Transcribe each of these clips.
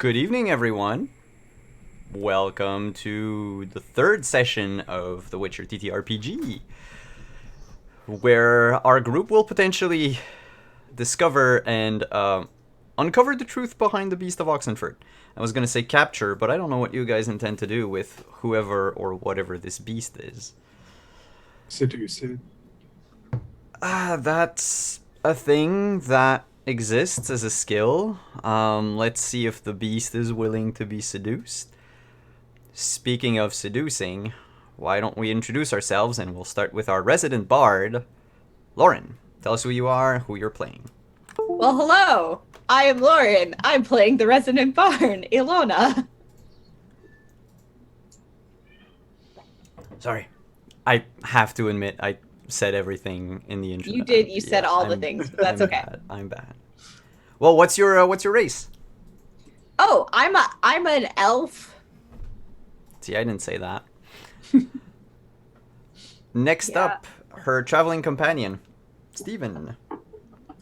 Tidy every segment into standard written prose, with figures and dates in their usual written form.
Good evening, everyone. Welcome to the third session of the Witcher TTRPG, where our group will potentially discover and uncover the truth behind the Beast of Oxenfurt. I was going to say capture, but I don't know what you guys intend to do with whoever or whatever this beast is. Seduce it. That's a thing that exists as a skill. Let's see if the beast is willing to be seduced. Speaking of seducing, why don't we introduce ourselves, and we'll start with our resident bard, Lauren. Tell us who you are, who you're playing. Well, hello. I am Lauren. I'm playing the resident bard, Ilona. Sorry. I have to admit, I said everything in the intro. You did. You said all the things, but that's okay. I'm bad. Well, what's your race? Oh, I'm an elf. See, I didn't say that. Next Yeah. up, her traveling companion, Steven.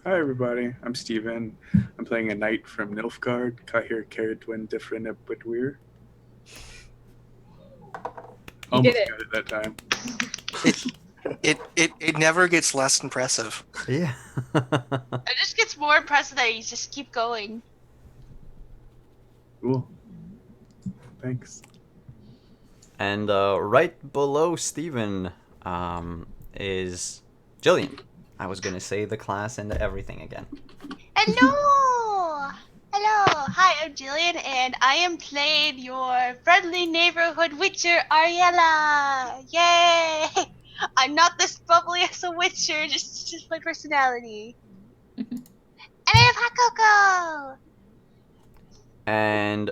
Hi everybody, I'm Steven. I'm playing a knight from Nilfgaard, Kahir Caradwin Diffrin Bitweir. Almost did it. got it that time. It never gets less impressive. Yeah. It just gets more impressive that you just keep going. Cool. Thanks. And right below Steven is Jillian. I was going to say the class and everything again. Hello! Hello! Hi, I'm Jillian, and I am playing your friendly neighborhood witcher, Ariella! Yay! I'm not this bubbly as a witcher, just my personality. And I have Hakoko! And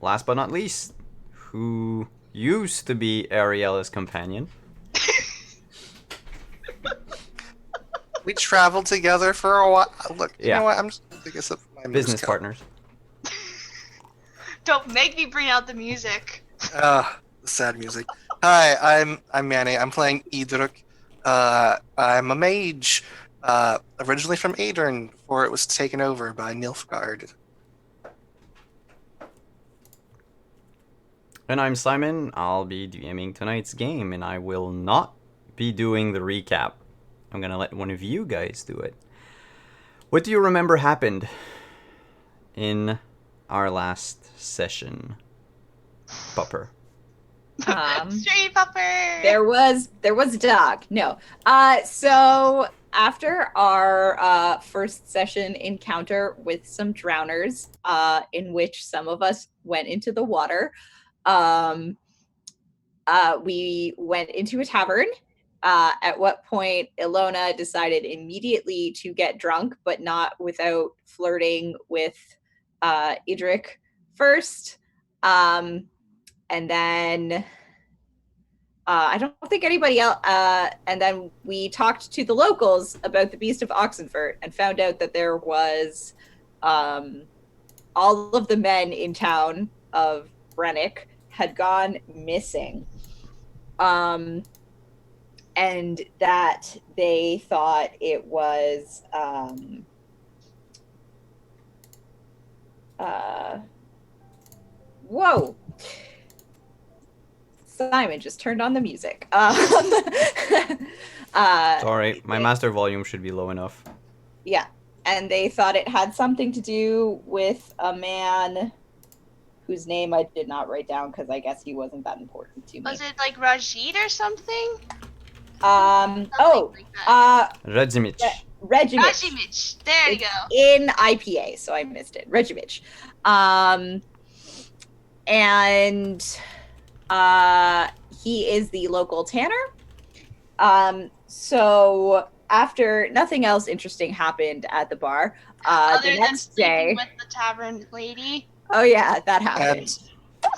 last but not least, who used to be Ariella's companion. We traveled together for a while. Look, you Yeah. know what? I'm just gonna take a sip of my Business mezcal. partners. Don't make me bring out the music. The sad music. Hi, I'm Manny. I'm playing Idruk. I'm a mage. Originally from Aedern before it was taken over by Nilfgaard. And I'm Simon. I'll be DMing tonight's game, and I will not be doing the recap. I'm going to let one of you guys do it. What do you remember happened in our last session, Pupper? Street Pupper! There was a dog. No. So after our first session encounter with some drowners, in which some of us went into the water, we went into a tavern. At what point Ilona decided immediately to get drunk, but not without flirting with Idrik first. And then I don't think anybody else. And then we talked to the locals about the Beast of Oxenfurt and found out that there was all of the men in town of Brennick had gone missing. And that they thought it was whoa. Simon just turned on the music. Sorry, my master volume should be low enough. Yeah, and they thought it had something to do with a man whose name I did not write down because I guess he wasn't that important to me. Was it like Rajid or something? Redzimich. Regiment. Rajimich. There you go. In IPA, so I missed it. Regiment. And he is the local tanner. So after nothing else interesting happened at the bar, Other the than next day. sleeping with the tavern lady. Oh yeah, that happened.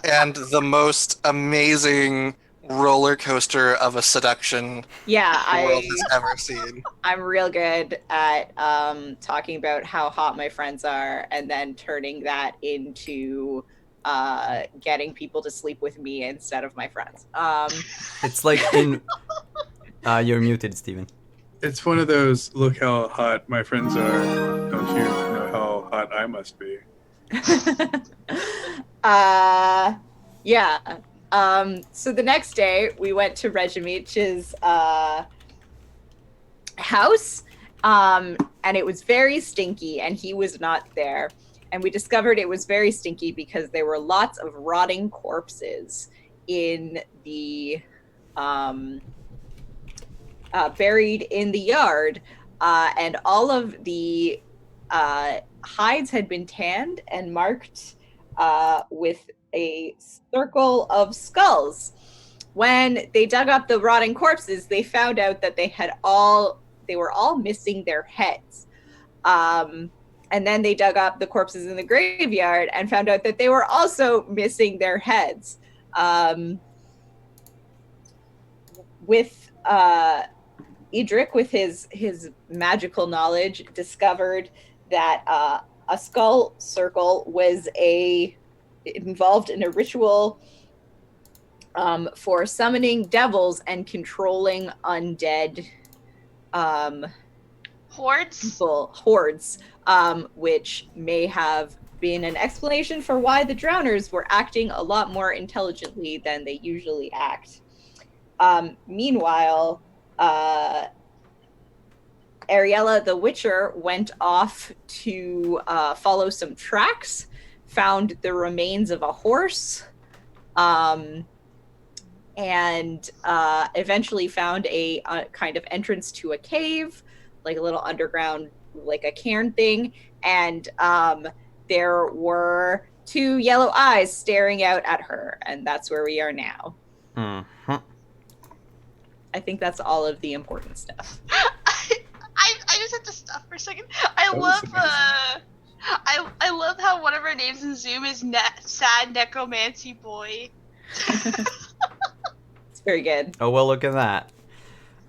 And the most amazing roller coaster of a seduction Yeah, the world has ever seen. I'm real good at talking about how hot my friends are and then turning that into getting people to sleep with me instead of my friends. It's like in... you're muted, Steven. It's one of those, look how hot my friends are. Don't you know how hot I must be? Yeah. So the next day we went to Regimich's house, and it was very stinky, and he was not there. And we discovered it was very stinky because there were lots of rotting corpses in the buried in the yard, and all of the hides had been tanned and marked with a circle of skulls. When they dug up the rotting corpses, they found out that they were all missing their heads. And then they dug up the corpses in the graveyard and found out that they were also missing their heads. With Edric, with his magical knowledge, discovered that a skull circle was involved in a ritual for summoning devils and controlling undead hordes, which may have been an explanation for why the drowners were acting a lot more intelligently than they usually act. Meanwhile, Ariella the Witcher went off to follow some tracks, found the remains of a horse, and eventually found a kind of entrance to a cave, like a little underground, like a cairn thing. And there were 2 yellow eyes staring out at her, and that's where we are now. Mm-hmm. I think that's all of the important stuff. I just had to stop for a second. I love how one of our names in Zoom is Sad Necromancy Boy. It's very good. Oh, well, look at that.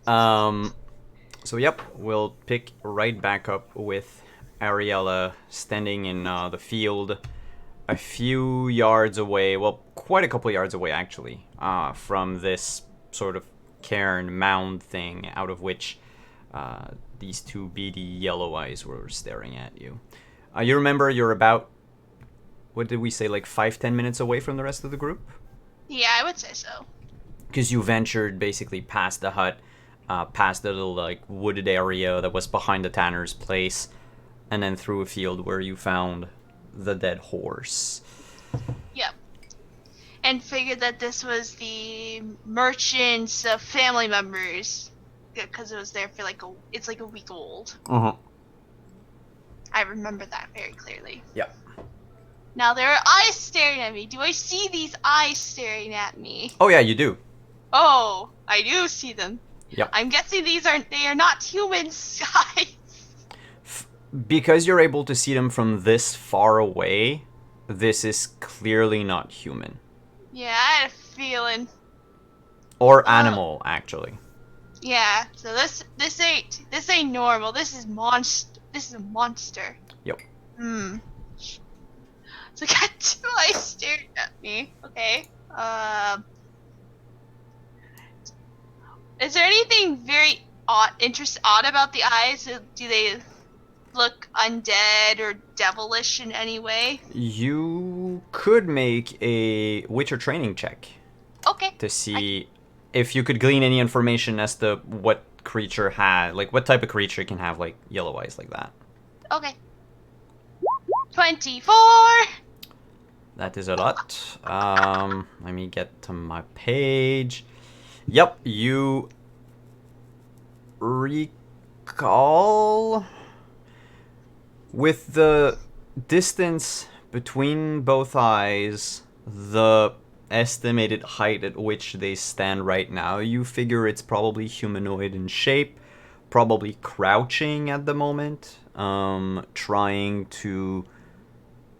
So, yep, we'll pick right back up with Ariella standing in the field a few yards away, well, quite a couple yards away, actually, from this sort of cairn mound thing out of which these 2 beady yellow eyes were staring at you. You remember you're about, what did we say, like 5-10 minutes away from the rest of the group? Yeah, I would say so. Because you ventured basically past the hut, past the little like wooded area that was behind the tanner's place, and then through a field where you found the dead horse. Yep. And figured that this was the merchant's family members, because it was there for it's like a week old. Uh-huh. I remember that very clearly. Yep. Now there are eyes staring at me. Do I see these eyes staring at me? Oh yeah, you do. Oh, I do see them. Yep. I'm guessing they are not humans eyes. Because you're able to see them from this far away, this is clearly not human. Yeah, I had a feeling. Or animal, actually. Yeah, so this ain't normal. This is a monster. Yep. So I got 2 eyes staring at me. Okay. Is there anything very odd about the eyes? Do they look undead or devilish in any way? You could make a Witcher training check. Okay. To see if you could glean any information as to what creature had, like what type of creature can have like yellow eyes like that. Okay. 24! That is a lot. Let me get to my page. Yep, you recall with the distance between both eyes, the estimated height at which they stand right now, you figure it's probably humanoid in shape, probably crouching at the moment, trying to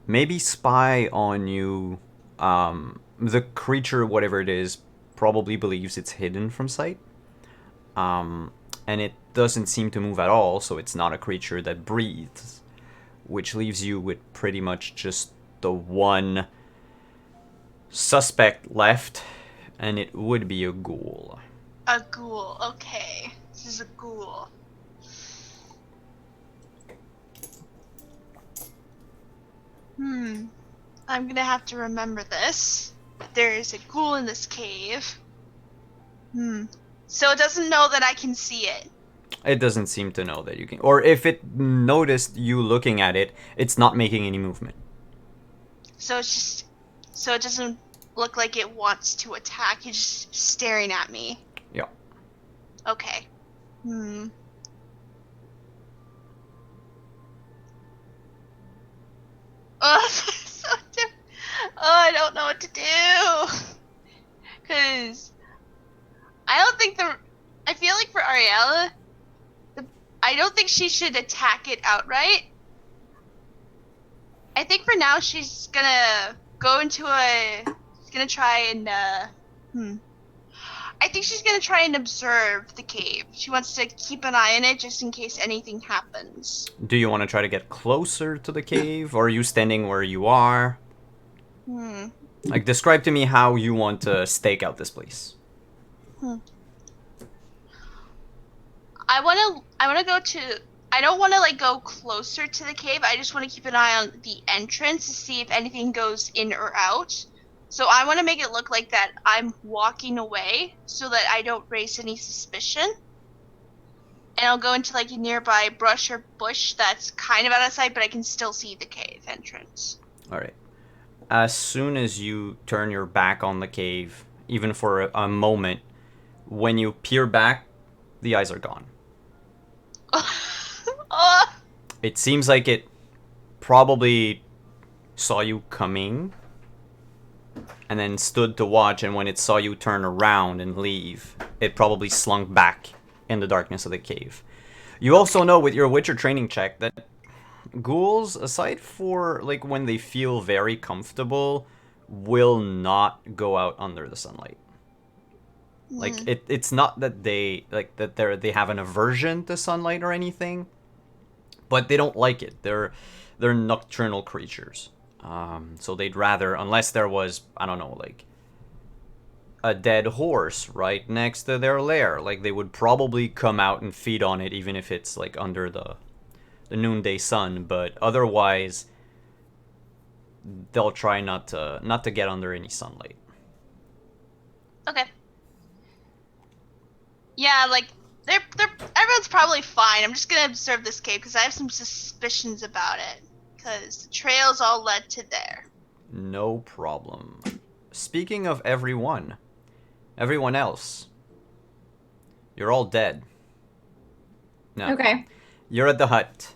maybe spy on you. The creature, whatever it is, probably believes it's hidden from sight. And it doesn't seem to move at all, so it's not a creature that breathes, which leaves you with pretty much just the one suspect left, and it would be a ghoul. A ghoul, okay. This is a ghoul. I'm gonna have to remember this. There is a ghoul in this cave. So it doesn't know that I can see it. It doesn't seem to know that you can. Or if it noticed you looking at it, it's not making any movement. So it's just, so it doesn't look like it wants to attack. It's just staring at me. Yeah. Okay. Oh, so I don't know what to do. Cause I feel like for Ariella, I don't think she should attack it outright. I think for now she's gonna she's gonna try and I think she's gonna try and observe the cave. She wants to keep an eye on it just in case anything happens. Do you want to try to get closer to the cave, or are you standing where you are? Like, describe to me how you want to stake out this place. I wanna go to. I don't want to like go closer to the cave. I just want to keep an eye on the entrance to see if anything goes in or out. So I want to make it look like that I'm walking away so that I don't raise any suspicion. And I'll go into like a nearby brush or bush that's kind of out of sight, but I can still see the cave entrance. Alright. As soon as you turn your back on the cave, even for a moment, when you peer back, the eyes are gone. It seems like it probably saw you coming and then stood to watch, and when it saw you turn around and leave, it probably slunk back in the darkness of the cave. You also know with your Witcher training check that ghouls, aside for like when they feel very comfortable, will not go out under the sunlight. Like it's not that they they have an aversion to sunlight or anything, but they don't like it. They're nocturnal creatures. So they'd rather, unless there was, I don't know, like a dead horse right next to their lair, like they would probably come out and feed on it even if it's like under the noonday sun, but otherwise they'll try not to get under any sunlight. Okay. Yeah, like they're everyone's probably fine. I'm just gonna observe this cave because I have some suspicions about it. Because the trails all led to there. No problem. Speaking of everyone else, you're all dead. No. Okay. You're at the hut.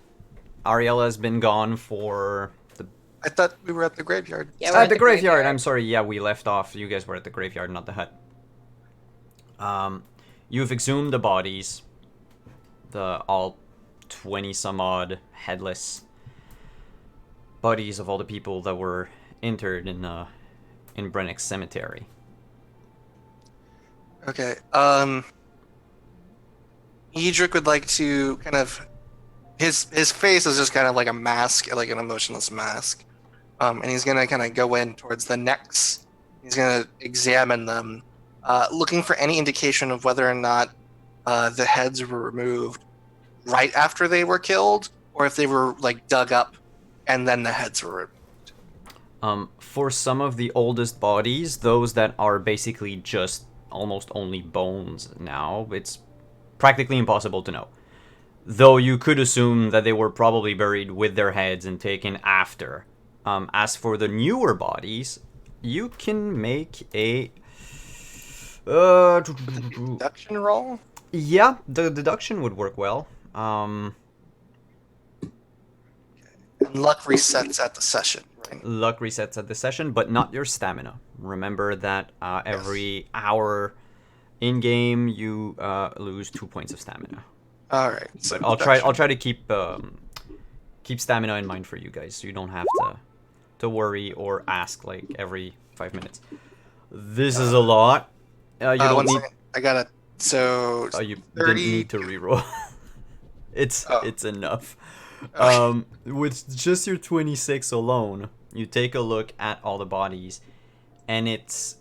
Ariella has been gone for the... I thought we were at the graveyard. Yeah, we're at the graveyard. I'm sorry. Yeah, we left off. You guys were at the graveyard, not the hut. You've exhumed the bodies. The all 20 some odd headless bodies of all the people that were interred in Brennick's cemetery. Okay. Edric would like to kind of his face is just kind of like a mask, like an emotionless mask. And he's gonna kind of go in towards the necks. He's gonna examine them, looking for any indication of whether or not the heads were removed right after they were killed, or if they were like dug up and then the heads were removed. For some of the oldest bodies, those that are basically just almost only bones now, it's practically impossible to know. Though you could assume that they were probably buried with their heads and taken after. As for the newer bodies, you can make a... Deduction roll? Yeah, the deduction would work well. And luck resets at the session, right? Luck resets at the session, but not your stamina. Remember that every hour in-game, you lose 2 points of stamina. All right. So But I'll try to keep stamina in mind for you guys, so you don't have to worry or ask like every 5 minutes. This is a lot. You don't need. Second. I got it. So You 30... didn't need to reroll. It's enough. Okay. With just your 26 alone, you take a look at all the bodies, and it's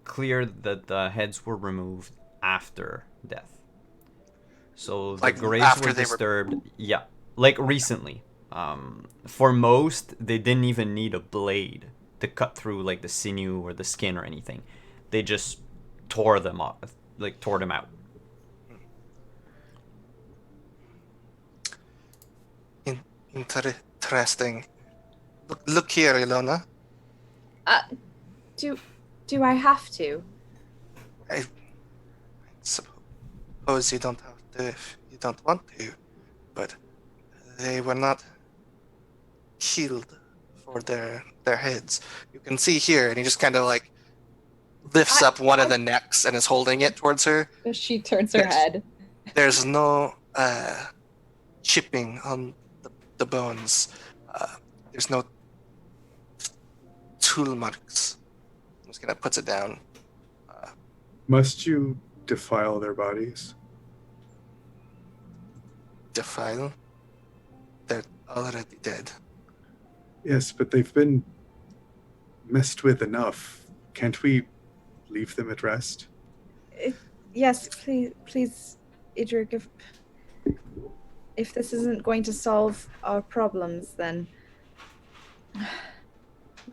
clear that the heads were removed after death. So the Like, graves after were they were- disturbed. Yeah, like recently. For most, they didn't even need a blade to cut through like the sinew or the skin or anything. They just tore them off, like tore them out. Interesting. Look here, Ilona. Do I have to? I suppose you don't have to if you don't want to, but they were not killed for their heads. You can see here, and he just kind of like lifts up one of the necks and is holding it towards her. She turns her head. There's no chipping on the bones. There's no tool marks. I'm just gonna puts it down. Must you defile their bodies? Defile? They're already dead. Yes, but they've been messed with enough. Can't we leave them at rest? Yes, please, Idrik. If this isn't going to solve our problems, then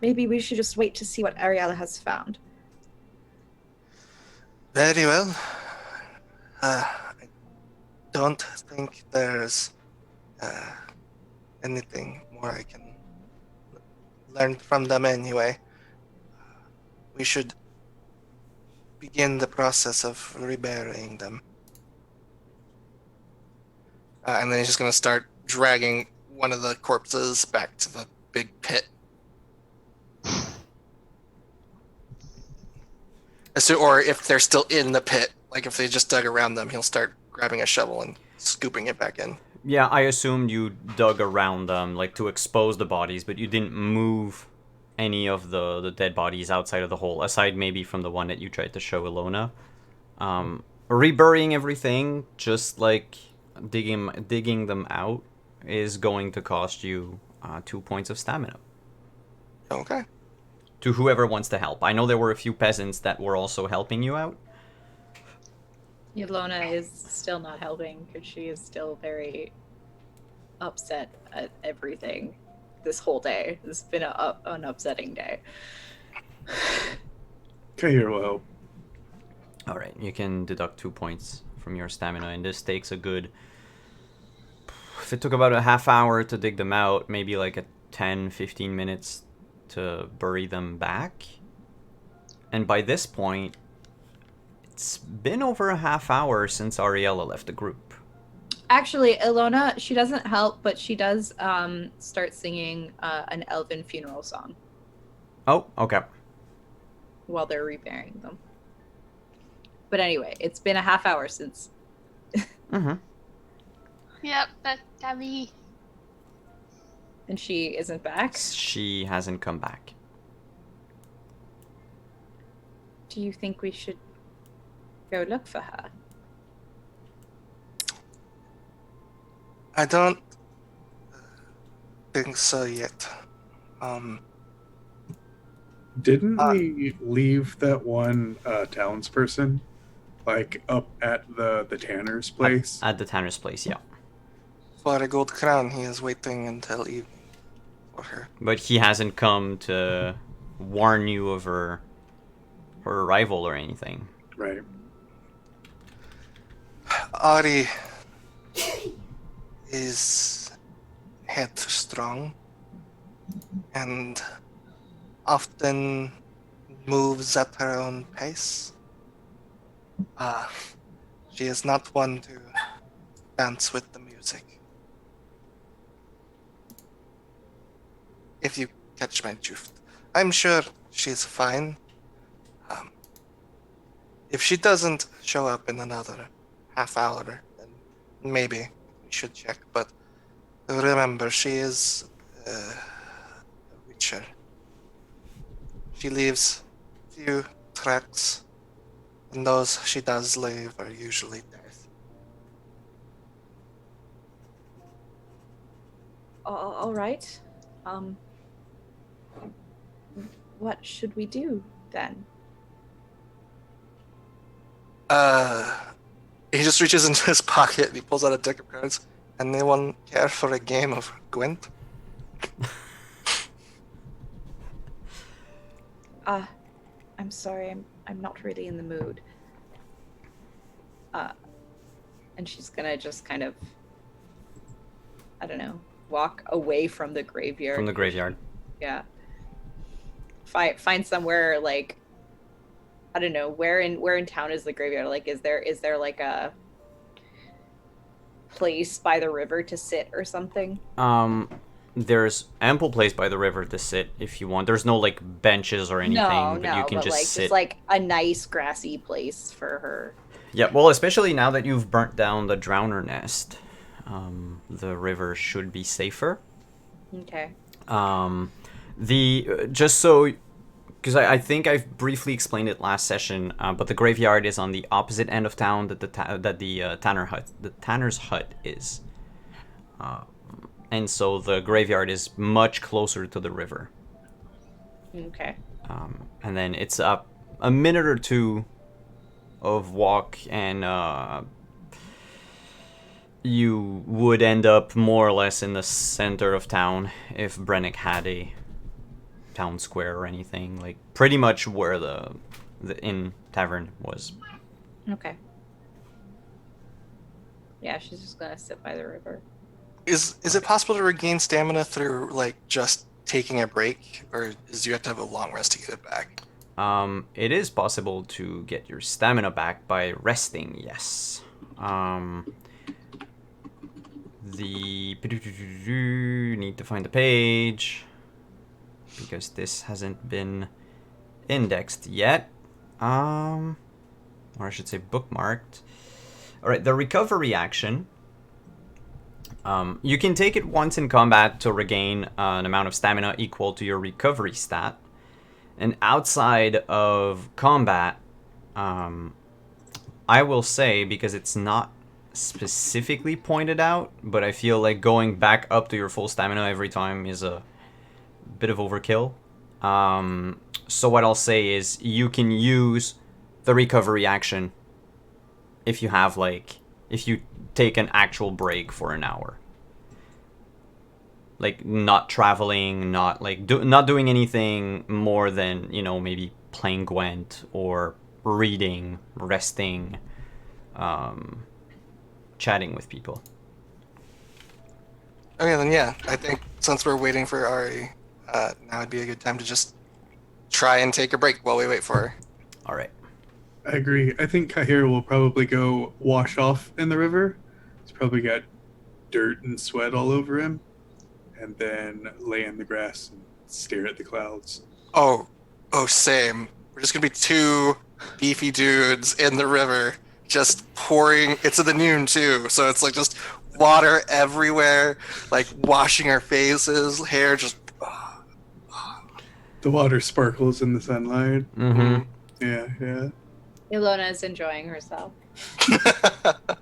maybe we should just wait to see what Ariella has found. Very well. I don't think there's anything more I can learn from them anyway. We should begin the process of reburying them. And then he's just going to start dragging one of the corpses back to the big pit. Or if they're still in the pit, like if they just dug around them, he'll start grabbing a shovel and scooping it back in. Yeah, I assumed you dug around them, like to expose the bodies, but you didn't move any of the dead bodies outside of the hole, aside maybe from the one that you tried to show Ilona. Reburying everything, just like digging them out, is going to cost you 2 points of stamina. Okay. To whoever wants to help. I know there were a few peasants that were also helping you out. Ilona is still not helping because she is still very upset at everything this whole day. It's been an upsetting day. Okay, here will help. Alright, you can deduct 2 points from your stamina, and this takes a good... If it took about a half hour to dig them out, maybe like a 10-15 minutes to bury them back. And by this point, it's been over a half hour since Ariella left the group. Actually, Ilona, she doesn't help, but she does start singing an elven funeral song Oh, okay. while they're reburying them. But anyway, it's been a half hour since. Mm-hmm. Yep, that me. And she isn't back. She hasn't come back. Do you think we should go look for her? I don't think so yet. Didn't we leave that one townsperson, like up at the tanner's place? At the Tanner's place, yeah. For a gold crown, he is waiting until evening for her. But he hasn't come to warn you of her arrival or anything. Right. Ari is headstrong and often moves at her own pace. She is not one to dance with the music. If you catch my drift. I'm sure she's fine. If she doesn't show up in another half hour, then maybe we should check. But remember, she is a witcher. She leaves few tracks, and those she does leave are usually death. All right. What should we do then? He just reaches into his pocket and he pulls out a deck of cards. Anyone care for a game of Gwent? I'm sorry, I'm not really in the mood. And she's gonna just kind of, I don't know, walk away from the graveyard. From the graveyard. Yeah. Find somewhere like, I don't know, where in town is the graveyard? Like, is there like a place by the river to sit or something? There's ample place by the river to sit if you want. There's no like benches or anything, but you can but just like sit. just like a nice grassy place for her. Yeah, well, especially now that you've burnt down the Drowner Nest, the river should be safer. Okay. Just so, because I think I've briefly explained it last session, but the graveyard is on the opposite end of town that the Tanner's hut is, and so the graveyard is much closer to the river. Okay. And then it's up a minute or two of walk, and you would end up more or less in the center of town if Brennick had a town square or anything, like pretty much where the inn tavern was. Okay. Yeah, she's just gonna sit by the river. Is it possible to regain stamina through like just taking a break, or do you have to have a long rest to get it back? It is possible to get your stamina back by resting, yes. Need to find the page because this hasn't been indexed yet. Or I should say bookmarked. Alright, the recovery action. You can take it once in combat to regain an amount of stamina equal to your recovery stat. And outside of combat, I will say, because it's not specifically pointed out, but I feel like going back up to your full stamina every time is a bit of overkill. So what I'll say is you can use the recovery action if you have if you take an actual break for an hour. Like not traveling, not not doing anything more than, maybe playing Gwent or reading, resting, chatting with people. Okay, then yeah, I think since we're waiting for Ari, now would be a good time to just try and take a break while we wait for her. All right. I agree. I think Kahir will probably go wash off in the river. He's probably got dirt and sweat all over him. And then lay in the grass and stare at the clouds. Oh, same. We're just gonna be two beefy dudes in the river, just pouring. It's in the noon too, so it's like just water everywhere, like washing our faces, hair just. The water sparkles in the sunlight. Mm-hmm. Yeah. Ilona is enjoying herself.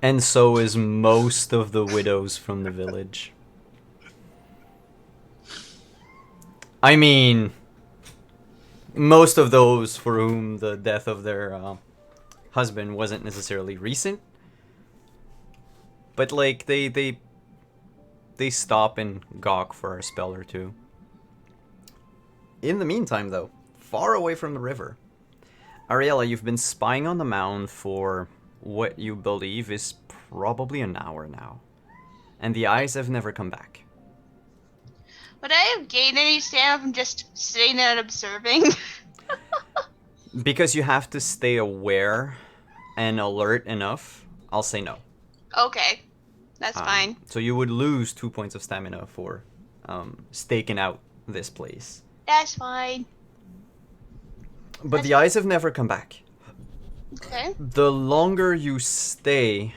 And so is most of the widows from the village. I mean, most of those for whom the death of their husband wasn't necessarily recent, but like they stop and gawk for a spell or two. In the meantime, though, far away from the river, Ariella, you've been spying on the mound for what you believe is probably an hour now, and the eyes have never come back. Would I have gained any stamina from just sitting there and observing? Because you have to stay aware and alert enough, I'll say no. Okay, that's fine. So you would lose 2 points of stamina for staking out this place. That's fine. But the eyes have never come back. Okay. The longer you stay,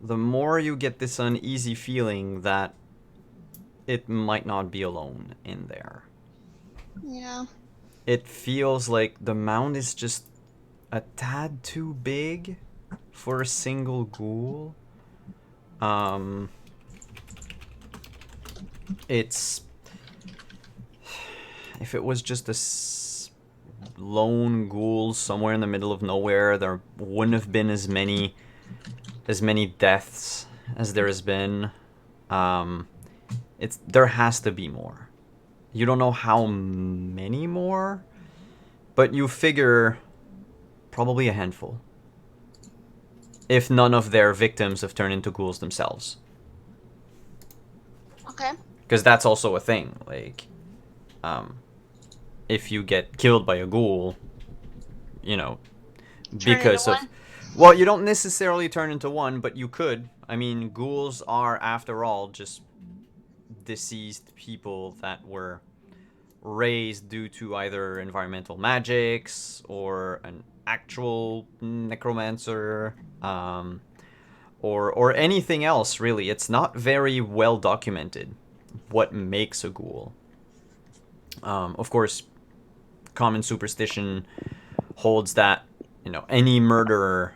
the more you get this uneasy feeling that it might not be alone in there. Yeah. It feels like the mound is just a tad too big for a single ghoul. It's... If it was just a lone ghoul somewhere in the middle of nowhere, there wouldn't have been as many deaths as there has been. There has to be more. You don't know how many more, but you figure probably a handful. If none of their victims have turned into ghouls themselves. Okay. Because that's also a thing. Like, if you get killed by a ghoul, you know, Turn because into of... one? Well, you don't necessarily turn into one, but you could. I mean, ghouls are, after all, just deceased people that were raised due to either environmental magics or an actual necromancer, or anything else, really. It's not very well documented what makes a ghoul. Of course, common superstition holds that, any murderer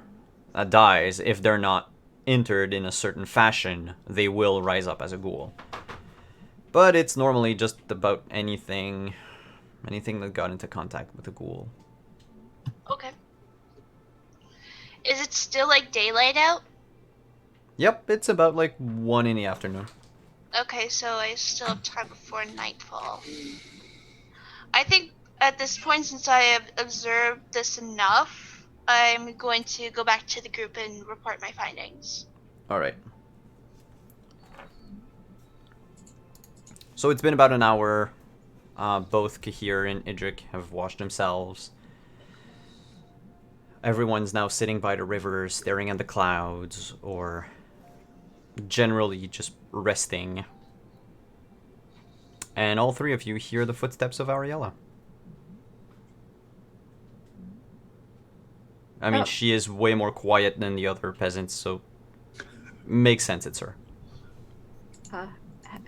that dies, if they're not entered in a certain fashion, they will rise up as a ghoul. But it's normally just about anything that got into contact with a ghoul. Okay. Is it still like daylight out? Yep, it's about like 1 in the afternoon. Okay, so I still have time before nightfall. I think at this point, since I have observed this enough, I'm going to go back to the group and report my findings. Alright. So it's been about an hour. Both Kahir and Idrik have washed themselves. Everyone's now sitting by the river, staring at the clouds, or generally just resting. And all three of you hear the footsteps of Ariella. I mean, she is way more quiet than the other peasants, so makes sense it's her.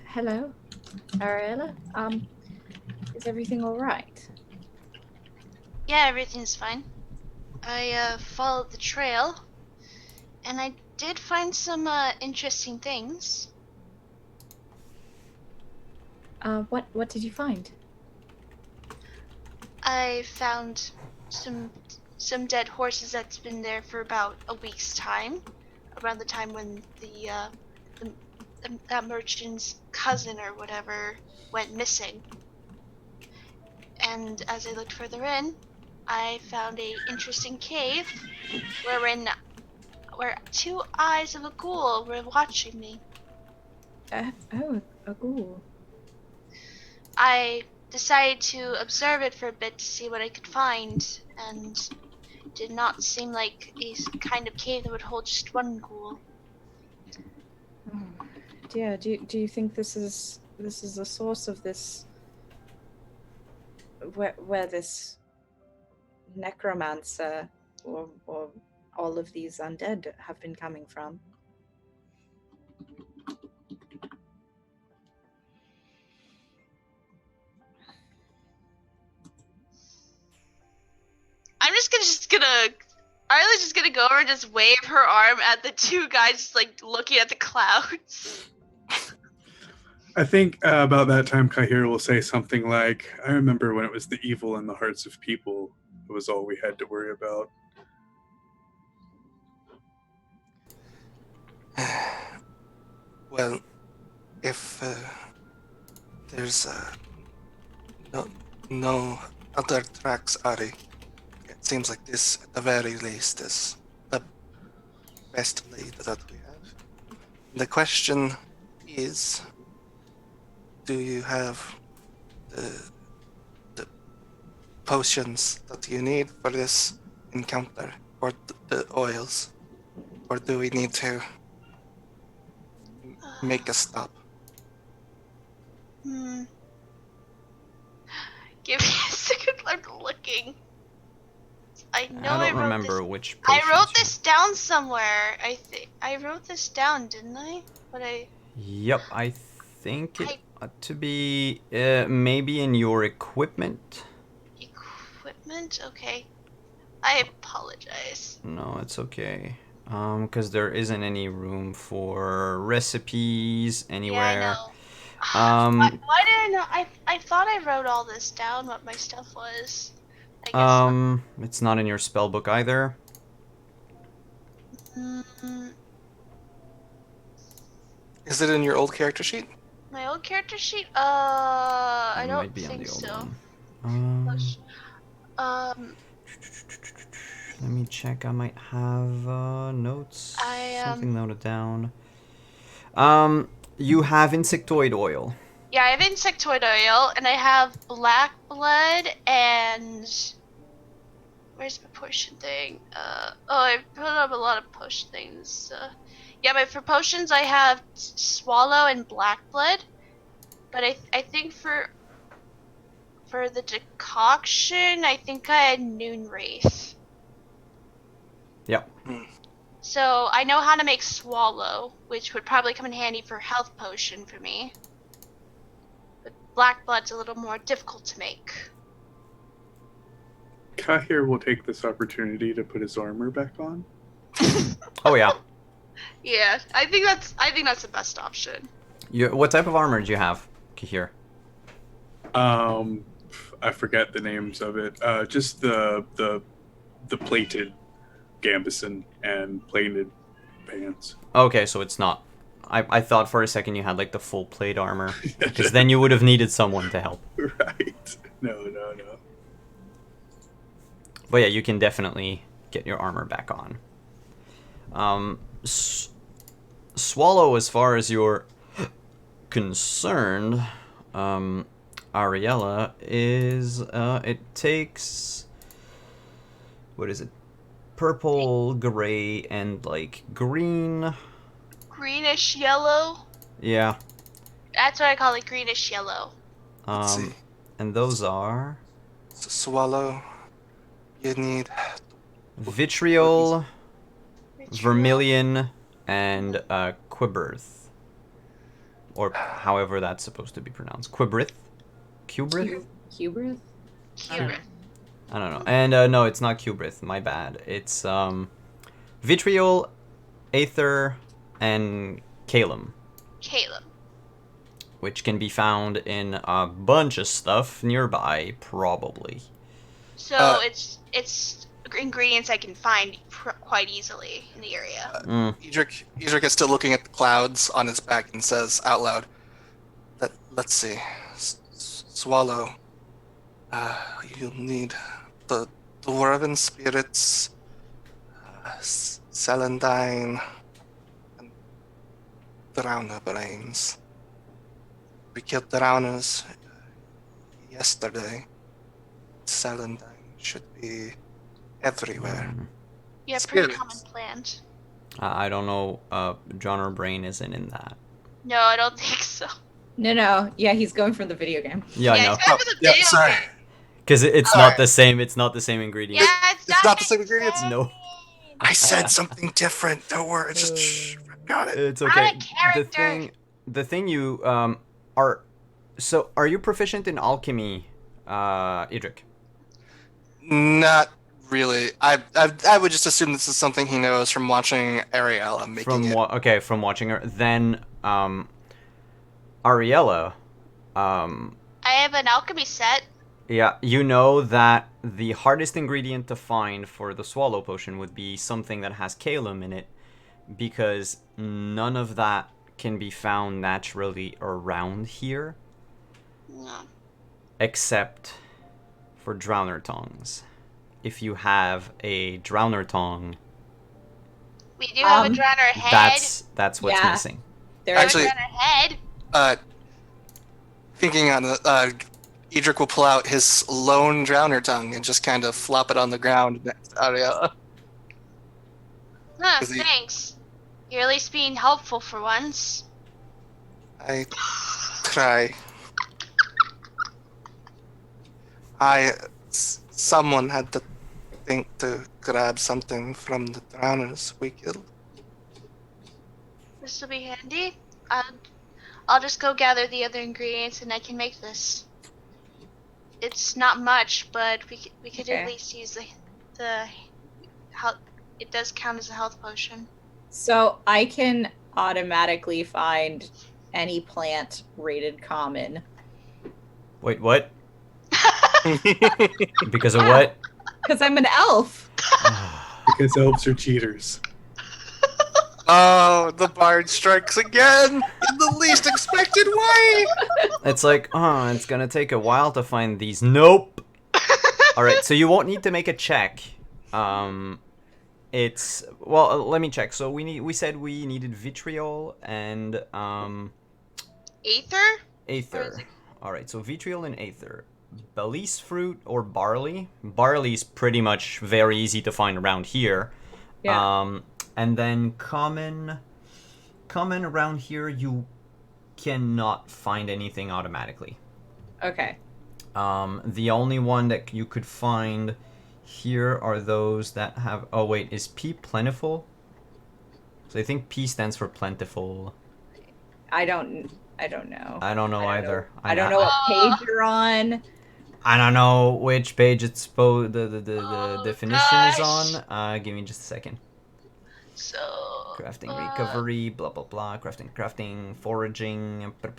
Hello, Ariella. Is everything all right? Yeah, everything's fine. I followed the trail, and I did find some interesting things. What did you find? I found some dead horses that's been there for about a week's time, around the time when that merchant's cousin or whatever went missing. And as I looked further in, I found a interesting cave where two eyes of a ghoul were watching me. A ghoul. I decided to observe it for a bit to see what I could find, and it did not seem like a kind of cave that would hold just one ghoul. Oh, dear. Do you think this is the source of this? Where this necromancer or all of these undead have been coming from? Arla's just gonna go over and just wave her arm at the two guys just like looking at the clouds. I think about that time Kahir will say something like, I remember when it was the evil in the hearts of people. It was all we had to worry about. Well, if there's no other tracks, Ari, it seems like this, at the very least, is the best lead that we have. The question is, do you have the potions that you need for this encounter, or the oils, or do we need to make a stop? Give me a second. I'm looking. I know I don't wrote remember this. which I potions wrote you- this down somewhere. I think I wrote this down, didn't I? But Yep, I think it ought to be maybe in your equipment. Equipment? Okay. I apologize. No, it's okay. Because there isn't any room for recipes anywhere. Yeah, I know. Um, Why did I not? I thought I wrote all this down. What my stuff was. I guess not. It's not in your spell book either. Mm, Is it in your old character sheet? My old character sheet? I It don't might be on think the old so. one. Um, Let me check. I might have notes. Something noted down. You have insectoid oil. yeah, I have insectoid oil, and I have black blood, and where's my potion thing? I put up a lot of potion things. Yeah, but for potions, I have swallow and black blood, but I think for the decoction, I think I had noon wraith. Yep. So I know how to make swallow, which would probably come in handy for health potion for me. But black blood's a little more difficult to make. Kahir will take this opportunity to put his armor back on. Oh yeah. Yeah, I think that's the best option. What type of armor do you have, Kahir? I forget the names of it. Just the plated gambeson and plated pants. Okay, so it's not. I thought for a second you had like the full plate armor, because then you would have needed someone to help. Right. No. But yeah, you can definitely get your armor back on. Swallow, as far as you're concerned, Ariella, is it takes, what is it? Purple, gray, and like green. Greenish yellow. Yeah. That's what I call it, greenish yellow. Let's see. And those are Swallow. You need vitriol, vermilion, and quibrith, or however that's supposed to be pronounced. Quibrith? Cubrith? Cubrith? Cubrith. I don't know. And no, it's not cubrith. My bad. It's vitriol, aether, and calum, which can be found in a bunch of stuff nearby, probably. So it's ingredients I can find quite easily in the area. Edric is still looking at the clouds on his back and says out loud, let's see. Swallow. You'll need the dwarven spirits, celandine, and drowner brains. We killed drowners yesterday. Celandine should be everywhere. Yeah, pretty Spirits. common plant. I don't know. John or Brain isn't in that. No, I don't think so. No. Yeah, he's going for the video game. Yeah, I know. It's going for the video sorry. game. Because it's Alright. not the same. It's not the same ingredient. Yeah, it's not the same ingredients? No. I said something different. Don't worry. Just got it. It's I'm okay. a character. The thing you are. So, are you proficient in alchemy, Edric? Not really. I would just assume this is something he knows from watching Ariella making it. Okay, from watching her. Then, Ariella, I have an alchemy set. yeah, you know that the hardest ingredient to find for the swallow potion would be something that has calum in it, because none of that can be found naturally around here, No. except for drowner tongues. If you have a drowner tongue, We do have a drowner head. that's what's Yeah. missing. There We have Actually- a drowner head. Thinking on Edric will pull out his lone drowner tongue and just kind of flop it on the ground next to Ariella. Huh, Is he- thanks. You're at least being helpful for once. I try. Someone had to think to grab something from the drowners we killed. This will be handy. I'll just go gather the other ingredients and I can make this. It's not much, but we could Okay. at least use the health. It does count as a health potion. So I can automatically find any plant rated common. Wait, what? Because of what? Because I'm an elf. Because elves are cheaters. Oh, the bard strikes again in the least expected way. It's like, oh, it's gonna take a while to find these. Nope. All right, so you won't need to make a check. It's well, let me check. So we said we needed vitriol and Aether? Or aether. is it- All right, so vitriol and aether. Belize fruit or barley. Barley's pretty much very easy to find around here. Yeah. And then common around here you cannot find anything automatically. Okay. The only one that you could find here are those that have. Oh wait, is P plentiful? So I think P stands for plentiful. I don't know. I don't know either. I don't know what page you're on. I don't know which page it's supposed the Oh, definition is gosh. on. Give me just a second. So. Crafting, recovery, blah blah blah. Crafting, foraging. Oh,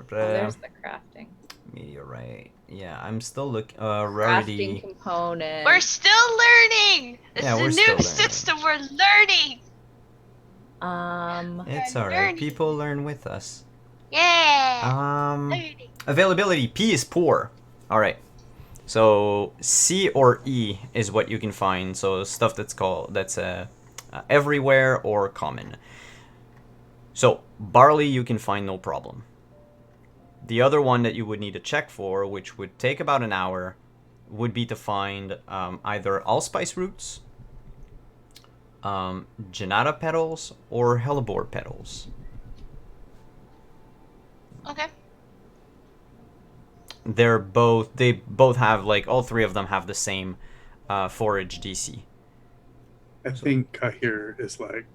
there's the crafting. Meteorite. Yeah, I'm still looking. Crafting Rarity. component. We're still learning. This Yeah, is we're a still new learning. system. We're learning. It's We're alright. learning. People learn with us. Yeah. Learning. Availability. P is poor. Alright. So C or E is what you can find. So stuff that's everywhere or common. So barley you can find no problem. The other one that you would need to check for, which would take about an hour, would be to find either allspice roots, Janata petals, or hellebore petals. Okay. They both have, like, all three of them have the same forage DC. I think Kahir is like,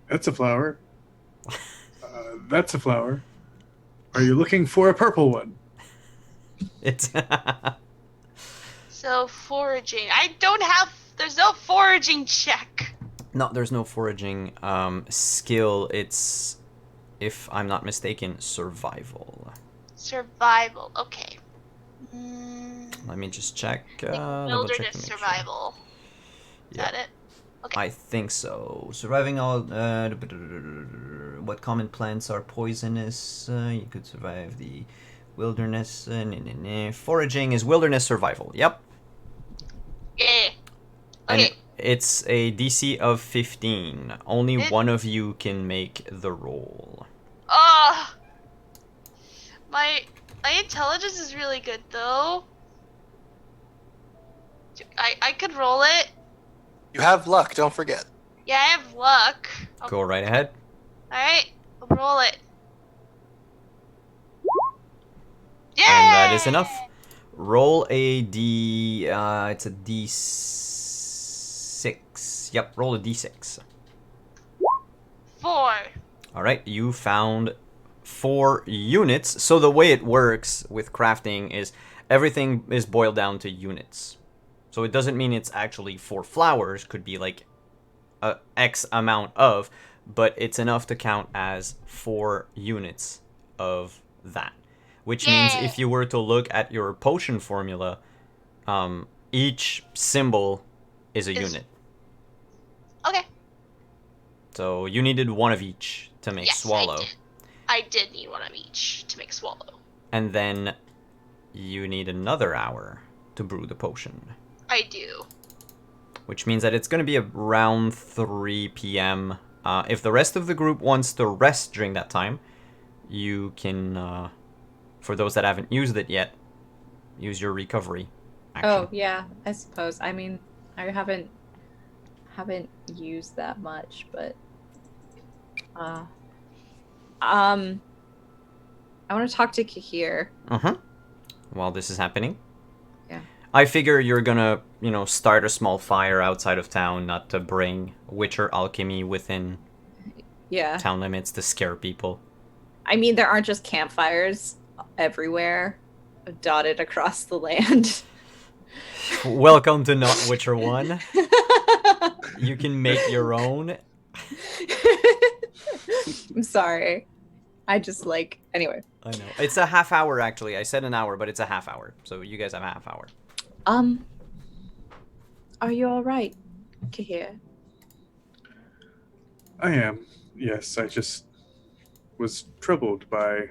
that's a flower. That's a flower. Are you looking for a purple one? It's So foraging. There's no foraging check. no, there's no foraging skill. It's, if I'm not mistaken, survival. Survival. Okay. Let me just check. Like double check wilderness to make sure. survival. Is Yeah. that it? Okay. I think so. Surviving all. What common plants are poisonous? You could survive the wilderness. Foraging is wilderness survival. Yep. Yeah. And Okay. it's a DC of 15. Only It- one of you can make the roll. My intelligence is really good though. I could roll it. You have luck, don't forget. Yeah, I have luck. Go right ahead. Alright, I'll roll it. Yeah. And that is enough. Roll a D. It's a D6. Yep, roll a D6. 4. All right, you found 4 units. So the way it works with crafting is everything is boiled down to units. So it doesn't mean it's actually 4 flowers. Could be like a X amount of, but it's enough to count as 4 units of that. Which means Yeah. if you were to look at your potion formula, each symbol is a unit. Okay. So you needed one of each to make Yes, swallow. I did need one of each to make swallow. And then you need another hour to brew the potion. I do. Which means that it's going to be around 3 p.m. If the rest of the group wants to rest during that time, you can, for those that haven't used it yet, use your recovery action. Oh yeah, I suppose. I mean, I haven't used that much, but I want to talk to Kahir. While this is happening. Yeah. I figure you're gonna, start a small fire outside of town, not to bring Witcher alchemy within Yeah. town limits to scare people. I mean, there aren't just campfires everywhere, dotted across the land. Welcome to Not Witcher 1. You can make your own. I'm sorry. I just anyway. I know. It's a half hour, actually. I said an hour, but it's a half hour. So you guys have a half hour. Are you all right, Kahir? I am. Yes, I just was troubled by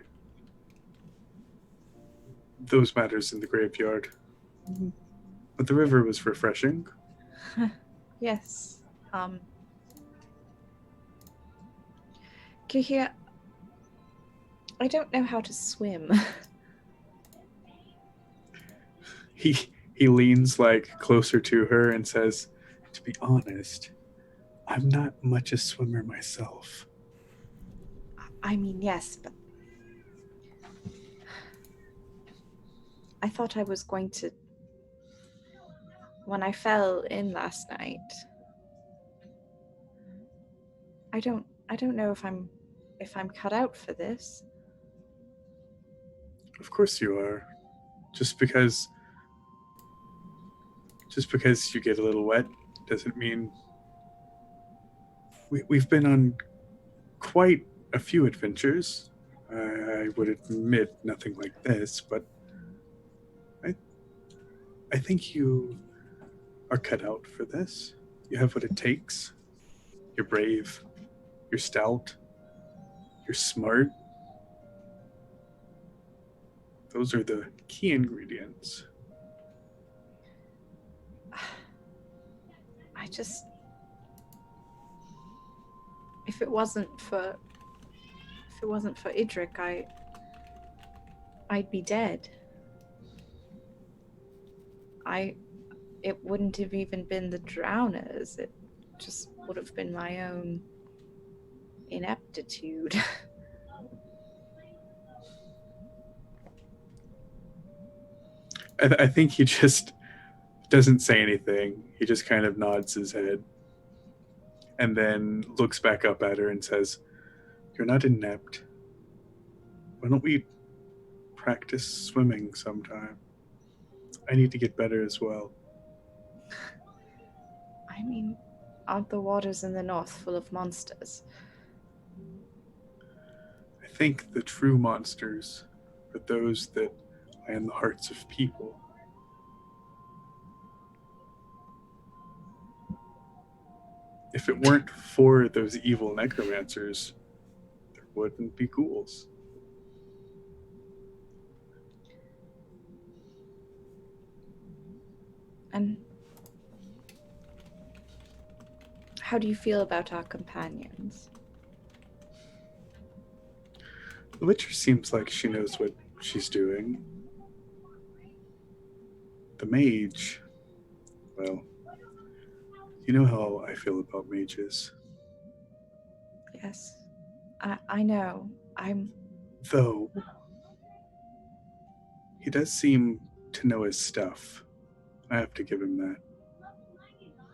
those matters in the graveyard. But the river was refreshing. Yes. Kahir, I don't know how to swim. He leans like closer to her and says, "To be honest, I'm not much a swimmer myself." I mean, yes, but I thought I was going to. When I fell in last night, I don't know if I'm cut out for this. Of course you are. Just because you get a little wet doesn't mean we've been on quite a few adventures. I would admit nothing like this, but I think you are cut out for this. You have what it takes. You're brave. You're stout. You're smart. Those are the key ingredients. I just. If it wasn't for Idric, I'd be dead. It wouldn't have even been the drowners. It just would have been my own ineptitude. I think he just doesn't say anything. He just kind of nods his head and then looks back up at her and says, "You're not inept. Why don't we practice swimming sometime? I need to get better as well." I mean, aren't the waters in the north full of monsters? I think the true monsters are those that lie in the hearts of people. If it weren't for those evil necromancers, there wouldn't be ghouls. And how do you feel about our companions? The Witcher seems like she knows what she's doing. The mage, well, you know how I feel about mages. Yes, I know. Though, he does seem to know his stuff. I have to give him that.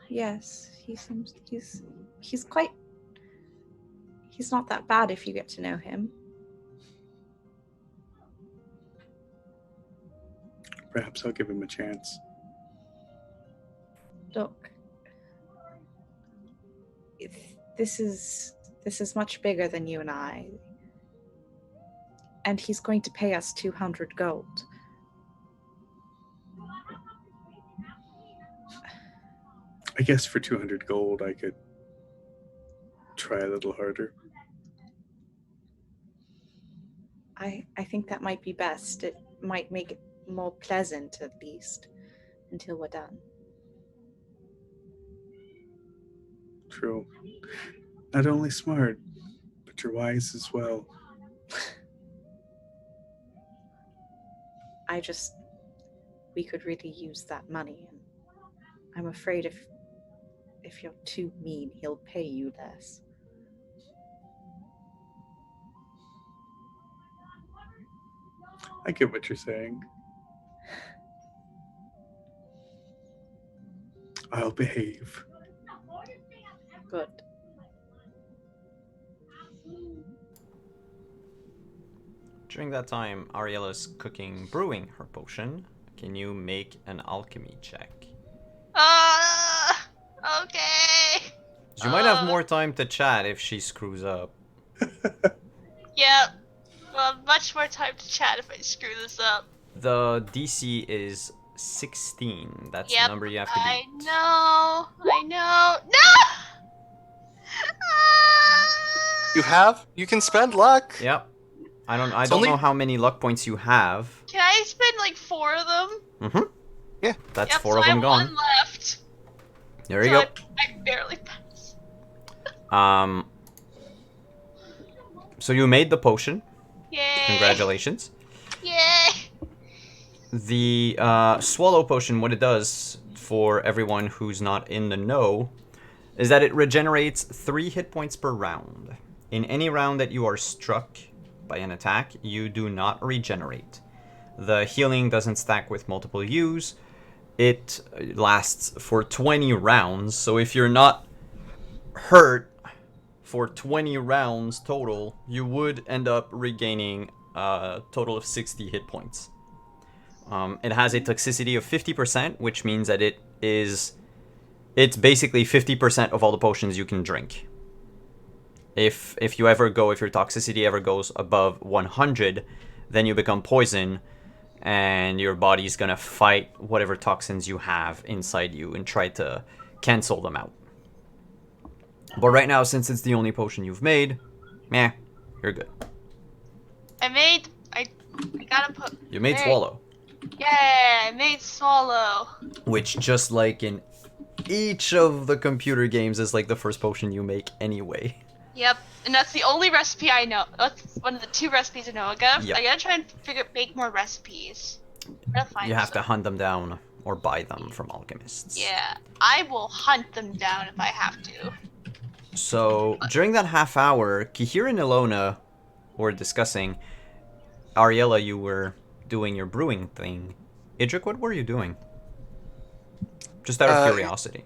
Yes, he's not that bad if you get to know him. Perhaps I'll give him a chance. Look, this is much bigger than you and I. And he's going to pay us 200 gold. I guess for 200 gold, I could try a little harder. I think that might be best. It might make it more pleasant, at least, until we're done. True. Not only smart, but you're wise as well. We could really use that money, and I'm afraid if you're too mean, he'll pay you less. I get what you're saying. I'll behave. Good. During that time, Ariella's brewing her potion. Can you make an alchemy check? Okay. You might have more time to chat if she screws up. Yep. Well, much more time to chat if I screw this up. The DC is 16. That's the number you have to I beat. know. No! You can spend luck. Yep. I don't only- know how many luck points you have. Can I spend like 4 of them? Mm-hmm. Yeah. That's Yep, 4 so of I them have gone. 1 left. There you So go. I barely pass. So you made the potion. Yay! Congratulations. Yay! The swallow potion, what it does for everyone who's not in the know, is that it regenerates 3 hit points per round. In any round that you are struck by an attack, you do not regenerate. The healing doesn't stack with multiple use. It lasts for 20 rounds, so if you're not hurt for 20 rounds total, you would end up regaining a total of 60 hit points. It has a toxicity of 50%, which means that it's basically 50% of all the potions you can drink. If your toxicity ever goes above 100, then you become poison, and your body's gonna fight whatever toxins you have inside you and try to cancel them out. But right now, since it's the only potion you've made, you're good. I gotta put. You made There. swallow, Yeah, I made swallow. which, just like in each of the computer games, is like the first potion you make anyway. Yep, and that's the only recipe I know. That's one of the 2 recipes I know. I gotta try and make more recipes. You have to hunt them down or buy them from alchemists. Yeah, I will hunt them down if I have to. So during that half hour, Kihir and Ilona were discussing. Ariella, you were doing your brewing thing. Idrik, what were you doing? Just out of curiosity.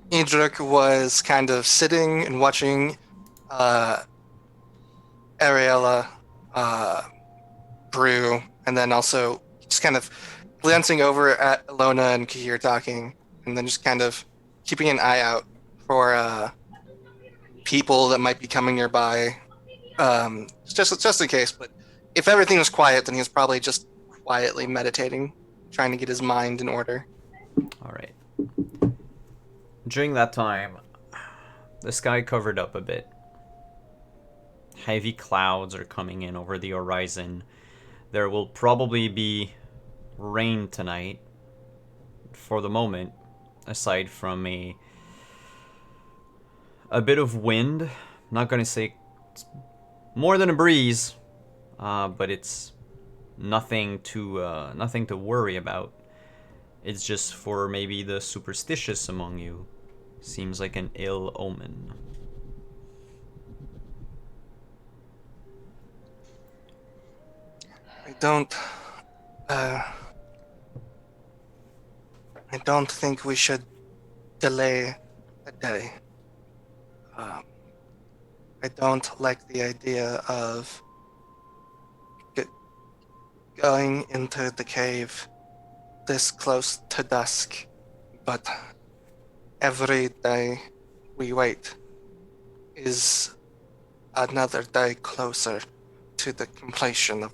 Idrik was kind of sitting and watching Ariella brew, and then also just kind of glancing over at Ilona and Kahir talking, and then just kind of keeping an eye out for people that might be coming nearby, just in case. But if everything was quiet, then he was probably just quietly meditating, trying to get his mind in order. All right. During that time, the sky covered up a bit. Heavy clouds are coming in over the horizon. There will probably be rain tonight for the moment, aside from a bit of wind. I'm not going to say it's more than a breeze, but it's nothing to worry about. It's just for maybe the superstitious among you. Seems like an ill omen. I don't think we should delay a day. I don't like the idea of going into the cave this close to dusk, but every day we wait is another day closer to the completion of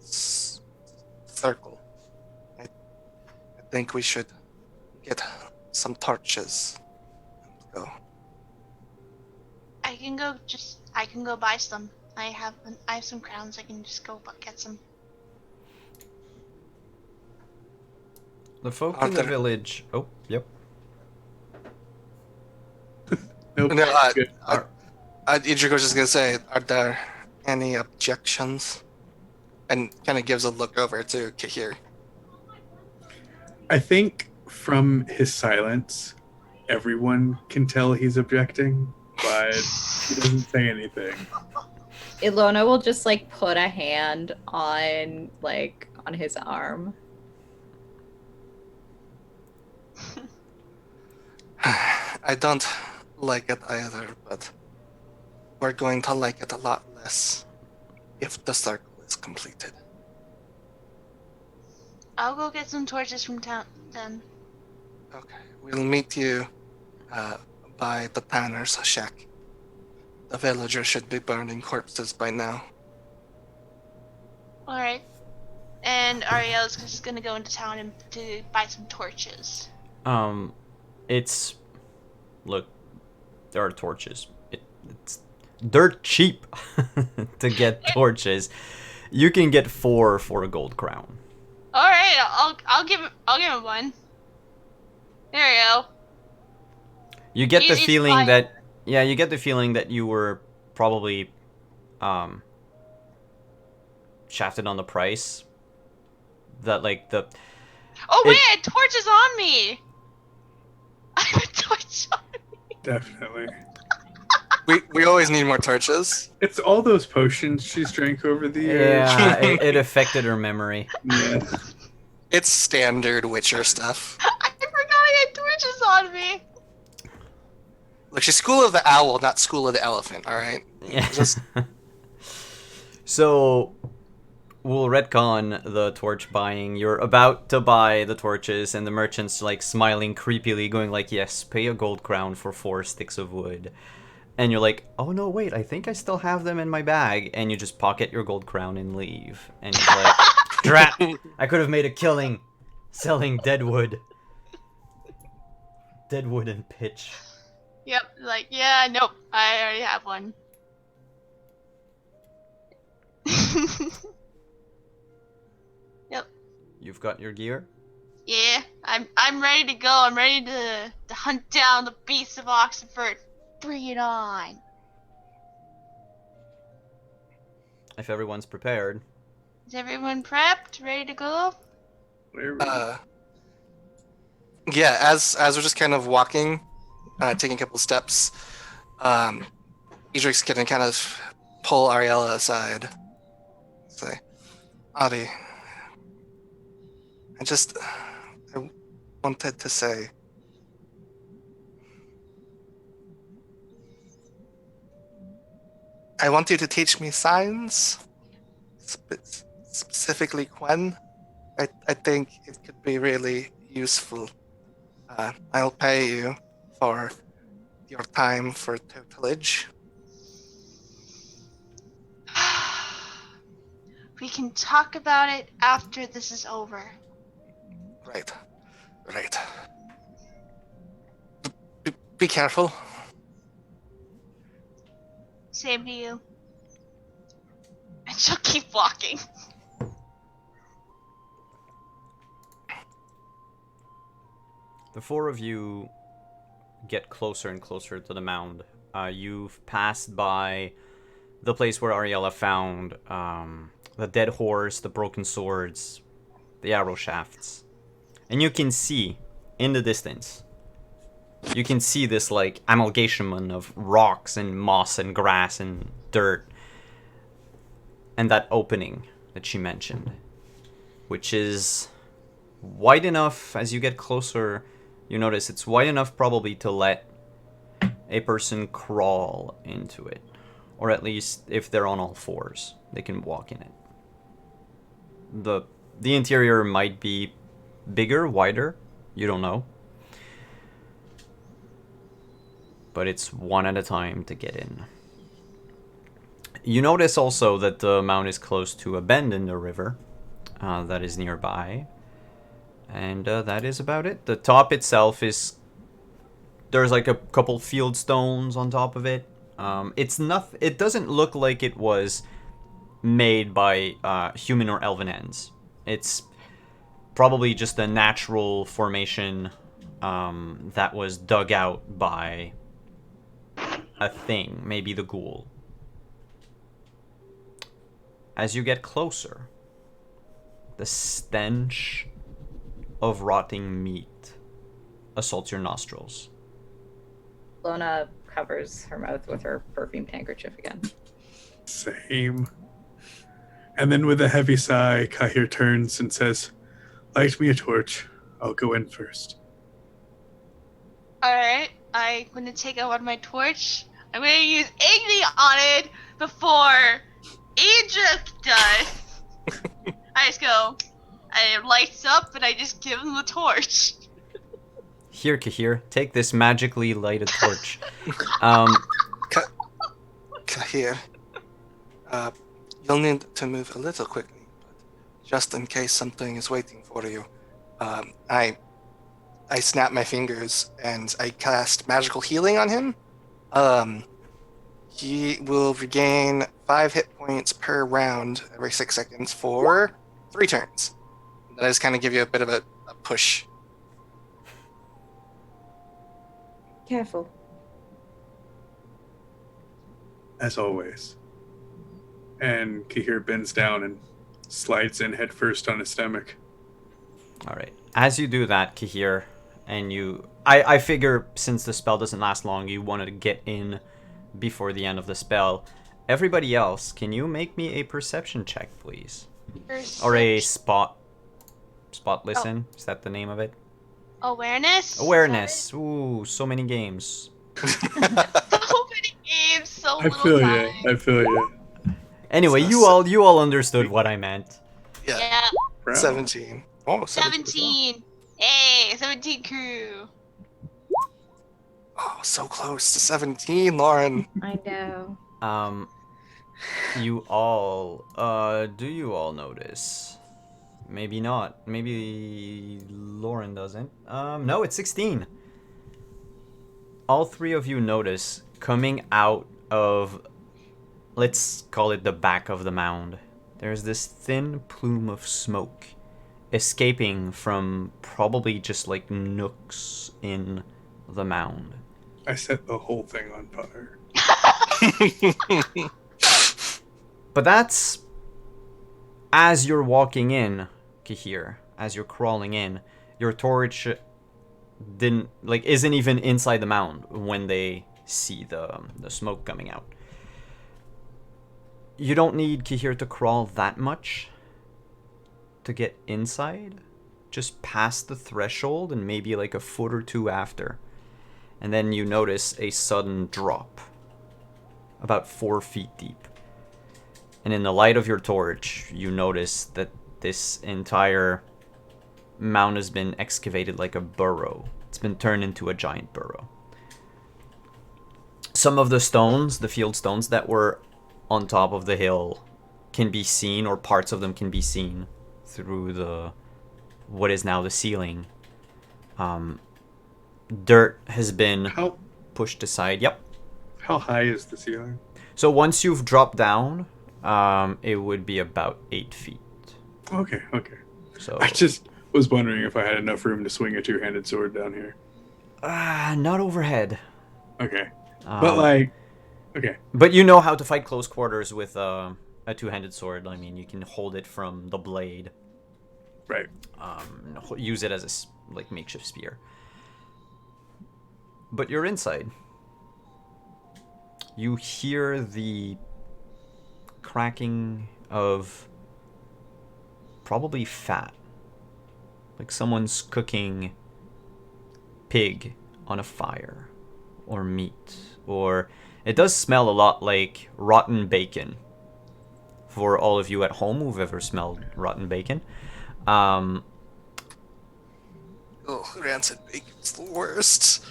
circle. I think we should get some torches and go. I can go buy some. I have some crowns. I can just go get some. The folk in the village. Oh, yep. Nope. No, good. Idrik was just gonna say, are there any objections? And kind of gives a look over to Kahir. I think from his silence, everyone can tell he's objecting, but he doesn't say anything. Ilona will just like put a hand on his arm. I don't like it either, but we're going to like it a lot less if the circle is completed. I'll go get some torches from town then. Okay, we'll meet you by the tanner's shack. The villagers should be burning corpses by now. Alright. And Ariel's just gonna go into town and to buy some torches. Look, there are torches. It's dirt cheap to get torches. You can get 4 for a gold crown. All right, I'll give him one. There you go. You get the He's feeling fine. that you get the feeling that you were probably shafted on the price. That like the Oh wait, a torch is on me. I have a torch on me. Definitely. We always need more torches. It's all those potions she's drank over the years. yeah, it affected her memory. Yeah. It's standard Witcher stuff. I forgot I had torches on me. Look, she's School of the Owl, not School of the Elephant, alright? Yeah. Just So we'll retcon the torch buying. You're about to buy the torches, and the merchant's like smiling creepily, going like, "Yes, pay a gold crown for 4 sticks of wood." And you're like, "Oh no, wait, I think I still have them in my bag." And you just pocket your gold crown and leave. And he's like, "Drat! I could have made a killing selling dead wood and pitch." Yep, like, yeah, nope, I already have one. Yep. You've got your gear. Yeah, I'm ready to go. I'm ready to hunt down the Beast of Oxenfurt. Bring it on. If everyone's prepared. Is everyone prepped? Ready to go? Where were yeah, as we're just kind of walking, taking a couple steps, Edric's gonna kind of pull Ariella aside. Say, Adi, I wanted to say, I want you to teach me signs, specifically Quen. I think it could be really useful. I'll pay you for your time for tutelage. We can talk about it after this is over. Right. Be careful. Same to you. And she'll keep walking. The 4 of you get closer and closer to the mound. You've passed by the place where Ariella found the dead horse, the broken swords, the arrow shafts. And you can see, in the distance, you can see this like amalgamation of rocks and moss and grass and dirt. And that opening that she mentioned, which is wide enough. As you get closer, you notice it's wide enough probably to let a person crawl into it. Or at least, if they're on all 4s, they can walk in it. The interior might be bigger, wider, you don't know. But it's one at a time to get in. You notice also that the mound is close to a bend in the river that is nearby. And that is about it. The top itself is... There's like a couple field stones on top of it. It's not. It doesn't look like it was made by human or elven hands. It's probably just a natural formation that was dug out by a thing, maybe the ghoul. As you get closer, the stench of rotting meat assaults your nostrils. Lona covers her mouth with her perfumed handkerchief again. Same. And then with a heavy sigh, Kahir turns and says, "Light me a torch. I'll go in first." Alright, I'm gonna take out my torch. I'm gonna use Igni on it before Edric does. I just go, and it lights up, and I just give him the torch. Here, Kahir, take this magically lighted torch. Kahir, you'll need to move a little quickly, but just in case something is waiting for you, I snap my fingers and I cast magical healing on him. He will regain 5 hit points per round every 6 seconds for 3 turns. That just kind of give you a bit of a push. Careful. As always. And Kahir bends down and slides in headfirst on his stomach. All right. As you do that, Kahir, and I figure since the spell doesn't last long, you wanted to get in before the end of the spell. Everybody else, can you make me a perception check, please? Or a spot listen? Is that the name of it? Awareness? Awareness. Ooh, so many games. So many games, so I little feel time. you. I feel you. Anyway, you all understood what I meant. Yeah. Yeah, Proud. 17. Oh, 17. 17. Hey, 17 crew. Oh, so close to 17, Lauren. I know. You all, do you all notice? Maybe not. Maybe Lauren doesn't. No, it's 16. All three of you notice coming out of, let's call it the back of the mound, there's this thin plume of smoke escaping from probably just like nooks in the mound. I set the whole thing on fire. But that's as you're walking in, Kahir, as you're crawling in, your torch isn't even inside the mound when they see the smoke coming out. You don't need Kahir to crawl that much to get inside. Just past the threshold and maybe like a foot or two after. And then you notice a sudden drop. About 4 feet deep. And in the light of your torch, you notice that this entire mound has been excavated like a burrow. It's been turned into a giant burrow. Some of the stones, the field stones that were on top of the hill, can be seen, or parts of them can be seen through what is now the ceiling. Dirt has been pushed aside. Yep. How high is the ceiling? So once you've dropped down, it would be about 8 feet. Okay. So I just was wondering if I had enough room to swing a two-handed sword down here. not overhead. Okay. But okay. But you know how to fight close quarters with a two-handed sword. I mean, you can hold it from the blade. Right. Use it as a makeshift spear. But you're inside. You hear the cracking of probably fat. Like someone's cooking pig on a fire. Or meat. Or it does smell a lot like rotten bacon. For all of you at home who've ever smelled rotten bacon. Oh, rancid bacon's the worst.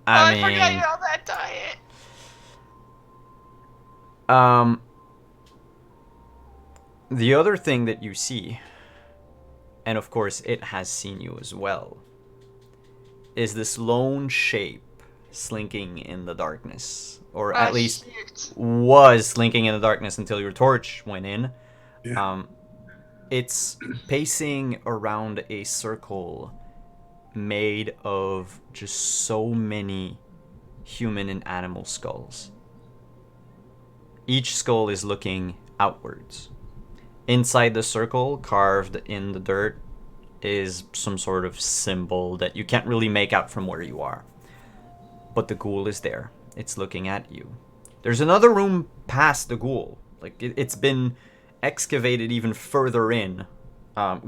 I forgot you're on that diet. The other thing that you see, and of course it has seen you as well, is this lone shape slinking in the darkness. Or at least was slinking in the darkness until your torch went in. Yeah. It's pacing around a circle made of just so many human and animal skulls. Each skull is looking outwards. Inside the circle, carved in the dirt, is some sort of symbol that you can't really make out from where you are. But the ghoul is there. It's looking at you. There's another room past the ghoul. Like, it's been excavated even further in,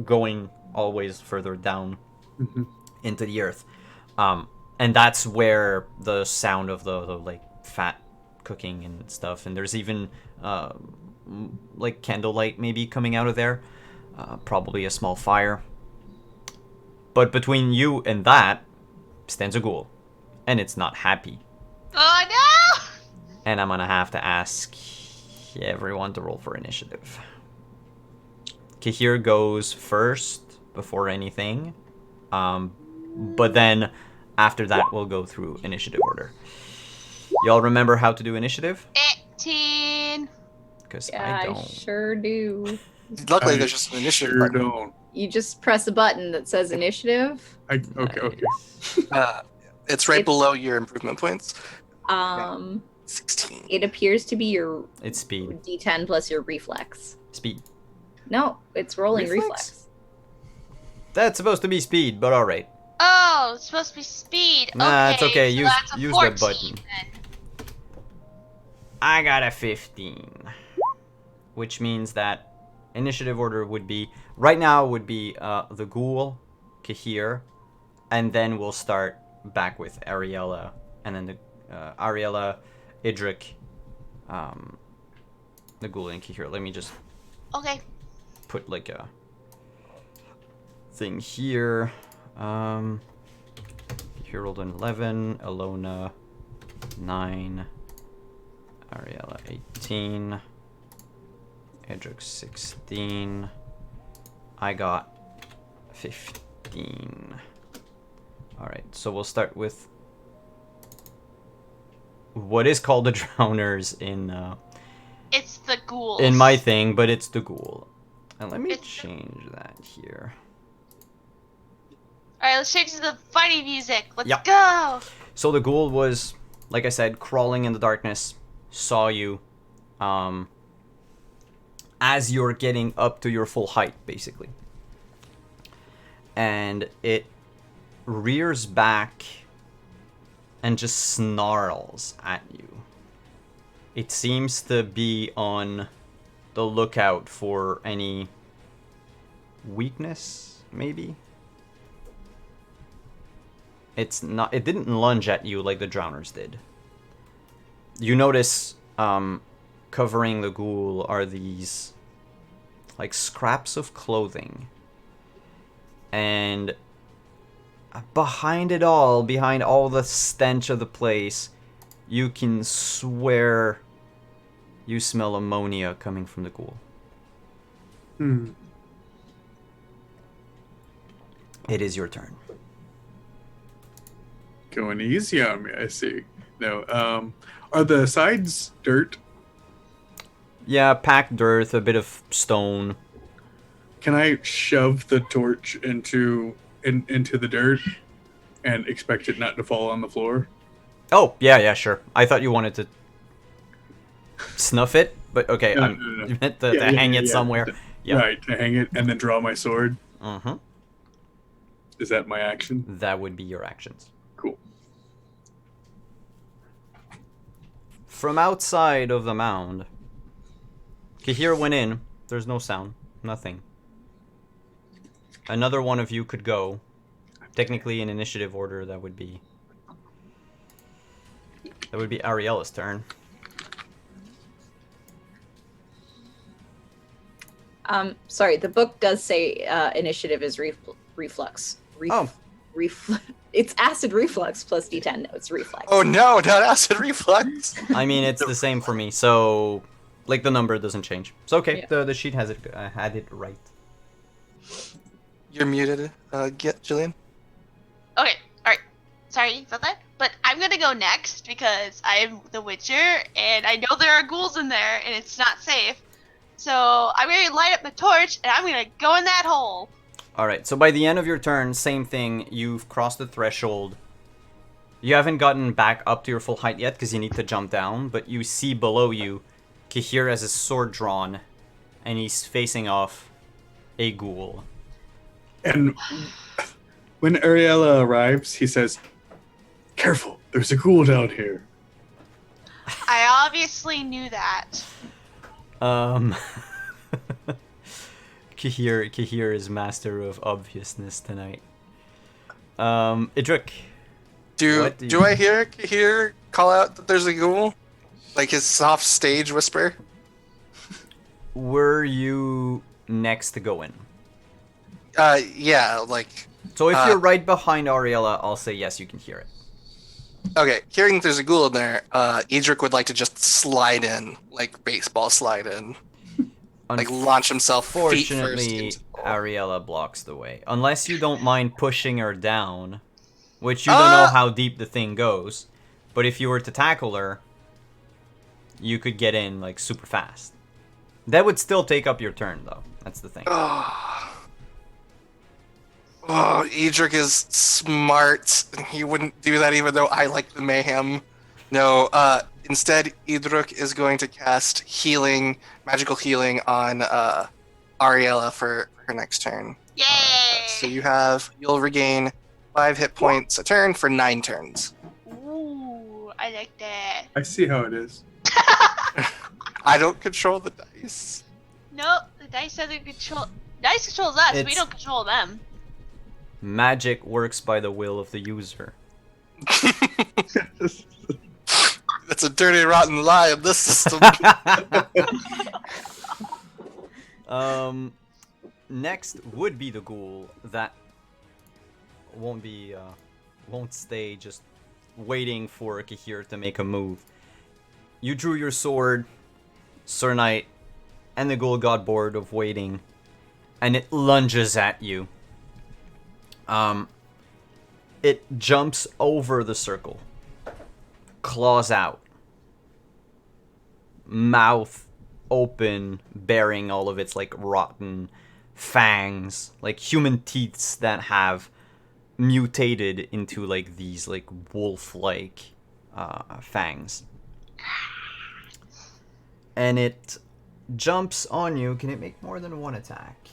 going always further down into the earth. And that's where the sound of the fat cooking and stuff. And there's even candlelight maybe coming out of there. Probably a small fire. But between you and that stands a ghoul. And it's not happy. Oh no! And I'm gonna have to ask everyone to roll for initiative. Kahir goes first before anything. But then after that we'll go through initiative order. Y'all remember how to do initiative? 18. Because Yeah, I I don't. sure do. Luckily, I there's just an initiative sure button. don't. You just press a button that says initiative. Okay. Nice. It's right It's- below your improvement points. 16. It appears to be your It's speed. D10 plus your reflex. Speed. No, it's rolling Reflex? reflex. That's supposed to be speed, but alright. Oh, it's supposed to be speed. Nah, it's okay. So Use- that's a use the 14 button. then. I got a 15. Which means that initiative order would be... Right now would be the Ghoul, Kahir, and then we'll start back with Ariella, and then the Ariella, Idrik, the Ghoul and Kahir. Let me just Okay. put like a thing here. Kahir rolled an 11, Alona 9, Ariella 18, Edric 16. I got 15. Alright, so we'll start with what is called the Drowners It's the ghouls. in my thing, but it's the Ghoul. And let me It's the- change that here. Alright, let's change to the fighting music. Let's Yep. go! So the Ghoul was, like I said, crawling in the darkness, saw you, as you're getting up to your full height, basically. And it rears back and just snarls at you. It seems to be on the lookout for any weakness, maybe? It didn't lunge at you like the Drowners did. You notice, covering the Ghoul are these, like, scraps of clothing. And behind it all, behind all the stench of the place, you can swear you smell ammonia coming from the Ghoul. It is your turn. Going easy on me, I see. No, are the sides dirt? Yeah, packed dirt, a bit of stone. Can I shove the torch into the dirt and expect it not to fall on the floor? Oh, yeah, sure. I thought you wanted to snuff it, but okay, No, no. You meant to Yeah, hang yeah, it yeah. somewhere. Yeah. Right, to hang it and then draw my sword. Mm-hmm. Is that my action? That would be your actions. Cool. From outside of the mound, Kahir went in. There's no sound. Nothing. Another one of you could go. Technically, in initiative order, that would be Ariella's turn. Sorry, the book does say initiative is reflux. It's acid reflux plus D10. No, it's reflex. Oh no, not acid reflux. I mean, it's the same for me, so like the number doesn't change. So okay, Yeah. the sheet has it had it right. You're muted, Jillian. Okay, alright. Sorry about that. But I'm gonna go next because I'm the Witcher and I know there are ghouls in there and it's not safe. So I'm gonna light up the torch and I'm gonna go in that hole. Alright, so by the end of your turn, same thing, you've crossed the threshold. You haven't gotten back up to your full height yet because you need to jump down, but you see below you, Kahir has his sword drawn, and he's facing off a ghoul. And when Ariella arrives, he says, "Careful, there's a ghoul down here." I obviously knew that. Kahir is master of obviousness tonight. Idrik. Do What do you- I hear call out that there's a ghoul? Like his soft stage whisper? Were you next to go in? Yeah, like, So if you're right behind Ariella, I'll say yes, you can hear it. okay, hearing that there's a ghoul in there, Edric would like to just slide in, like baseball slide in. Like launch himself feet first Unfortunately, into the hole. Ariella blocks the way. Unless you don't mind pushing her down, which you don't know how deep the thing goes. But if you were to tackle her, you could get in like super fast. That would still take up your turn, though. That's the thing. Edric is smart. He wouldn't do that even though I like the mayhem. No, instead, Edric is going to cast healing, magical healing on Ariella for her next turn. Yay! So you'll regain 5 hit points a turn for 9 turns. Ooh, I like that. I see how it is. I don't control the dice. Nope, the dice doesn't control. Dice controls us. We It's- don't control them. Magic works by the will of the user. That's a dirty, rotten lie of this system. Next would be the ghoul that won't stay just waiting for Kahir to make a move. You drew your sword, Sir Knight, and the ghoul got bored of waiting, and it lunges at you. It jumps over the circle, claws out, mouth open, bearing all of its like rotten fangs, like human teeths that have mutated into like these like wolf-like fangs. And it jumps on you. Can it make more than one attack?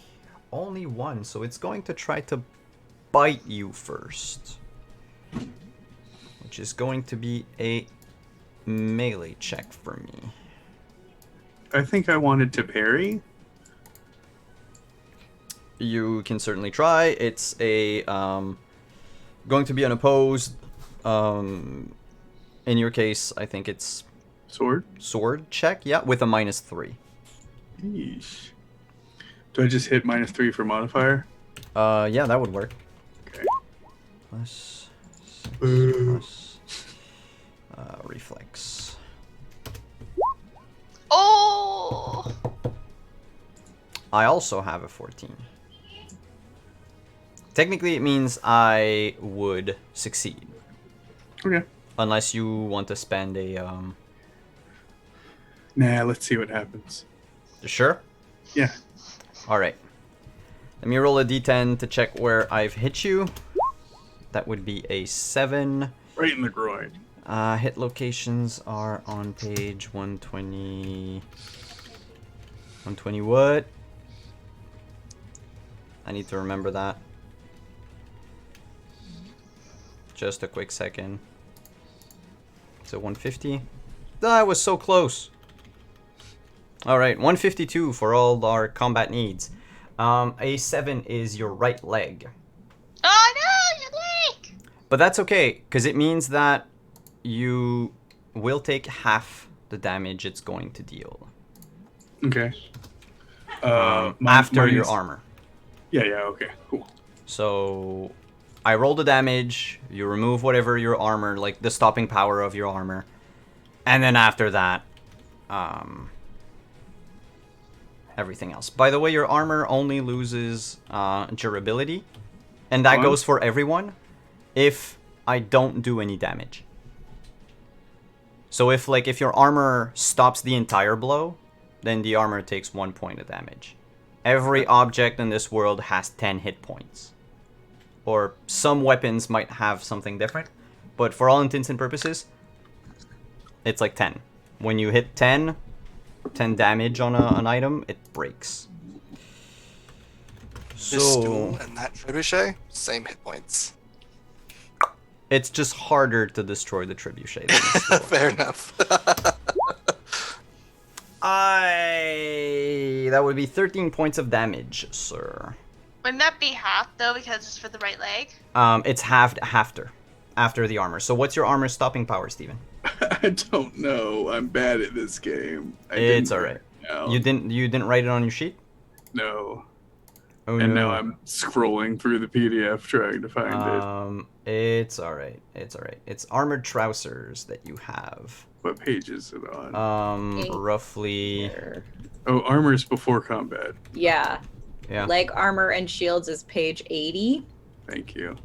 Only one, so it's going to try to bite you first, which is going to be a melee check for me. I think I wanted to parry. You can certainly try. It's a going to be unopposed. In your case, I think it's sword check. Yeah, with a -3. Yeesh. Do I just hit -3 for modifier? Yeah, that would work. Okay. Plus Boo. plus reflex. Oh! I also have a 14. Technically, it means I would succeed. Okay. Unless you want to spend a Nah, let's see what happens. Sure? Yeah. Alright. Let me roll a d10 to check where I've hit you. That would be a 7. Right in the groin. Hit locations are on page 120. 120 what? I need to remember that. Just a quick second. So 150. I was so close. Alright, 152 for all our combat needs. A 7 is your right leg. Oh no, your leg! But that's okay, because it means that you will take half the damage it's going to deal. Okay. After your armor. Yeah, okay, cool. So I roll the damage, you remove whatever your armor, like the stopping power of your armor. And then after that, everything else. By the way, your armor only loses durability. And that goes for everyone if I don't do any damage. So if your armor stops the entire blow, then the armor takes 1 point of damage. Every object in this world has 10 hit points. Or some weapons might have something different, but for all intents and purposes, it's like 10. When you hit 10 damage on an item, it breaks. This stool So and that trebuchet, same hit points. it's just harder to destroy the trebuchet than the stool. Fair enough. That would be 13 points of damage, sir. Wouldn't that be half though, because it's for the right leg? It's halved after the armor. So what's your armor stopping power, Steven? I don't know. I'm bad at this game. It's alright. No. You didn't write it on your sheet? No. Oh And no. now I'm scrolling through the PDF trying to find it. It's alright. It's armored trousers that you have. What page is it on? Roughly. Oh, armor's before combat. Yeah. Yeah. Leg armor and shields is page 80. Thank you.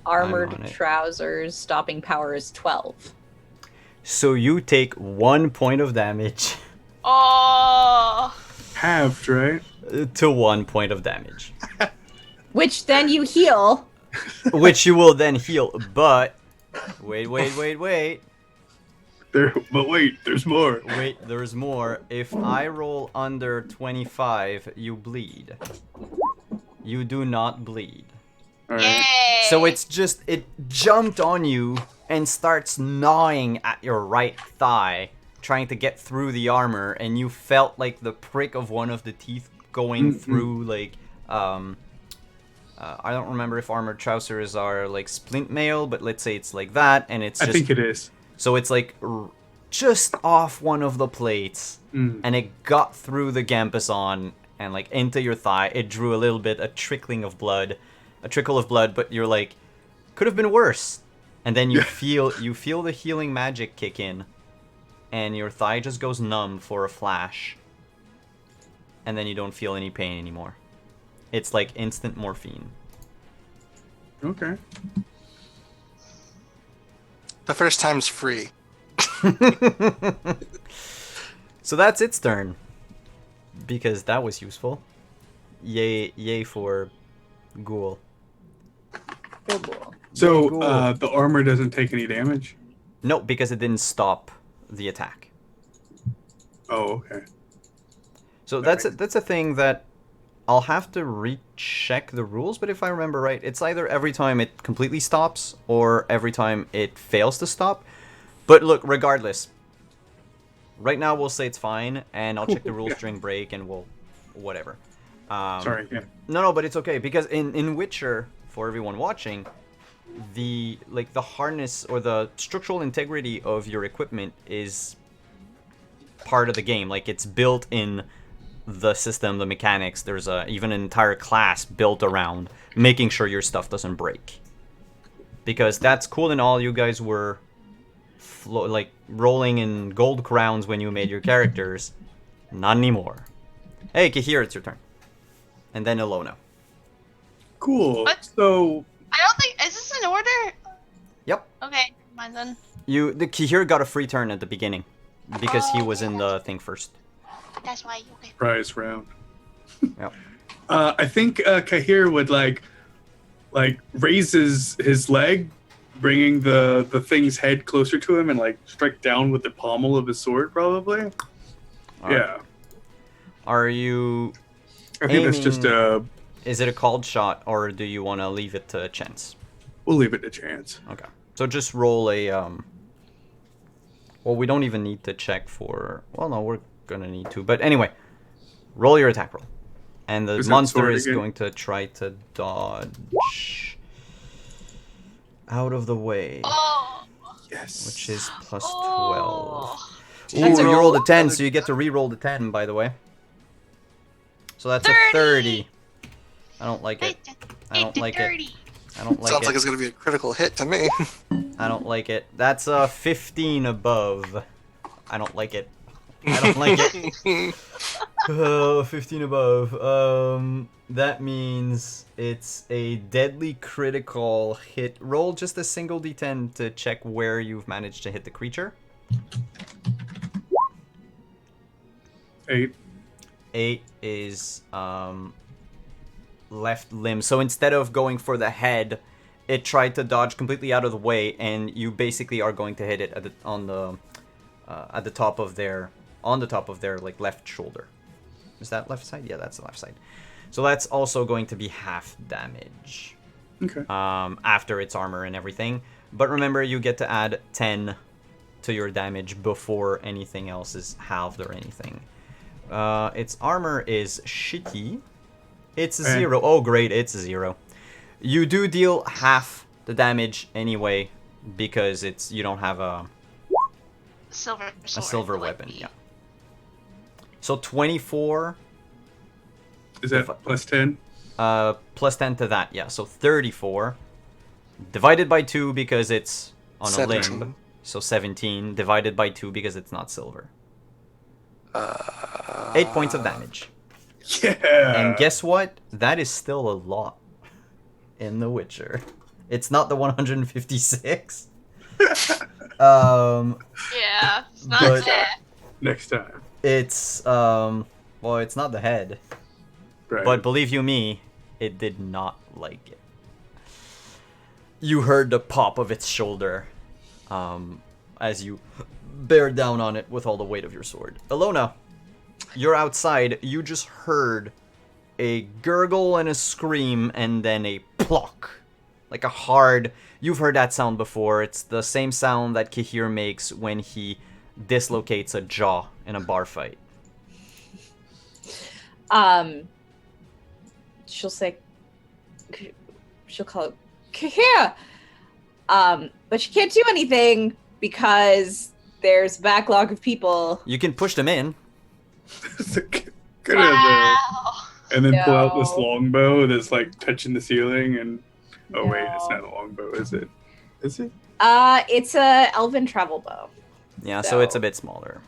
armored on it. trousers stopping power is 12. So you take 1 point of damage Oh. Halved, right? to 1 point of damage, Which then you heal. which you will then heal. But wait. But wait, there's more. Wait, there's more. If I roll under 25, you bleed. You do not bleed. All right. Yay. So it's just, it jumped on you and starts gnawing at your right thigh, trying to get through the armor, and you felt like the prick of one of the teeth going through, like, I don't remember if armored trousers are like splint mail, but let's say it's like that, and it's I just... think it is. So it's like just off one of the plates, and it got through the gambeson and like into your thigh. It drew a trickle of blood, but you're like, could have been worse. And then you feel the healing magic kick in, and your thigh just goes numb for a flash, and then you don't feel any pain anymore. It's like instant morphine. Okay. The first time's free. So that's its turn, because that was useful. Yay for Ghoul. So Cool. the armor doesn't take any damage? No, because it didn't stop the attack. Oh, okay. So that's a thing that I'll have to recheck the rules, but if I remember right, it's either every time it completely stops or every time it fails to stop. But look, regardless, right now we'll say it's fine, and I'll check the rules during break, and we'll whatever. Sorry, yeah. No, but it's okay, because in Witcher, for everyone watching, the harness or the structural integrity of your equipment is part of the game. Like, it's built in the system, the mechanics. There's even an entire class built around making sure your stuff doesn't break. Because that's cool and all, you guys were rolling in gold crowns when you made your characters. Not anymore. Hey, Kahir, it's your turn. And then Ilona. Cool. What? So, I don't think. Is this in order? Yep. Okay, mine then. The Kahir got a free turn at the beginning because he was in the thing first. That's why. Okay. prize round. Yep. I think Kahir would like raise his leg, bringing the thing's head closer to him, and like strike down with the pommel of his sword, probably. All right. Yeah. Are you... I think that's just aiming- Is it a called shot, or do you want to leave it to chance? We'll leave it to chance. Okay. So just roll a... Well, we don't even need to check for... Well, no, we're gonna need to. But anyway, roll your attack roll. And the Is that monster sword is again? going to try to dodge out of the way, Oh. Yes. which is plus 12. Oh. Ooh, That's a you roll. rolled a 10, so you get to re-roll the 10, by the way. So that's a 30. I don't like it. I don't like it. I don't like Sounds it. like it's gonna be a critical hit to me. I don't like it. That's a 15 above. I don't like it. I don't like it. 15 above. That means it's a deadly critical hit. Roll just a single d10 to check where you've managed to hit the creature. 8. 8 is left limb. So instead of going for the head, it tried to dodge completely out of the way, and you basically are going to hit it at the top of their like left shoulder. Is that left side? Yeah, that's the left side. So that's also going to be half damage. Okay. After its armor and everything. But remember, you get to add 10 to your damage before anything else is halved or anything. Its armor is shitty. It's 0. Oh, great, it's 0. You do deal half the damage anyway because you don't have a silver weapon. Yeah. So 24. Is that plus 10? Plus 10 to that, yeah. So 34. Divided by 2 because it's on 17. a limb. So 17. Divided by 2 because it's not silver. 8 points of damage. Yeah. And guess what? That is still a lot in The Witcher. It's not the 156. Yeah, it's not But- that. Next time. It's well, it's not the head. Right. But believe you me, it did not like it. You heard the pop of its shoulder as you bear down on it with all the weight of your sword. Ilona, you're outside. You just heard a gurgle and a scream and then a pluck. Like a hard... You've heard that sound before. It's the same sound that Kahir makes when he dislocates a jaw in a bar fight. She'll say, she'll call it Kahir. But she can't do anything because there's a backlog of people. You can push them in. Good Wow. And then pull out this No. longbow that's like touching the ceiling and wait, it's No. not a longbow, is it? Is it? It's a elven travel bow. Yeah, so it's a bit smaller.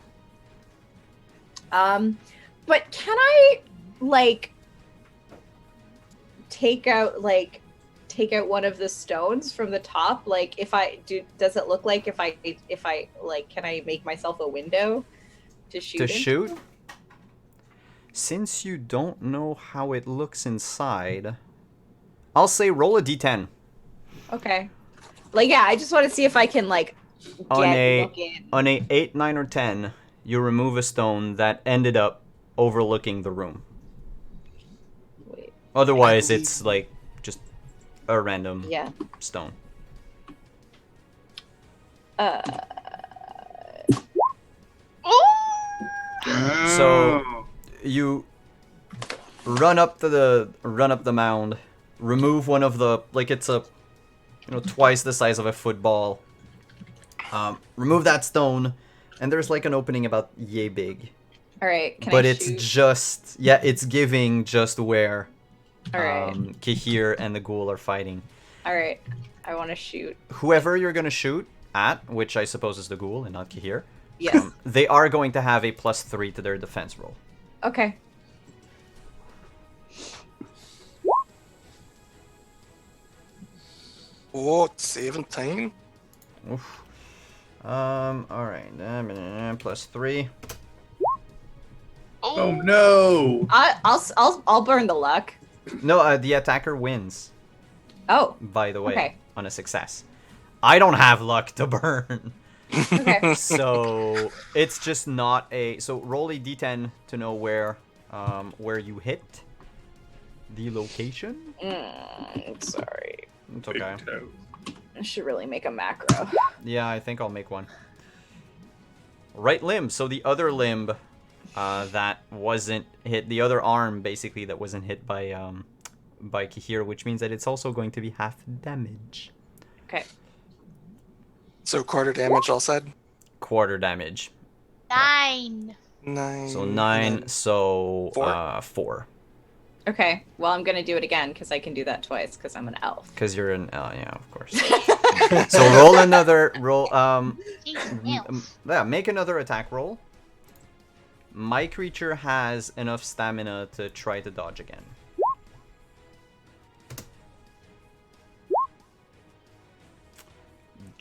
But can I like take out one of the stones from the top? Like if I do, does it look like if I like, can I make myself a window to shoot? To into? shoot? Since you don't know how it looks inside, I'll say roll a d10. Okay. Like yeah, I just want to see if I can like On get a- looking. On a 8, 9, or 10, you remove a stone that ended up overlooking the room. Wait. Otherwise, it's like just a random Yeah. stone. Ooh! So- Oh. You run up the mound, remove one of the, like it's a, twice the size of a football. Remove that stone, and there's like an opening about yay big. All right. Can But I it's shoot? just, it's giving just where All right. Kahir and the ghoul are fighting. All right. I want to shoot. Whoever you're gonna shoot at, which I suppose is the ghoul and not Kahir, Yes. they are going to have a +3 to their defense roll. Okay. Oh, 17? Oof. Alright. +3. Oh no! I'll burn the luck. No, the attacker wins, Oh. by the way, Okay. on a success. I don't have luck to burn. Okay. So it's just not a... So roll a d10 to know where you hit the location. Sorry. It's Big okay. toe. I should really make a macro. Yeah, I think I'll make one. Right limb. So the other limb that wasn't hit, the other arm basically that wasn't hit by Kahir, which means that it's also going to be half damage. Okay. So quarter damage, all said? Quarter damage. 9. 9. So and 9, then- so 4? 4. Okay. Well, I'm gonna do it again because I can do that twice because I'm an elf. Because you're an... yeah, of course. So roll another... Yeah, make another attack roll. My creature has enough stamina to try to dodge again.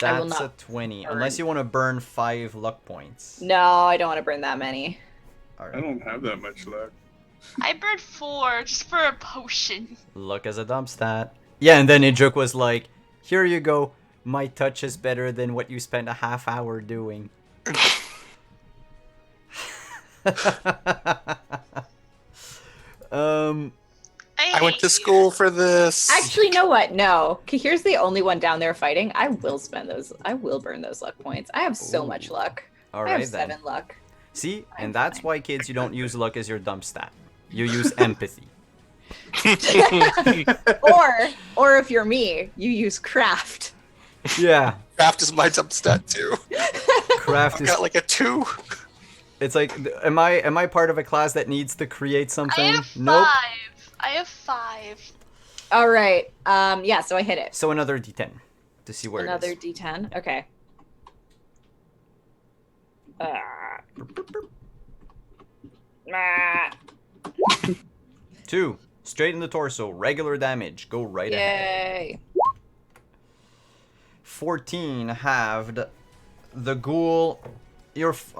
I will That's a not 20. burn. Unless you want to burn 5 luck points. No, I don't want to burn that many. I Alright. don't have that much luck. I burned 4 just for a potion. Luck as a dump stat. Yeah, and then Idruk was like, here you go. My touch is better than what you spent a half hour doing. I went to school for this. Actually, you know what? No. Here's the only one down there fighting. I will spend those. I will burn those luck points. I have so Ooh. much luck. I Alright have then. 7 luck. See, I'm and that's fine. why, kids, you don't use luck as your dump stat. You use empathy. Or if you're me, you use craft. Yeah, Craft is my dump stat too. craft I is. got like a 2. It's like, am I part of a class that needs to create I something? have 5. Nope. I have 5. All right. Yeah. So I hit it. So another D10 to see where Another it is. D10. Okay. 2, straight in the torso, regular damage. Go right ahead. Yay. 14 halved. The ghoul,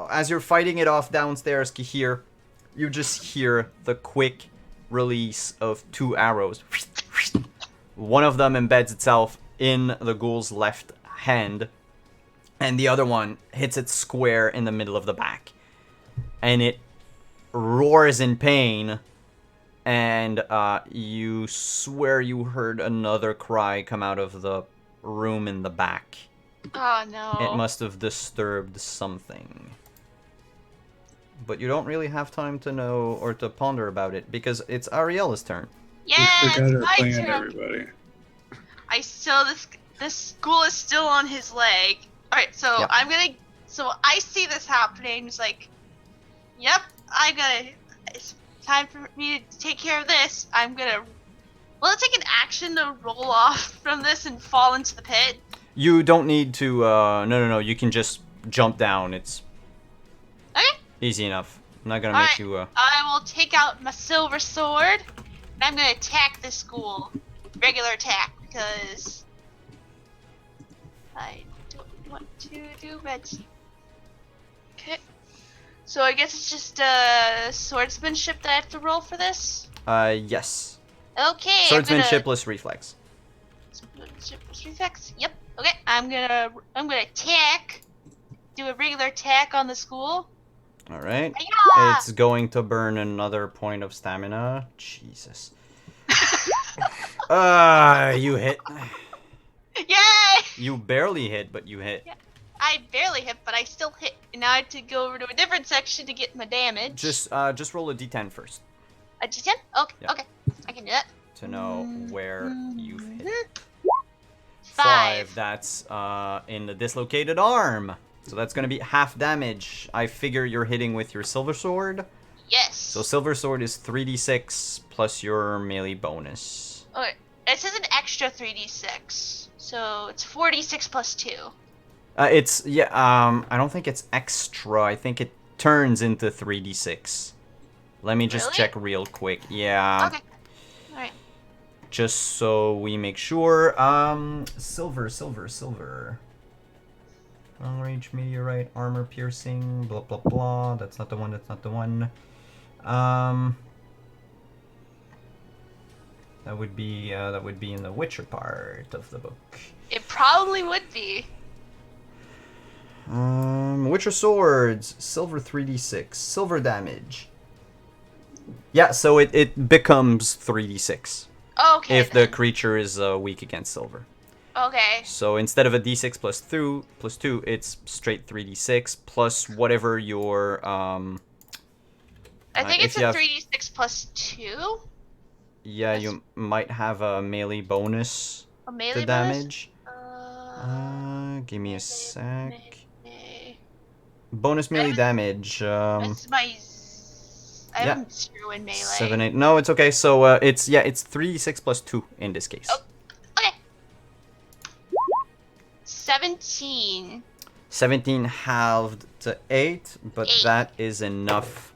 as you're fighting it off downstairs, Kahir, you just hear the quick release of 2 arrows. One of them embeds itself in the ghoul's left hand, and the other one hits it square in the middle of the back. And it roars in pain, and you swear you heard another cry come out of the room in the back. Oh no. It must have disturbed something. But you don't really have time to know or to ponder about it, because it's Ariella's turn. Yes, We forgot our my plan, turn. everybody. I still this ghoul is still on his leg. All right, so Yep. So I see this happening. It's like, yep, it's time for me to take care of this. Will it take an action to roll off from this and fall into the pit? You don't need to, no, you can just jump down. It's Okay. easy enough. I'm not gonna Alright. make you, I will take out my silver sword, and I'm gonna attack this ghoul. Regular attack, because I don't want to do red. Okay. So I guess it's just swordsmanship that I have to roll for this? yes. Okay. Swordsmanship-less reflex. Swordsmanship reflex? Yep. Okay. I'm gonna attack. Do a regular attack on the ghoul. Alright. Yeah! It's going to burn another point of stamina. Jesus. You hit. Yay! You barely hit, but you hit. I barely hit, but I still hit. And now I have to go over to a different section to get my damage. Just roll a d10 first A D10? Okay, Yeah. okay. I can do that. to know where you've hit. 5. That's in the dislocated arm. So that's gonna be half damage. I figure you're hitting with your silver sword. Yes. So silver sword is 3d6 plus your melee bonus. Okay. It says an extra 3d6. So it's 4d6 plus 2. I don't think it's extra. I think it turns into 3d6. Let me just Really? check real quick. Yeah. Okay. Alright. Just so we make sure. Silver. Long range meteorite, armor piercing, blah blah blah. That's not the one. That would be in the Witcher part of the book. It probably would be. Witcher swords, silver 3d6, silver damage. Yeah, so it becomes 3d6 Okay. if the then. creature is weak against silver. Okay. So instead of a d6 plus 2, it's straight 3d6 plus whatever your I think if it's you a have- 3d6 plus 2. yeah, you might have a melee bonus A melee to bonus? damage. Give me a sec. Okay. Bonus melee damage. That's my. I yeah. have 0 in melee. 7, 8. No, it's okay. So it's 3d6 plus 2 in this case. Oh. Okay. 17. 17 halved to 8, but 8. that is enough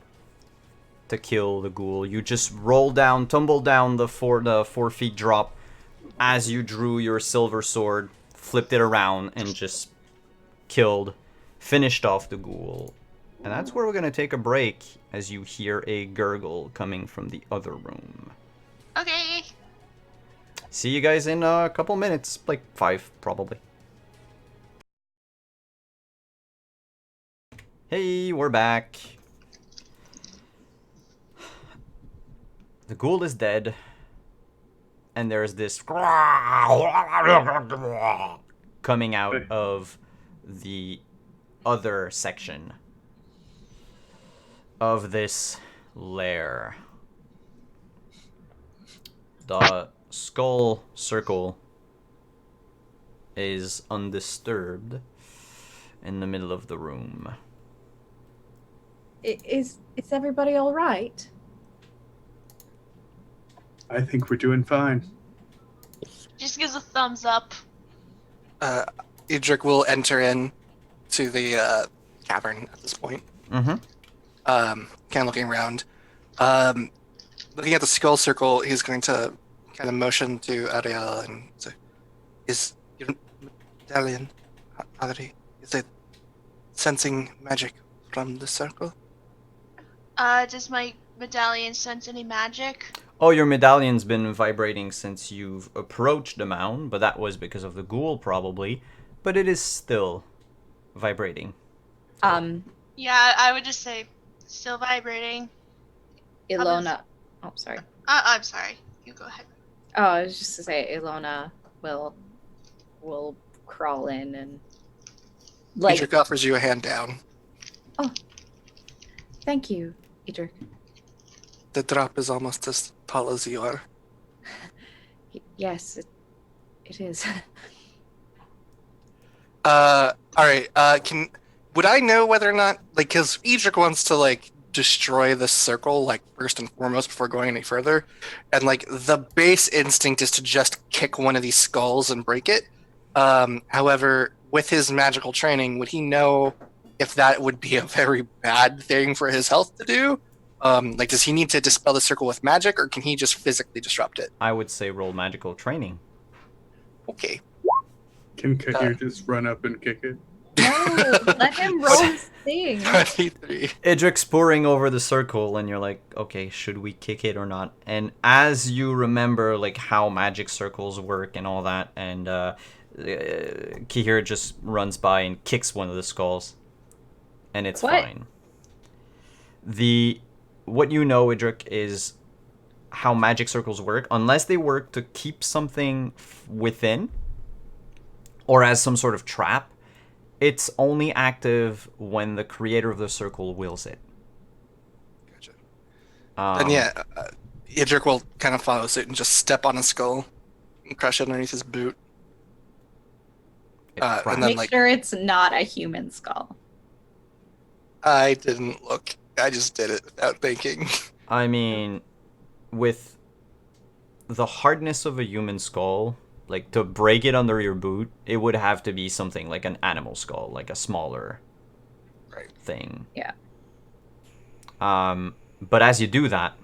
to kill the ghoul. You just tumble down the 4 feet drop as you drew your silver sword, flipped it around, and just finished off the ghoul. And that's where we're gonna take a break as you hear a gurgle coming from the other room. Okay. See you guys in a couple minutes, like 5 probably. Hey, we're back. The ghoul is dead, and there's this coming out of the other section of this lair. The skull circle is undisturbed in the middle of the room. Is everybody all right? I think we're doing fine. Just gives a thumbs up. Idric will enter in to the cavern at this point. Mm-hmm. Kind of looking around. Looking at the skull circle, he's going to kind of motion to Ariel and say, medallion, Adri? Is it sensing magic from the circle? Does my medallion sense any magic? Oh, your medallion's been vibrating since you've approached the mound, but that was because of the ghoul, probably. But it is still vibrating. Yeah, I would just say still vibrating. Ilona. Oh, sorry. I'm sorry. You go ahead. Oh, I was just to say Ilona will crawl in and Edric offers you a hand down. Oh, thank you, Edric. The drop is almost as tall as you are. Yes, it is. Alright, would I know whether or not, like, because Edric wants to, like, destroy the circle, like, first and foremost before going any further, and, like, the base instinct is to just kick one of these skulls and break it. However, with his magical training, would he know if that would be a very bad thing for his health to do? Like, does he need to dispel the circle with magic, or can he just physically disrupt it? I would say roll magical training. Okay. Can Kahir just run up and kick it? No, let him roll his thing. 23. Idric's pouring over the circle, and you're like, okay, should we kick it or not? And as you remember, like, how magic circles work and all that, and Kahir just runs by and kicks one of the skulls, and it's fine. What you know, Idric, is how magic circles work. Unless they work to keep something within, or as some sort of trap, it's only active when the creator of the circle wills it. Gotcha. And yeah, Idric will kind of follow suit and just step on a skull and crush it underneath his boot. And then, Make sure it's not a human skull. I didn't look. I just did it without thinking. I mean, with the hardness of a human skull, like, to break it under your boot, it would have to be something like an animal skull, like a smaller thing. Yeah. But as you do that,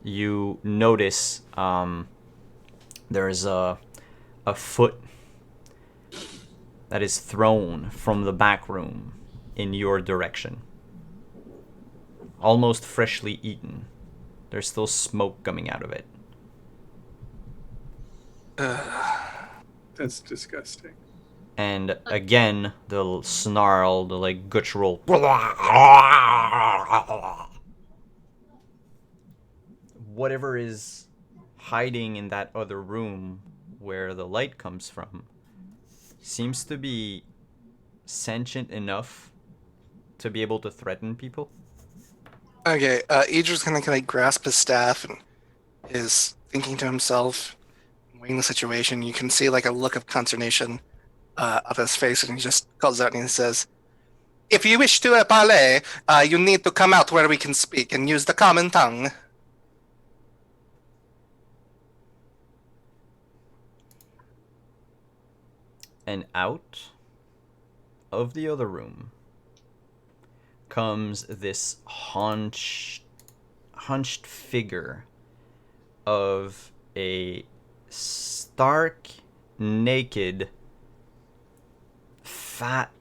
you notice there's a foot that is thrown from the back room in your direction. Almost freshly eaten. There's still smoke coming out of it. That's disgusting. And again, the snarl, the, like, guttural. Whatever is hiding in that other room where the light comes from seems to be sentient enough to be able to threaten people. Okay, Idric's gonna kind of grasp his staff and is thinking to himself, weighing the situation. You can see, like, a look of consternation on his face, and he just calls out and he says, "If you wish to parley, you need to come out where we can speak and use the common tongue." And out of the other room comes this hunched figure of a stark, naked, fat,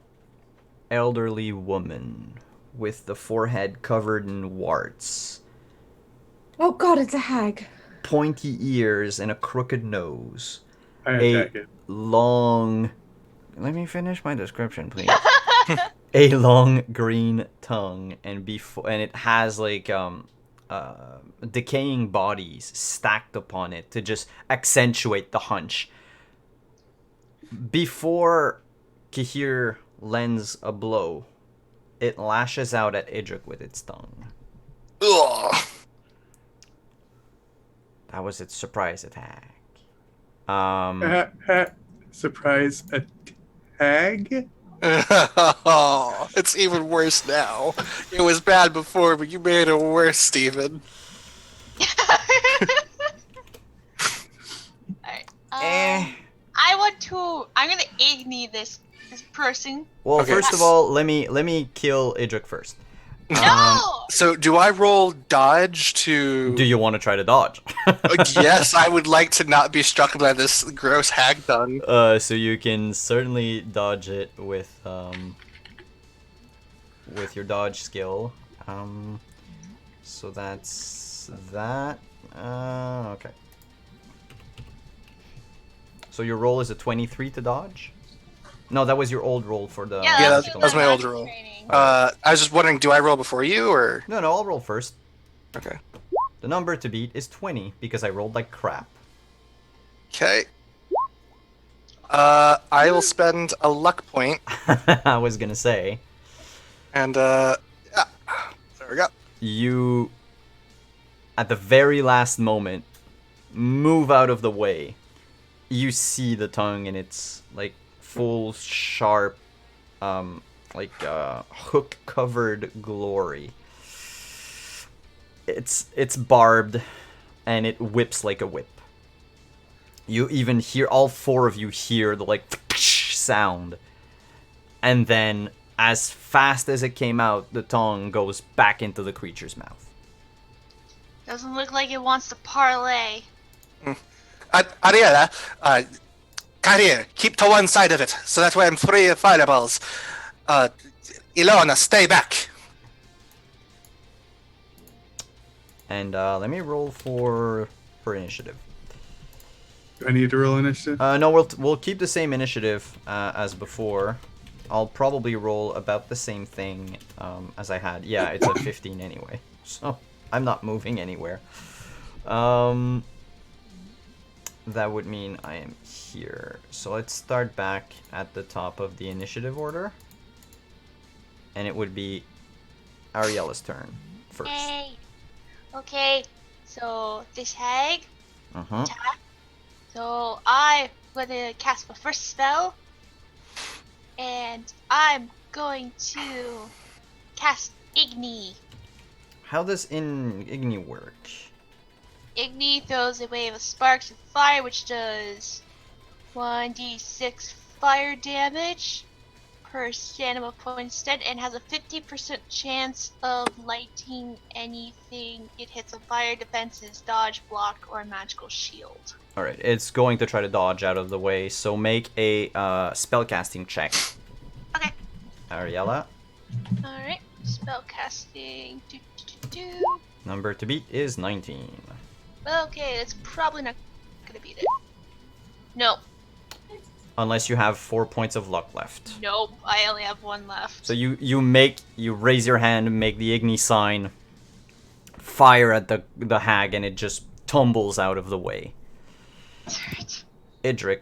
elderly woman with the forehead covered in warts, Oh god, it's a hag. pointy ears, and a crooked nose. I attack it. Long... Let me finish my description, please. A long green tongue, and it has, like, decaying bodies stacked upon it to just accentuate the hunch. Before Kahir lends a blow, it lashes out at Idric with its tongue. Ugh. That was its surprise attack. Surprise attack? Oh, it's even worse now. It was bad before, but you made it worse, Steven. Alright. I'm gonna ignite this person. Well, Okay. first of all, let me kill Idric first. No! So do I roll dodge to? Do you want to try to dodge? Yes, I would like to not be struck by this gross hag tongue. So you can certainly dodge it with your dodge skill. So that's that. Okay. So your roll is a 23 to dodge? No, that was your old roll for the Yeah, that's magical that was my missile. old roll. I was just wondering, do I roll before you or? No, I'll roll first. Okay. The number to beat is 20 because I rolled like crap. Okay. I will spend a luck point, I was gonna say. and yeah, there we go. You, at the very last moment, move out of the way. You see the tongue in its like full sharp, hook-covered glory. It's barbed, and it whips like a whip. You even hear, all four of you hear the like sound, and then as fast as it came out, the tongue goes back into the creature's mouth. Doesn't look like it wants to parlay. Ariella, Karir, keep to one side of it, so that way I'm free of fireballs. Ilona, stay back. And let me roll for initiative. Do I need to roll initiative? No, we'll keep the same initiative as before. I'll probably roll about the same thing as I had. Yeah, it's a 15 anyway, so I'm not moving anywhere. That would mean I am here. So let's start back at the top of the initiative order. And it would be Ariella's turn first. Hey. Okay, so this hag. Uh-huh. So I'm gonna cast my first spell, and I'm going to cast Igni. How does Igni work? Igni throws a wave of sparks and fire, which does 1d6 fire damage per stamina point instead, and has a 50% chance of lighting anything it hits on fire, defenses, dodge, block, or magical shield. Alright, it's going to try to dodge out of the way, so make a spellcasting check. Okay. Ariella. Alright, spellcasting. Number to beat is 19. Okay, that's probably not gonna beat it. Nope. Unless you have 4 points of luck left. Nope, I only have one left. So you raise your hand, make the Igni sign, fire at the hag, and it just tumbles out of the way. Idric.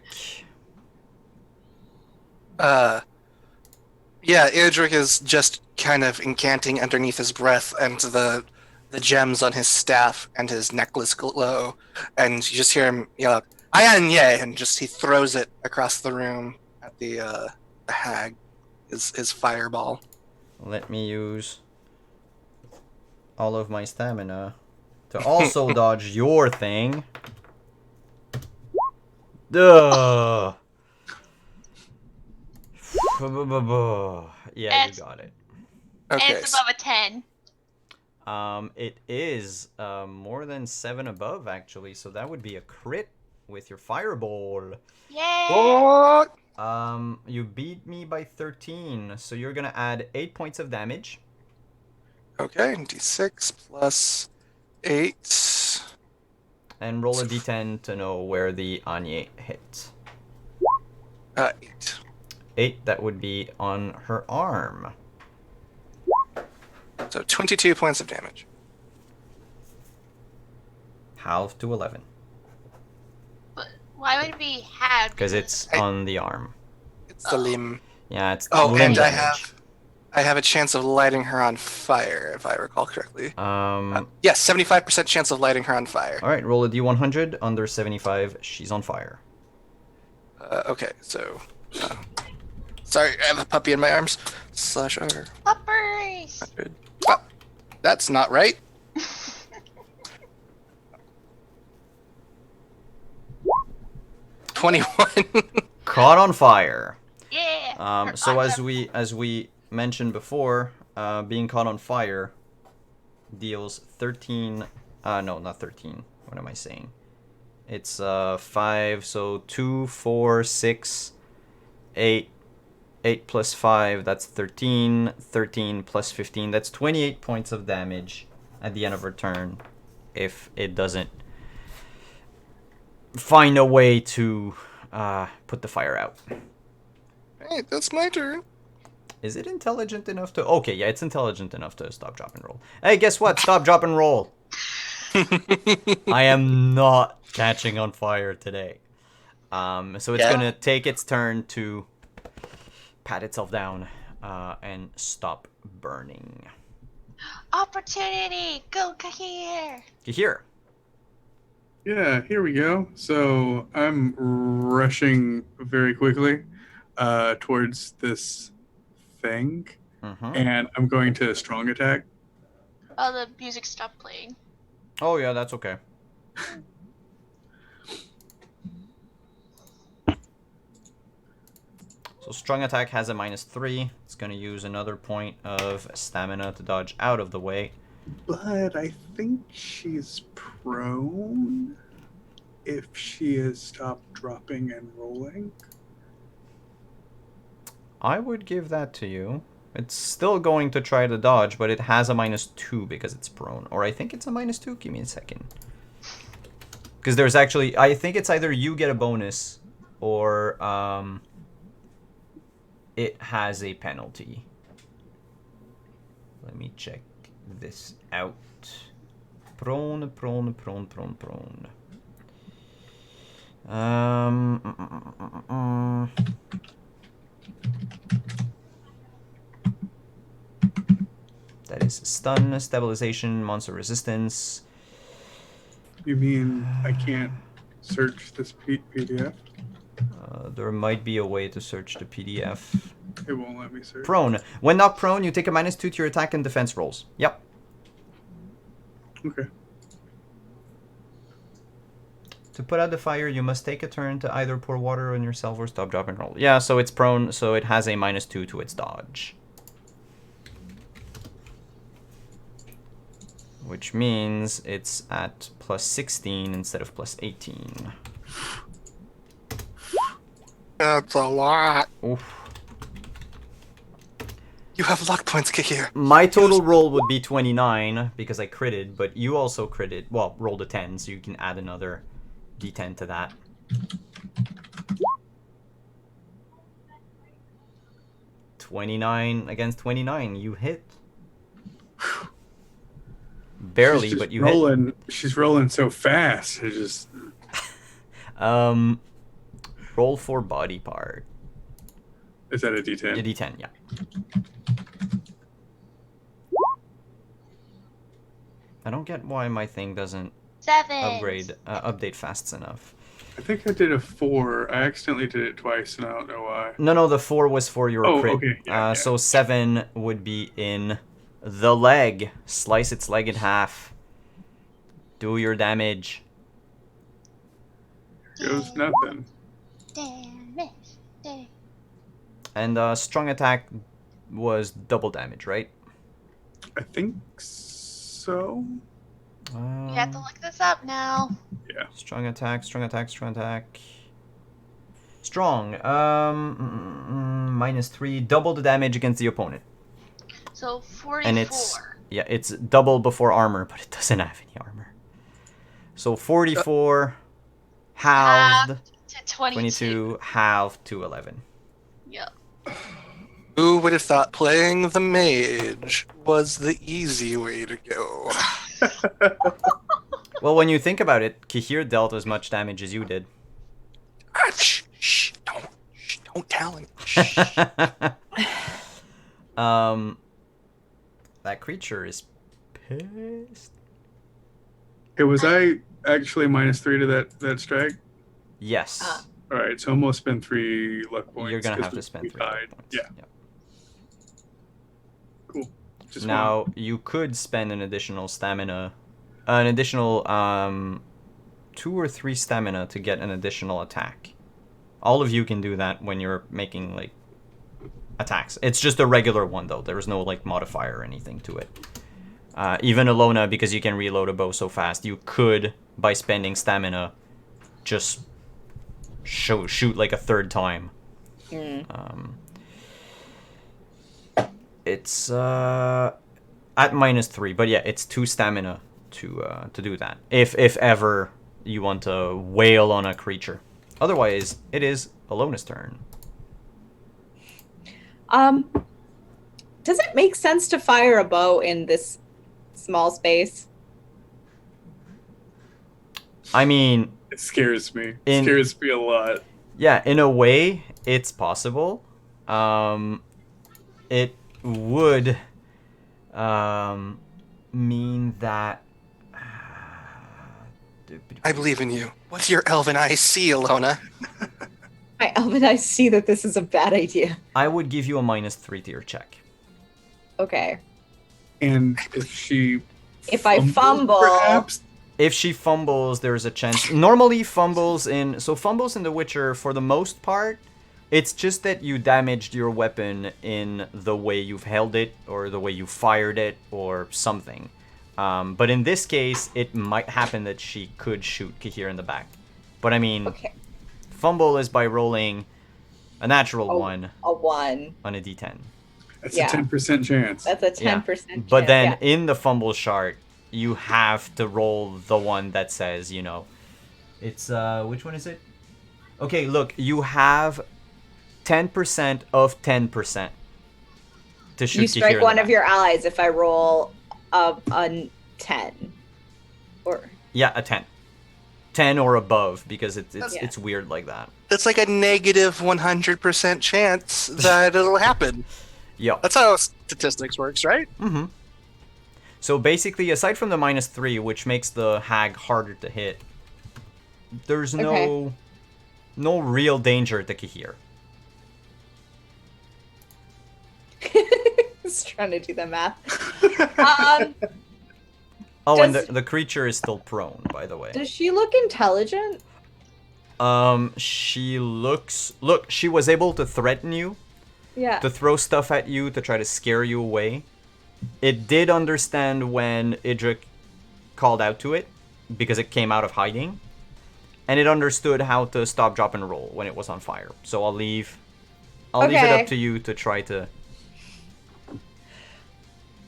Yeah, Idric is just kind of incanting underneath his breath, and the gems on his staff and his necklace glow, and you just hear him yell out, "Ayanye!" and just he throws it across the room at the hag, his fireball. Let me use all of my stamina to also dodge your thing. Duh. Yeah, you got it. And Okay. it's above a 10. It is more than 7 above actually, so that would be a crit with your fireball. Yay! What? You beat me by 13, so you're gonna add 8 points of damage. Okay, d6 plus 8. And roll a d10 to know where the Anye hit. 8. 8, that would be on her arm. So 22 points of damage. Half to 11. But why would it be halved? Because it's on the arm. It's the limb. Yeah, it's Oh, limb and damage. I have a chance of lighting her on fire, if I recall correctly. Um, Yes, 75% chance of lighting her on fire. Alright, roll a d100. Under 75, she's on fire. Okay, so... sorry, I have a puppy in my arms. Slash R. Puppers! 100. Oh, that's not right. 21. Caught on fire. Yeah! So as we mentioned before, being caught on fire deals 13. No, not 13. What am I saying? It's 5. So 2, 4, 6, 8. 8 plus 5, that's 13. 13 plus 15, that's 28 points of damage at the end of her turn if it doesn't find a way to put the fire out. Hey, that's my turn. Is it intelligent enough to... Okay, yeah, it's intelligent enough to stop, drop, and roll. Hey, guess what? Stop, drop, and roll. I am not catching on fire today. So it's going to take its turn to pat itself down and stop burning. Opportunity! Go Kahir! Here. Yeah, here we go. So I'm rushing very quickly towards this thing, and I'm going to strong attack. Oh, the music stopped playing. Oh, yeah, that's okay. So strong attack has a -3. It's going to use another point of stamina to dodge out of the way. But I think she's prone if she has stopped dropping and rolling. I would give that to you. It's still going to try to dodge, but it has a -2 because it's prone. Or I think it's a -2. Give me a second. Because there's actually... I think it's either you get a bonus or it has a penalty. Let me check this out. Prone. That is stun, stabilization, monster resistance. You mean I can't search this PDF? There might be a way to search the PDF. It won't let me search. Prone. When not prone, you take a -2 to your attack and defense rolls. Yep. Okay. To put out the fire, you must take a turn to either pour water on yourself or stop, drop, and roll. Yeah, so it's prone, so it has a -2 to its dodge. Which means it's at +16 instead of +18. That's a lot. Oof. You have luck points, Kahir. My total roll would be 29 because I critted, but you also critted. Well, rolled a 10, so you can add another d10 to that. $29 against 29, you hit. Barely, but you rolling, hit. She's rolling so fast. It just. Roll for body part. Is that a D10? A D10, yeah. I don't get why my thing doesn't 7. update fast enough. I think I did a 4. I accidentally did it twice, and I don't know why. No, the 4 was for your crit. Okay. Yeah. So 7 would be in the leg. Slice its leg in half. Do your damage. Here goes nothing. Damage. And strong attack was double damage, right? I think so. We have to look this up now. Yeah. Strong attack. Strong. -3. Double the damage against the opponent. So 44. And it's double before armor, but it doesn't have any armor. So 44 halved to 22. Halved to 11. Yep. Who would have thought playing the mage was the easy way to go? Well, when you think about it, Kahir dealt as much damage as you did. Shh, don't tell him. That creature is pissed. Hey, was I actually -3 to that strike? Yes. All right, so almost spend 3 luck points. You're gonna have to spend 3 luck points. Yeah. Cool. Just now you could spend an additional stamina, an additional 2 or 3 stamina to get an additional attack. All of you can do that when you're making like attacks. It's just a regular one though. There's no like modifier or anything to it. Even Alona, because you can reload a bow so fast, you could, by spending stamina, just shoot like a third time. It's at -3, but yeah, it's 2 stamina to do that. If ever you want to wail on a creature. Otherwise, it is Alona's turn. Does it make sense to fire a bow in this small space? I mean, It scares me. It scares me a lot. yeah, in a way, it's possible. It would mean that. I believe in you. What's your elven eye see, Alona? My elven eyes see that this is a bad idea. I would give you a -3 to your check. Okay. And if I fumble, perhaps. If she fumbles, there's a chance. Normally, fumbles in The Witcher, for the most part, it's just that you damaged your weapon in the way you've held it, or the way you fired it, or something. But in this case, it might happen that she could shoot Kahir in the back. But I mean, okay. Fumble is by rolling a natural 1 A 1 on a d10. That's Yeah. a 10% chance. That's a 10% chance. But then yeah. in the fumble chart, you have to roll the one that says, it's, which one is it? Okay, look, you have 10% of 10% to shoot. You strike one of your allies if I roll a 10. Or yeah, a 10. 10 or above, because it's weird like that. That's like a negative 100% chance that it'll happen. Yeah. That's how statistics works, right? Mm-hmm. So basically, aside from the -3, which makes the hag harder to hit, there's no real danger to Kahir. Just trying to do the math. And the creature is still prone, by the way. Does she look intelligent? She looks... Look, she was able to threaten you. Yeah. To throw stuff at you, to try to scare you away. It did understand when Idrik called out to it, because it came out of hiding. And it understood how to stop, drop, and roll when it was on fire. So I'll leave it up to you to try to...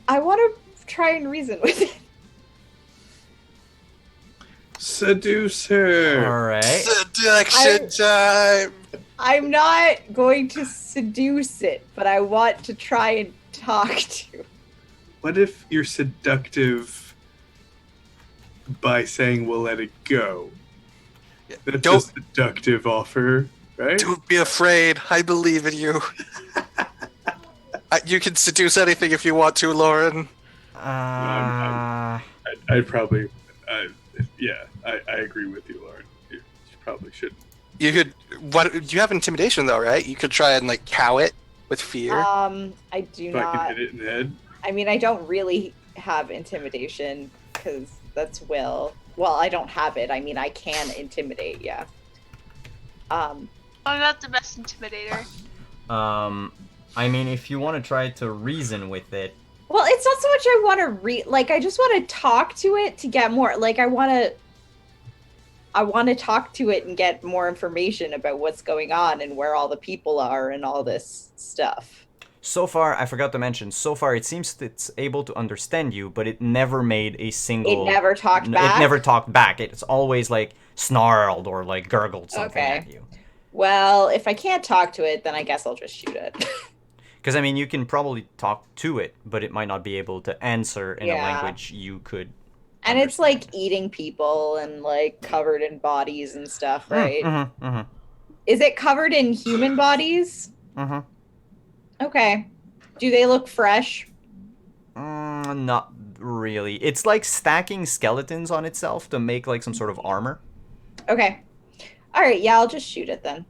I want to try and reason with it. Seduce her. Alright. Seduction time. I'm not going to seduce it, but I want to try and talk to. What if you're seductive by saying we'll let it go? That's a seductive offer, right? Don't be afraid. I believe in you. You can seduce anything if you want to, Lauren. I'd probably, I agree with you, Lauren. You probably shouldn't. You could. What? You have intimidation though, right? You could try and like cow it with fear. I do If not. I can hit it in the head. I mean, I don't really have intimidation because that's will. Well, I don't have it. I mean, I can intimidate. Yeah. I'm not the best intimidator. I mean, if you want to try to reason with it... Well, it's not so much I want to I just want to talk to it to get more, I want to talk to it and get more information about what's going on and where all the people are and all this stuff. So far, I forgot to mention, it seems it's able to understand you, but it never made a single... It never talked back? It never talked back. It's always, snarled or, gurgled something at you. Well, if I can't talk to it, then I guess I'll just shoot it. Because, I mean, you can probably talk to it, but it might not be able to answer in a language you could And understand. it's, eating people and, covered in bodies and stuff, right? Mm-hmm, mm-hmm. Is it covered in human bodies? Mm-hmm. Okay. Do they look fresh? Not really. It's like stacking skeletons on itself to make, some sort of armor. Okay. All right, yeah, I'll just shoot it then.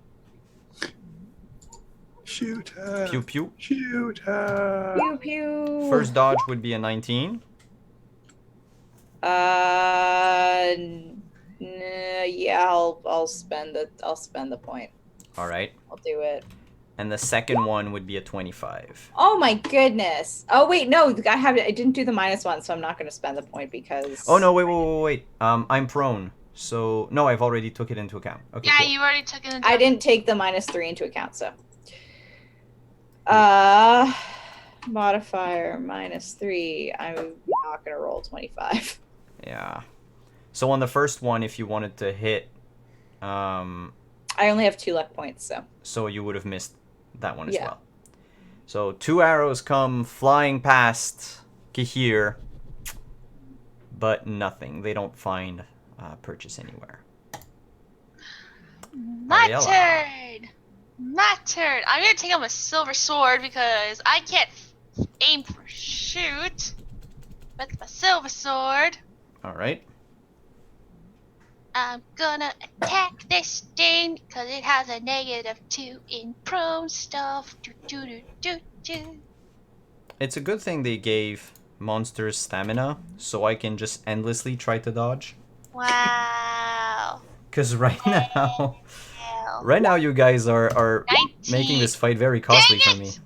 Shoot her. Pew pew. Shoot her. Pew pew. First dodge would be a 19. Yeah, I'll spend the point. All right. I'll do it. and the second one would be a 25. Oh my goodness. Oh wait, no, I didn't do the -1, so I'm not going to spend the point because. Oh no, wait. I'm prone. So no, I've already took it into account. Okay. Yeah, Cool. you already took it into I didn't take the -3 into account, so. Modifier -3. I'm not gonna roll 25. Yeah. So on the first one, if you wanted to hit, I only have 2 luck points, so. you would have missed that one as Yeah. well. So 2 arrows come flying past Kahir, but nothing. They don't find purchase anywhere. My Ariella. turn. My turn. I'm gonna take out my silver sword because I can't aim for shoot with my silver sword. All right. I'm gonna attack this thing because it has a -2 in prone stuff. Do. It's a good thing they gave monsters stamina, so I can just endlessly try to dodge. Wow. Because right now, Hell. you guys are 19. making this fight very costly Dang for me. it!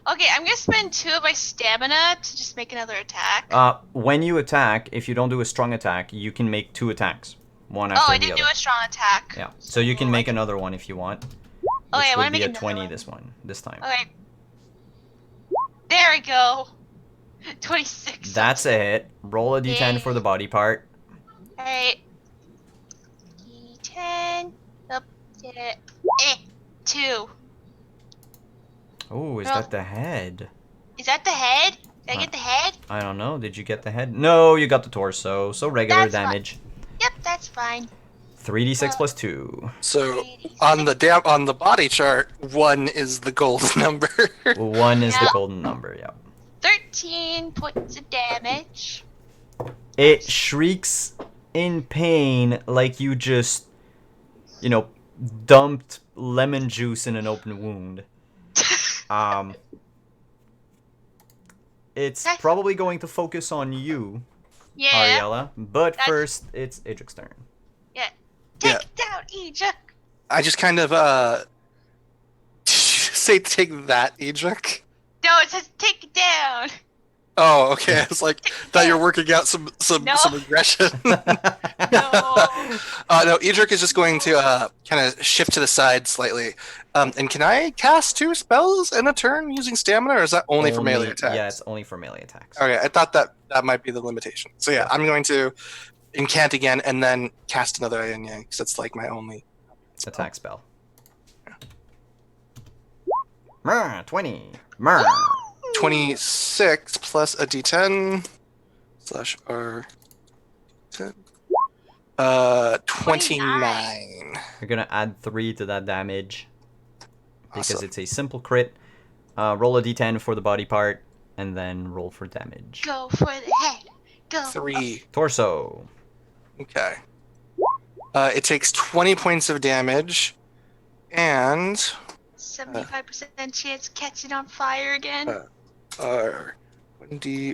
Okay, I'm gonna spend 2 of my stamina to just make another attack. When you attack, if you don't do a strong attack, you can make 2 attacks, one Oh, after I the didn't other. do a strong attack. Yeah, so you can make another one if you want. Okay, Which I wanna would be make a another 20 one. this time. Okay. There we go. 26. That's a hit. Roll a d10 for the body part. Alright. D10. Up there. 2. Oh, is No. that the head? Is that the head? Did I get the head? I don't know. Did you get the head? No, you got the torso. So regular That's fine. damage. Yep, that's fine. 3d6 plus 2. So on the body chart, 1 is the gold number. 1 is the Yeah. golden number, yeah. 13 points of damage. It shrieks in pain like you just, dumped lemon juice in an open wound. It's That's- probably going to focus on you, Yeah. Ariella, but That's- first it's Idric's turn. Yeah. Take Yeah. it down, Egypt. I just kind of say take that, Edric. No, it says take it down. Oh, okay. I was like, thought you were working out some No. aggression. No. No, Edric is just going to kind of shift to the side slightly. And can I cast 2 spells in a turn using stamina, or is that only for melee attacks? Yeah, it's only for melee attacks. Okay, I thought that might be the limitation. So yeah, I'm going to incant again and then cast another Yin Yang because it's like my only Attack spell. Mer, 20. Mer. 26 plus a D10 slash R. 10. 29. You're gonna add 3 to that damage because Awesome. it's a simple crit. Roll a d10 for the body part, and then roll for damage. Go for the head. Go. 3. Torso. Okay. It takes 20 points of damage, and 75% chance catching on fire again.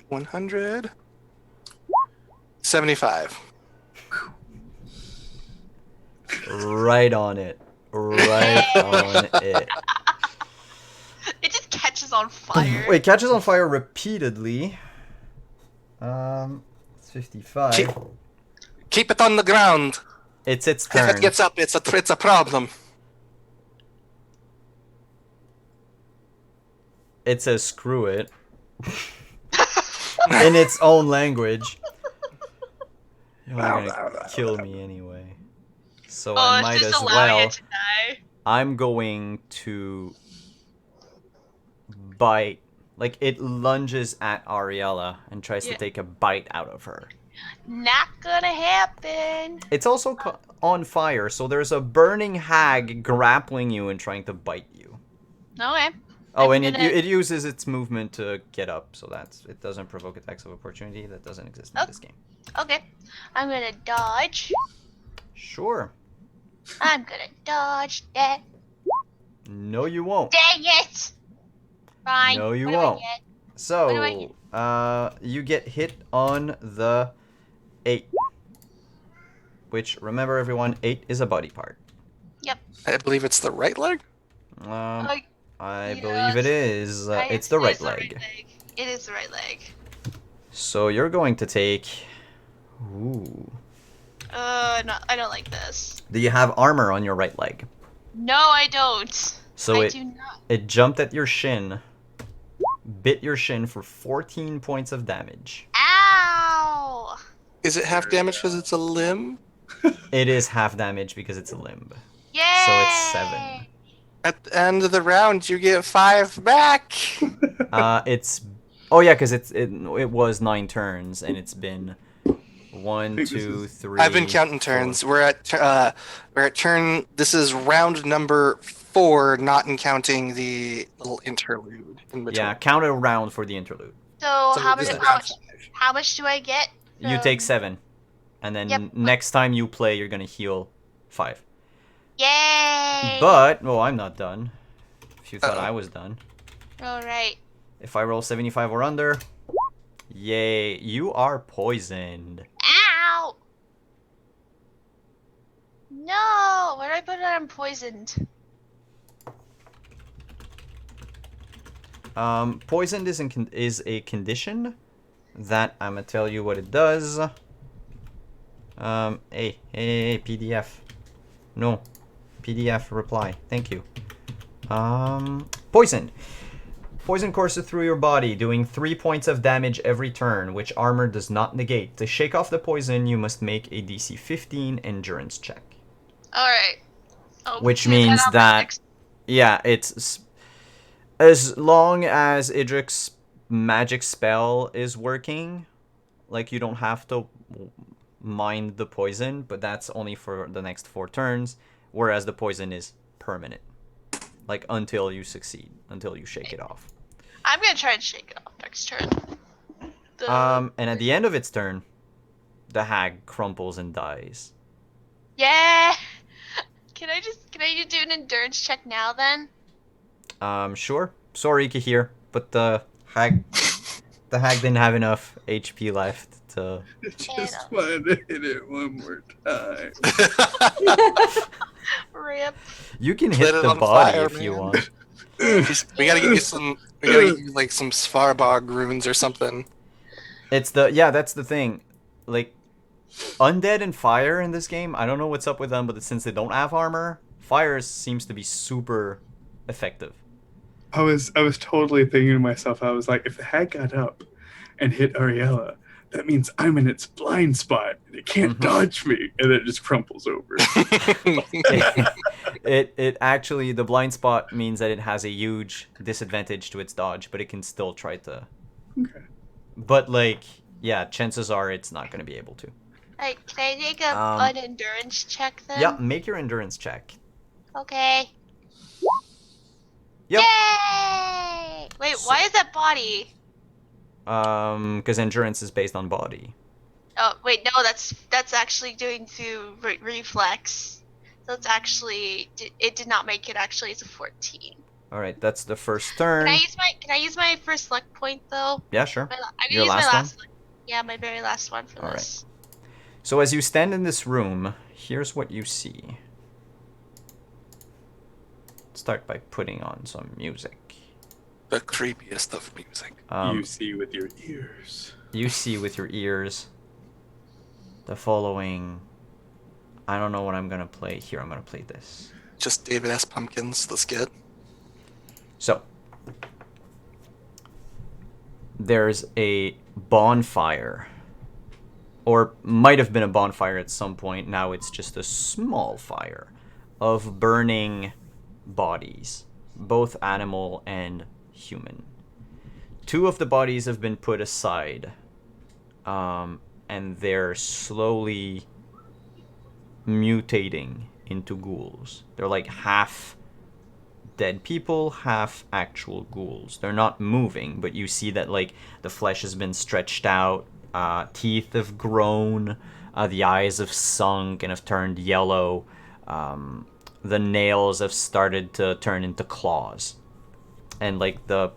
100. 75. Right on it. Right on it. It just catches on fire. Wait, catches on fire repeatedly. It's 55. Keep it on the ground. It's its If turn. it gets up, it's a problem. It says screw it. In its own language. You're gonna kill me anyway. So I Oh, might it's as just allowing well. it to die. I'm going to bite. Like, it lunges at Ariella and tries to Yeah. take a bite out of her. Not gonna happen. It's also on fire, so there's a burning hag grappling you and trying to bite you. Okay. Oh, I'm and gonna- it uses its movement to get up, so it doesn't provoke attacks of opportunity. That doesn't exist in Oh. this game. Okay. I'm gonna dodge. Sure. I'm gonna dodge that. No, you won't. Dang it! Fine. No, you What do I won't. get? So, What do I get? you get hit on the 8. Which, remember everyone, 8 is a body part. I believe it's the right leg. Like, I yeah, believe it is. It's the right leg. It is the right leg. So you're going to take... Ooh. No, I don't like this. Do you have armor on your right leg? No, I don't. So I do not. it jumped at your shin, bit your shin for 14 points of damage. Ow! Is it half damage because it's a limb? It is half damage because it's a limb. Yay! So it's 7. At the end of the round, you get 5 back. It's... Oh yeah, because it was 9 turns, and it's been 1, think 2, this 3... I've been counting 4. turns. We're at turn. This is round number 4, not in counting the little interlude in between. Yeah, count a round for the interlude. So, So how this much? is round 5. How much do I get? You take 7, and then Yep. next time you play, you're gonna heal 5. Yay! But, well, I'm not done. If you thought Uh-oh. I was done. All right. If I roll 75 or under, yay, you are poisoned. Ow! No! Where do I put it? I'm poisoned. Poisoned is a condition that I'm gonna tell you what it does. Hey, PDF. No. PDF reply. Thank you. Poisoned. Poison courses through your body, doing 3 points of damage every turn, which armor does not negate. To shake off the poison, you must make a DC 15 endurance check. Alright. Which means that, yeah, it's... As long as Idric's magic spell is working, like, you don't have to mind the poison, but that's only for the next 4 turns, whereas the poison is permanent. Like, until you succeed, until you shake it off. I'm gonna try and shake it off next turn. And at the end of its turn, the hag crumples and dies. Yeah! Can I do an endurance check now then? Sure. Sorry, Kahir, but the hag didn't have enough HP left to... Just wanted to hit it one more time. Rip. You can Lit hit it the on body fire, if you man. want. We gotta get you some. We gotta get you like some Svarbog runes or something. It's the... Yeah, that's the thing. Like, undead and fire in this game, I don't know what's up with them, but since they don't have armor, fire seems to be super effective. I was totally thinking to myself, I was like, if the hag got up and hit Ariella, that means I'm in its blind spot and it can't dodge me, and then it just crumples over. It actually, the blind spot means that it has a huge disadvantage to its dodge, but it can still try to... Okay. But, like, yeah, chances are it's not going to be able to. Alright, can I make an endurance check then? Yeah, make your endurance check. Okay. Yep. Yay! Wait, why is that body? Because endurance is based on body. Oh, wait, no, that's actually doing through reflex. So it's actually, it did not make it, actually, it's a 14. Alright, that's the first turn. Can I use my first luck point though? Yeah, sure. I'm gonna Your use last my one? last luck. Yeah, my very last one for this. So as you stand in this room, here's what you see. Start by putting on some music. The creepiest of music. You see with your ears. You see with your ears the following. I don't know what I'm gonna play. Here, I'm gonna play this. Just David S. Pumpkins, the skit. So, there's a bonfire. Or might have been a bonfire at some point. Now it's just a small fire of burning bodies, both animal and human. 2 of the bodies have been put aside, and they're slowly mutating into ghouls. They're like half dead people, half actual ghouls. They're not moving, but you see that like the flesh has been stretched out, teeth have grown, the eyes have sunk and have turned yellow. The nails have started to turn into claws. And like the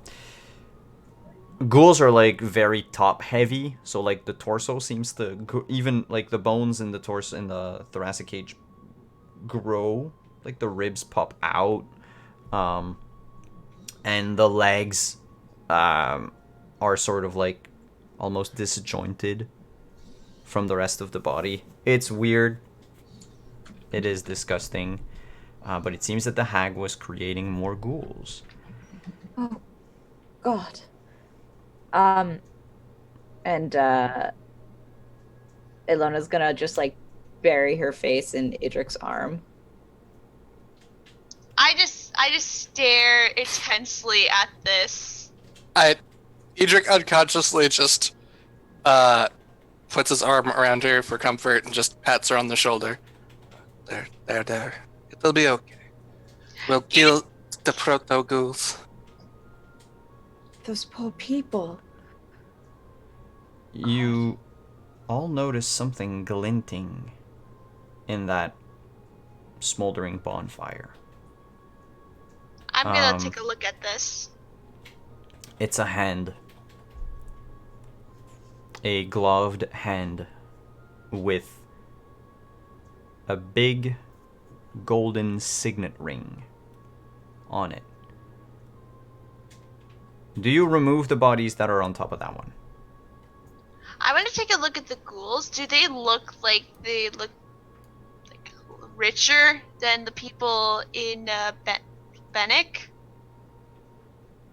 ghouls are like very top heavy, so like the torso seems to even like the bones in the torso in the thoracic cage grow, like the ribs pop out. And the legs are sort of like almost disjointed from the rest of the body. It's weird. It is disgusting. But it seems that the hag was creating more ghouls. Oh, God. And Ilona's gonna just like bury her face in Idric's arm. I just stare intensely at this. Edric unconsciously just puts his arm around her for comfort and just pats her on the shoulder. There. It'll be okay. We'll kill the proto ghouls. Those poor people. You all notice something glinting in that smoldering bonfire. I'm gonna take a look at this. It's a hand. A gloved hand with a big golden signet ring on it. Do you remove the bodies that are on top of that one? I want to take a look at the ghouls. Do they look like richer than the people in Bennick?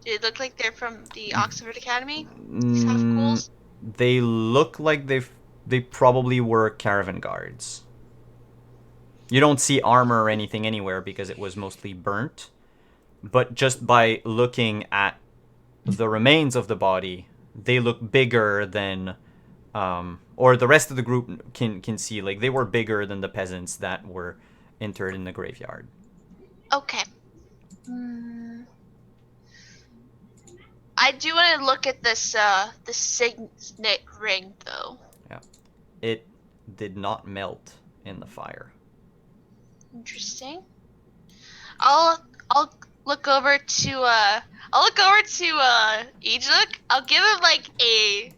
Do they look like they're from the Oxenfurt Academy? These half ghouls? They look like they probably were caravan guards. You don't see armor or anything anywhere because it was mostly burnt. But just by looking at the remains of the body, they look bigger than, or the rest of the group can see, like, they were bigger than the peasants that were interred in the graveyard. Okay. I do want to look at this, the signet ring, though. Yeah. It did not melt in the fire. Interesting. I'll look over to Ejik. I'll give him like a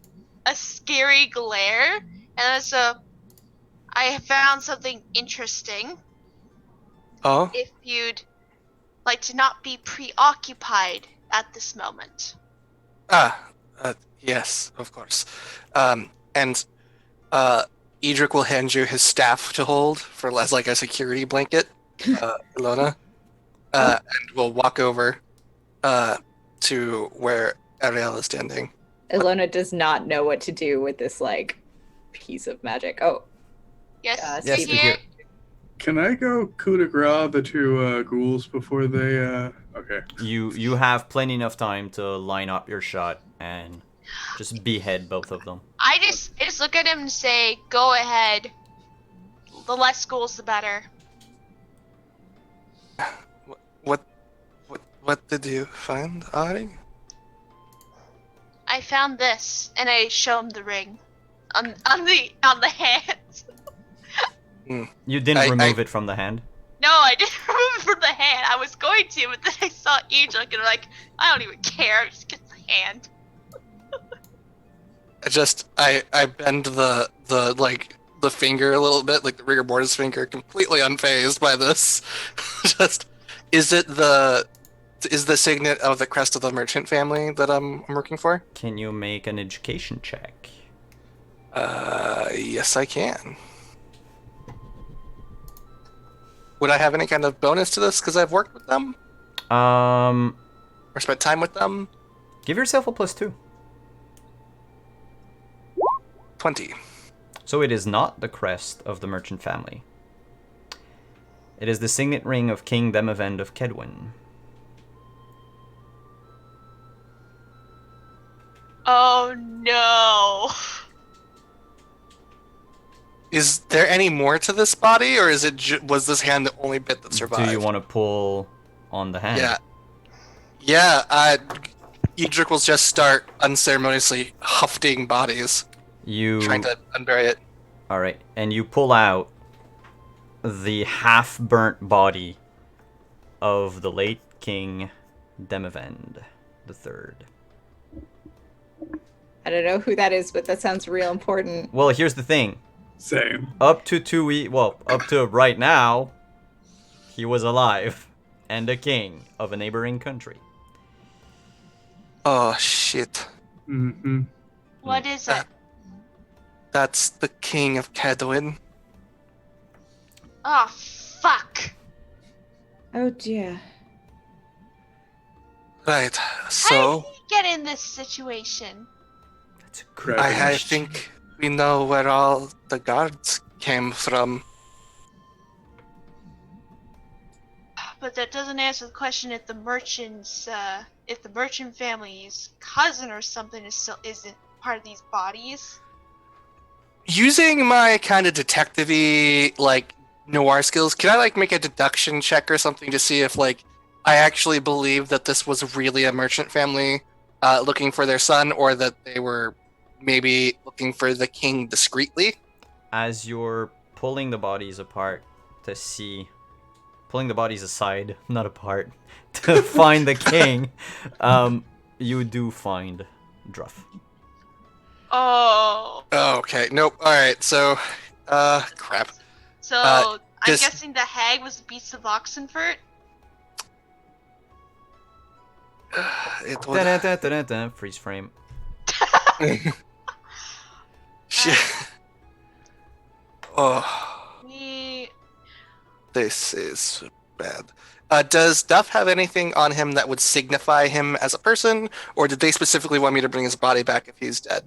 scary glare, and so I have found something interesting. Oh? If you'd like to not be preoccupied at this moment. Yes, of course. And Edric will hand you his staff to hold as like a security blanket, Ilona. And we'll walk over to where Ariel is standing. Ilona does not know what to do with this like piece of magic. Oh, Yes, Yes, sit we here. Can I go coup de grace the two ghouls before they? Okay. You have plenty enough time to line up your shot and just behead both of them. I just look at him and say, "Go ahead. The less schools, the better." What did you find, Ari? I found this, and I show him the ring on the hand. You didn't remove it from the hand? No, I didn't remove it from the hand. I was going to, but then I saw Ejik, and I'm like, I don't even care. Just get the hand. I bend the finger a little bit, like the rigor mortis finger, completely unfazed by this. Is the signet of the crest of the merchant family that I'm working for? Can you make an education check? Yes, I can. Would I have any kind of bonus to this because I've worked with them or spent time with them? Give yourself a +2. 20. So it is not the crest of the merchant family. It is the signet ring of King Demavend of Kedwin. Oh no. Is there any more to this body, or is it was this hand the only bit that survived? Do you want to pull on the hand? Yeah. Edric will just start unceremoniously hufting bodies, trying to unbury it. All right, and you pull out the half-burnt body of the late King Demavend III. I don't know who that is, but that sounds real important. Well, here's the thing. Same. Up to right now, he was alive. and a king of a neighboring country. Oh shit. Mm-hmm. What is it? That's the king of Cadwin. Oh, fuck. Oh dear. Right. How So did he get in this situation? That's a good Right. I think we know where all the guards came from. But that doesn't answer the question if the merchant family's cousin or something isn't part of these bodies. Using my kind of detective-y, like, noir skills, can I, like, make a deduction check or something to see if, like, I actually believe that this was really a merchant family looking for their son, or that they were maybe looking for the king discreetly? As you're pulling the bodies apart to see, pulling the bodies aside, not apart, to find the king, you do find Druff. Oh. Oh, okay. Nope. Alright, so, crap. So I'm I'm guessing the hag was the Beast of Oxenfurt? It would... Da-da-da-da-da-da, freeze frame. Shit. Oh, We this is bad. Does Duff have anything on him that would signify him as a person, or did they specifically want me to bring his body back if he's dead?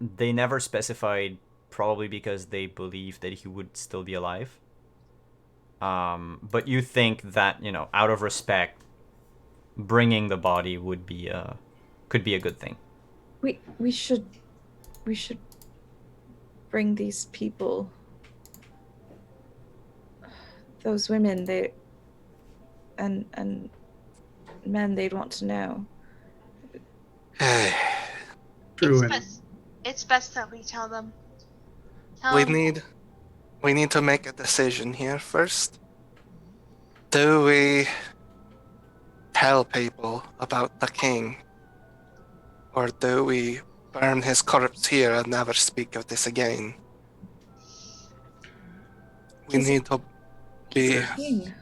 They never specified, probably because they believed that he would still be alive. But you think that, out of respect, bringing the body would be could be a good thing. We should bring these people, those women, and men, they'd want to know. True. it's best that we tell them. we need to make a decision here first. Do we tell people about the king, or do we burn his corpse here and never speak of this again? We He's- need to be... King.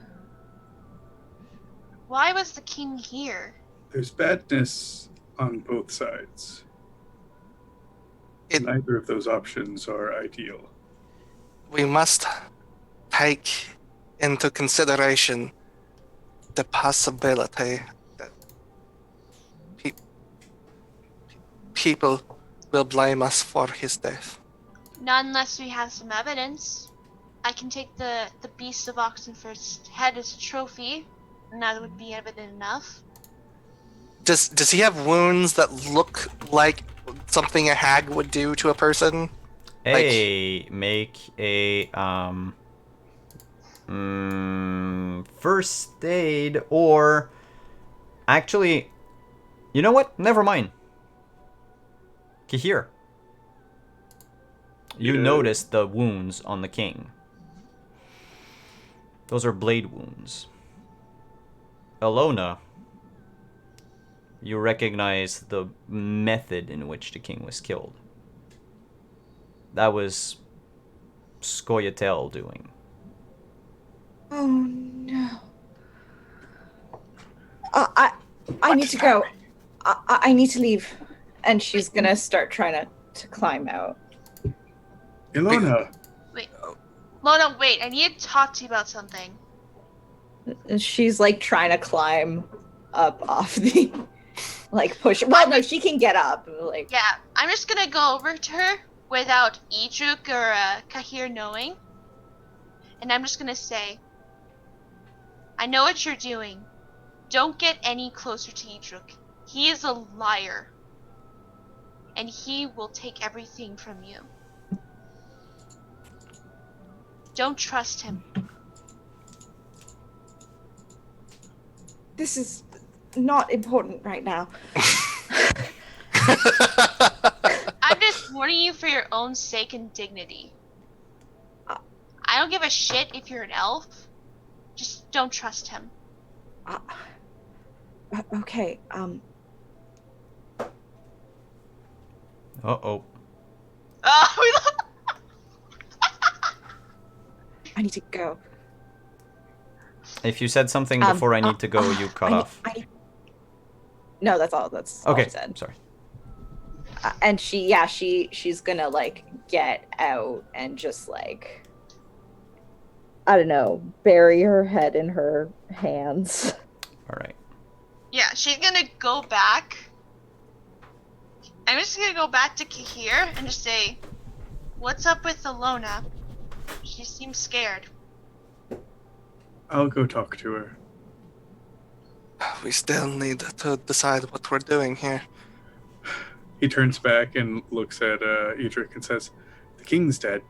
Why was the king here? There's badness on both sides. It- Neither of those options are ideal. We must take into consideration the possibility that people will blame us for his death. Not unless we have some evidence. I can take the Beast of Oxenfurt's head as a trophy, and that would be evident enough. Does he have wounds that look like something a hag would do to a person? Hey, make a first aid, or actually, you know what? Never mind. Kahir, you Yeah. notice the wounds on the king. Those are blade wounds. Alona, you recognize the method in which the king was killed. That was Skoyatel doing. Oh no. I need to go. I need to leave. And she's gonna start trying to climb out. Ilona, Lona, wait, I need to talk to you about something. And she's like trying to climb up off the like push. Well, no, she can get up. Like Yeah, I'm just gonna go over to her without Idruk or Kahir knowing. And I'm just gonna say, I know what you're doing. Don't get any closer to Idruk. He is a liar. And he will take everything from you. Don't trust him. this is not important right now. I'm just warning you for your own sake and dignity. I don't give a shit if you're an elf. Just don't trust him. Okay. Uh-oh. I need to go. If you said something before I need to go, you cut off. No, that's all. That's all Okay, I said. sorry. And she's gonna like get out and just like, I don't know, bury her head in her hands. All right. Yeah, she's gonna go back. I'm just gonna go back to Kahir and just say, "What's up with Alona? She seems scared." I'll go talk to her. We still need to decide what we're doing here. He turns back and looks at Edric and says, "The king's dead.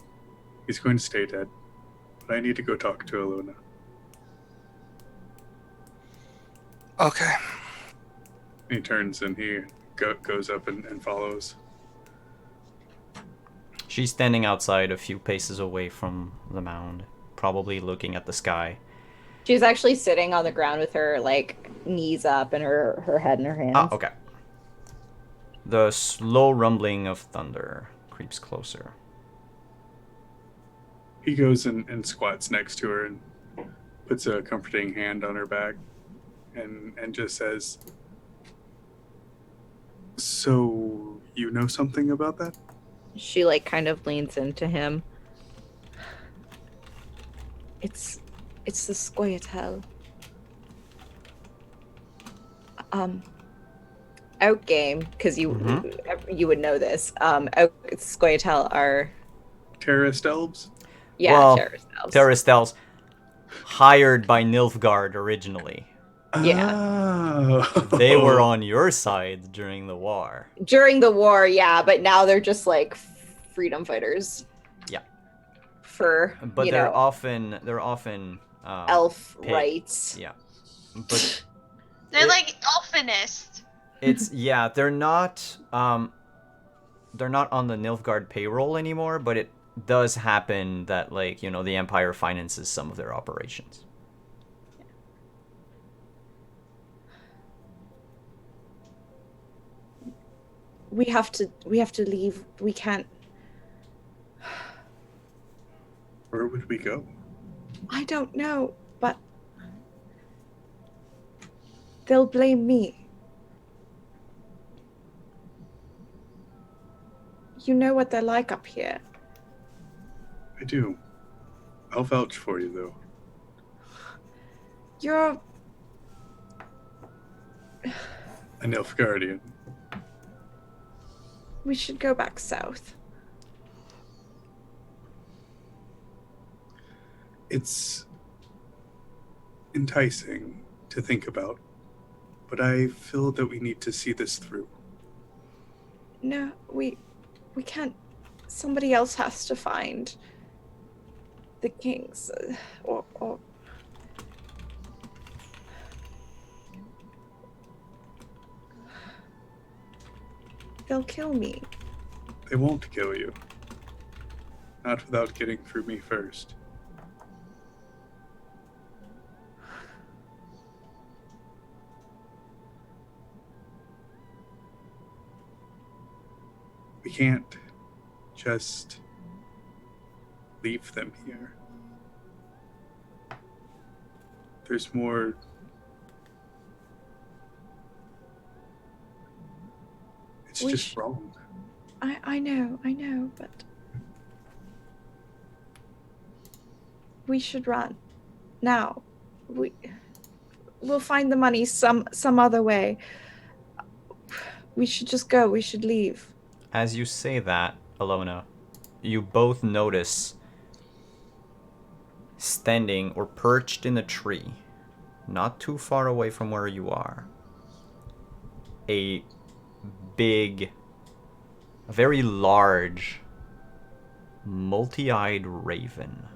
He's going to stay dead. But I need to go talk to Alona." Okay. And he turns and he goes up and follows. She's standing outside a few paces away from the mound, probably looking at the sky. She's actually sitting on the ground with her like knees up and her head in her hands. Ah, okay. The slow rumbling of thunder creeps closer. He goes and squats next to her and puts a comforting hand on her back and just says, "So you know something about that?" She like kind of leans into him. It's the Scoia'tael. Outgame, because you would know this. Scoia'tael are Terrorist elves? Well, terrorist elves. Terrastels, hired by Nilfgaard originally. Yeah. Oh. They were on your side during the war. During the war, yeah, but now they're just like freedom fighters. Yeah. For But they're often elf paid. rights. Yeah. But They're like elfinist. it's they're not on the Nilfgaard payroll anymore, but it does happen that like, the Empire finances some of their operations. We have to leave. We can't. Where would we go? I don't know, but they'll blame me. You know what they're like up here. I do. I'll vouch for you, though. You're A Nilfgaardian. We should go back south. It's enticing to think about, but I feel that we need to see this through. No, we can't. Somebody else has to find the kings, or they'll kill me. They won't kill you. Not without getting through me first. We can't just leave them here. There's more. It's just wrong. I know, but we should run now. We'll find the money some other way. We should just go. We should leave. As you say that, Alona, you both notice standing or perched in a tree, not too far away from where you are, a very large, multi-eyed raven.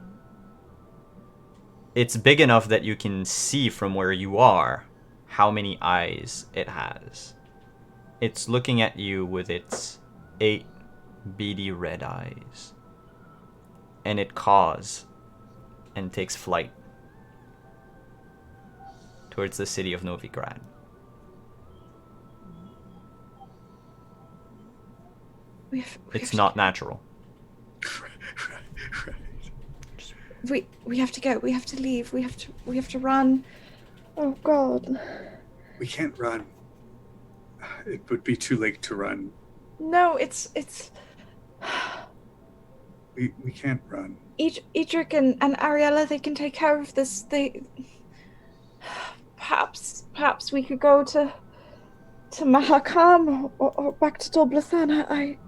It's big enough that you can see from where you are how many eyes it has. It's looking at you with its 8 beady red eyes. And it caws and takes flight towards the city of Novigrad. It's not natural. Right. We have to go. We have to leave. We have to run. Oh God. We can't run. It would be too late to run. No, it's We can't run. Edric and Ariella, they can take care of this. They perhaps we could go to Mahakam or back to Doblathan. I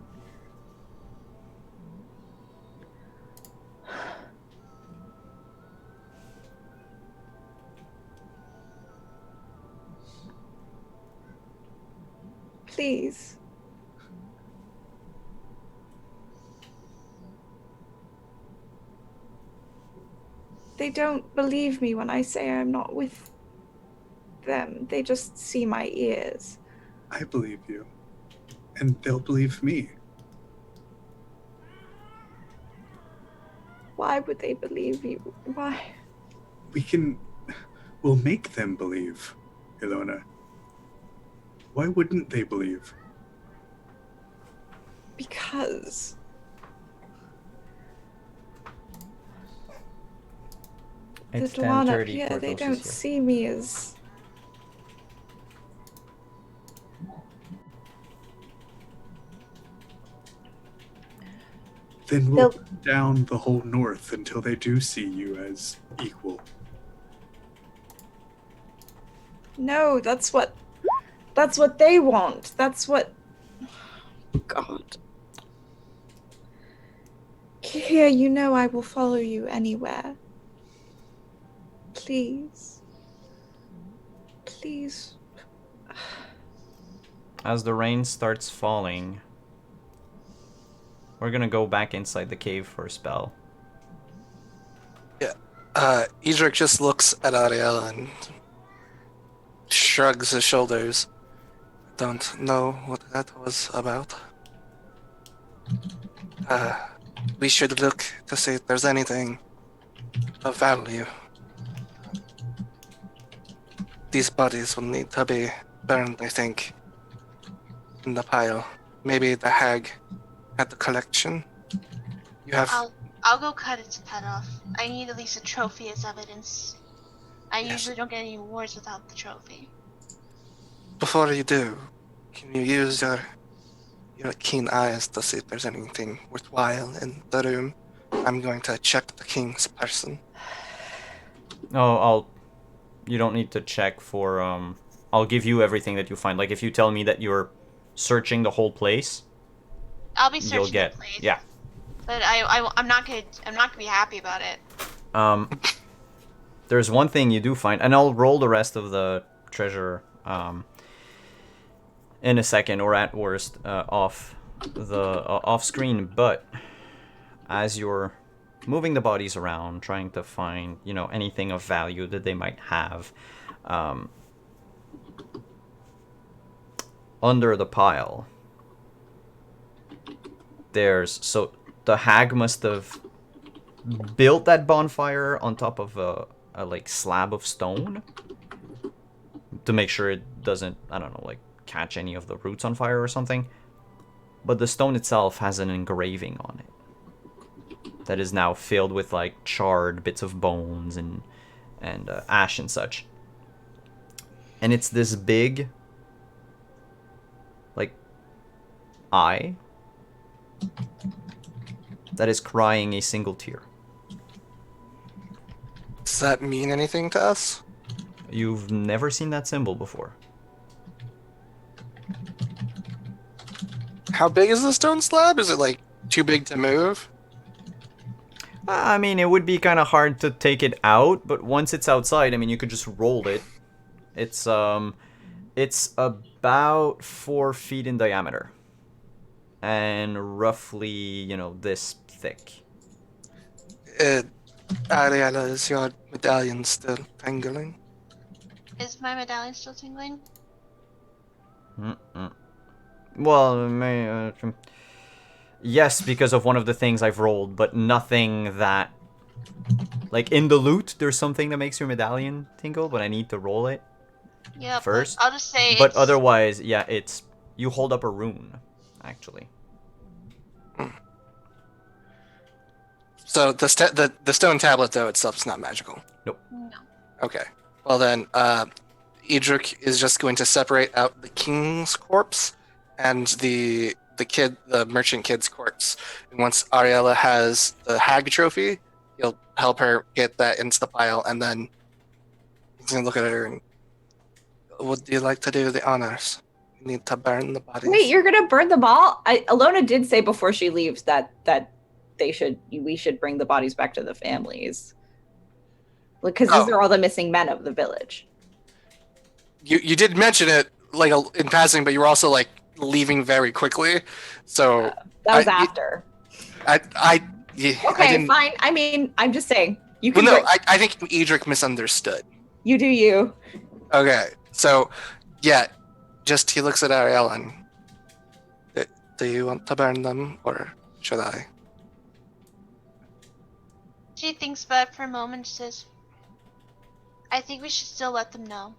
please. They don't believe me when I say I'm not with them. They just see my ears. I believe you. And they'll believe me. Why would they believe you? Why? We'll make them believe, Ilona. Why wouldn't they believe? Because It's the Dwan up 10:30. here, they Porthos don't is here. see me as... Then we'll put down the whole North until they do see you as equal. No, that's what they want. That's what... God. Here, you know I will follow you anywhere. Please. Please. As the rain starts falling, we're gonna go back inside the cave for a spell. Edric just looks at Ariel and shrugs his shoulders. Don't know what that was about. We should look to see if there's anything of value. These bodies will need to be burned, I think, in the pile. Maybe the hag at the collection. You have... I'll go cut its head off. I need at least a trophy as evidence. I usually don't get any rewards without the trophy. Before you do, can you use your keen eyes to see if there's anything worthwhile in the room? I'm going to check the king's person. Oh, you don't need to check for, I'll give you everything that you find. Like, if you tell me that you're searching the whole place, I'll be searching you'll get, the place. yeah. But I'm not gonna be happy about it. There's one thing you do find, and I'll roll the rest of the treasure, in a second, or at worst, off screen, but as you're moving the bodies around, trying to find, anything of value that they might have, under the pile, so the hag must have built that bonfire on top of a slab of stone to make sure it doesn't, I don't know, catch any of the roots on fire or something. But the stone itself has an engraving on it that is now filled with charred bits of bones and ash and such. And it's this big eye that is crying a single tear. Does that mean anything to us? You've never seen that symbol before. How big is the stone slab? Is it too big to move? I mean, it would be kind of hard to take it out, but once it's outside, I mean, you could just roll it. It's about 4 feet in diameter. And roughly, this thick. Ariella, is your medallion still tingling? Is my medallion still tingling? Well, yes, because of one of the things I've rolled, but nothing that... in the loot, there's something that makes your medallion tingle, but I need to roll it first. I'll just say but otherwise, yeah, it's... You hold up a rune, actually. So the stone tablet though itself is not magical. No. Okay. Well then, Edric is just going to separate out the king's corpse and the merchant kid's corpse. And once Ariella has the hag trophy, he'll help her get that into the pile, and then he's gonna look at her and, would you like to do the honors? You need to burn the bodies. Wait, you're gonna burn them all? Alona did say before she leaves that we should bring the bodies back to the families, because these are all the missing men of the village. You did mention it like in passing, but you were also like leaving very quickly. So That was after. I Okay, didn't. fine. I mean, I'm just saying. You Well, can. no, I think Edric misunderstood. You do you. Okay, so yeah, just he looks at Ariel and, do you want to burn them or should I? She thinks about it for a moment and says, I think we should still let them know.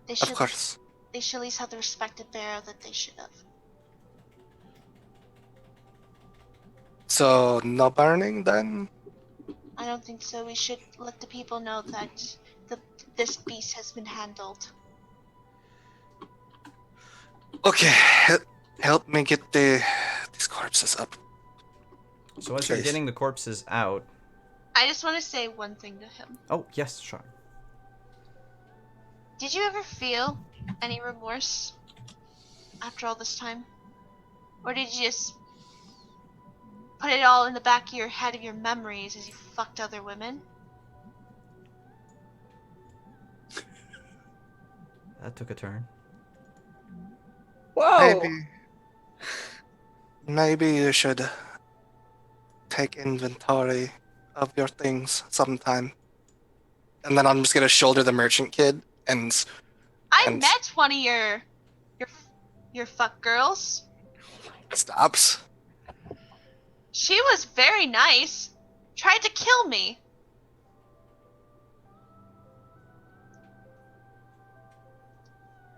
They should, Of course. They should at least have the respected burial that they should have. So no burning then? I don't think so. We should let the people know that this beast has been handled. Okay, help me get these corpses up. So as you're Jeez. getting the corpses out... I just want to say one thing to him. Oh, yes, sure. Did you ever feel any remorse after all this time? Or did you just put it all in the back of your head of your memories as you fucked other women? That took a turn. Whoa. Maybe you should take inventory of your things sometime. And then I'm just gonna shoulder the merchant kid and I met one of your fuck girls. stops. She was very nice. Tried to kill me.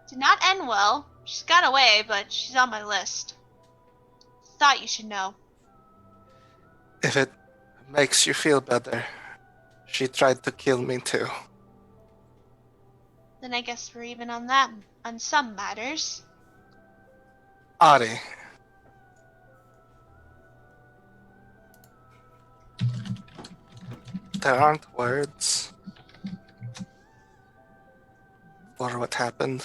Did not end well. She's gone away, but she's on my list. Thought you should know. If it makes you feel better, she tried to kill me too. Then I guess we're even on that, on some matters. Ari. There aren't words for what happened.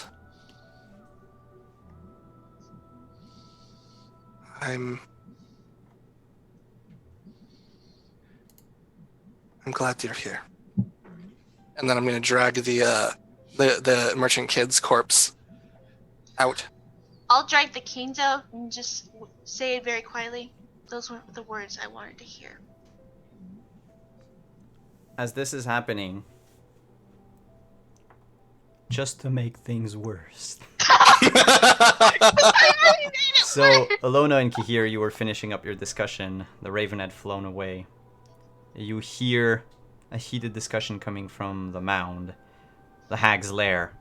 I'm glad you're here. And then I'm gonna drag the merchant kid's corpse out. I'll drag the kings out and just say it very quietly. Those were the words I wanted to hear. As this is happening, just to make things worse. So, Alona and Kihir, you were finishing up your discussion. The raven had flown away. You hear a heated discussion coming from the mound, the hag's lair,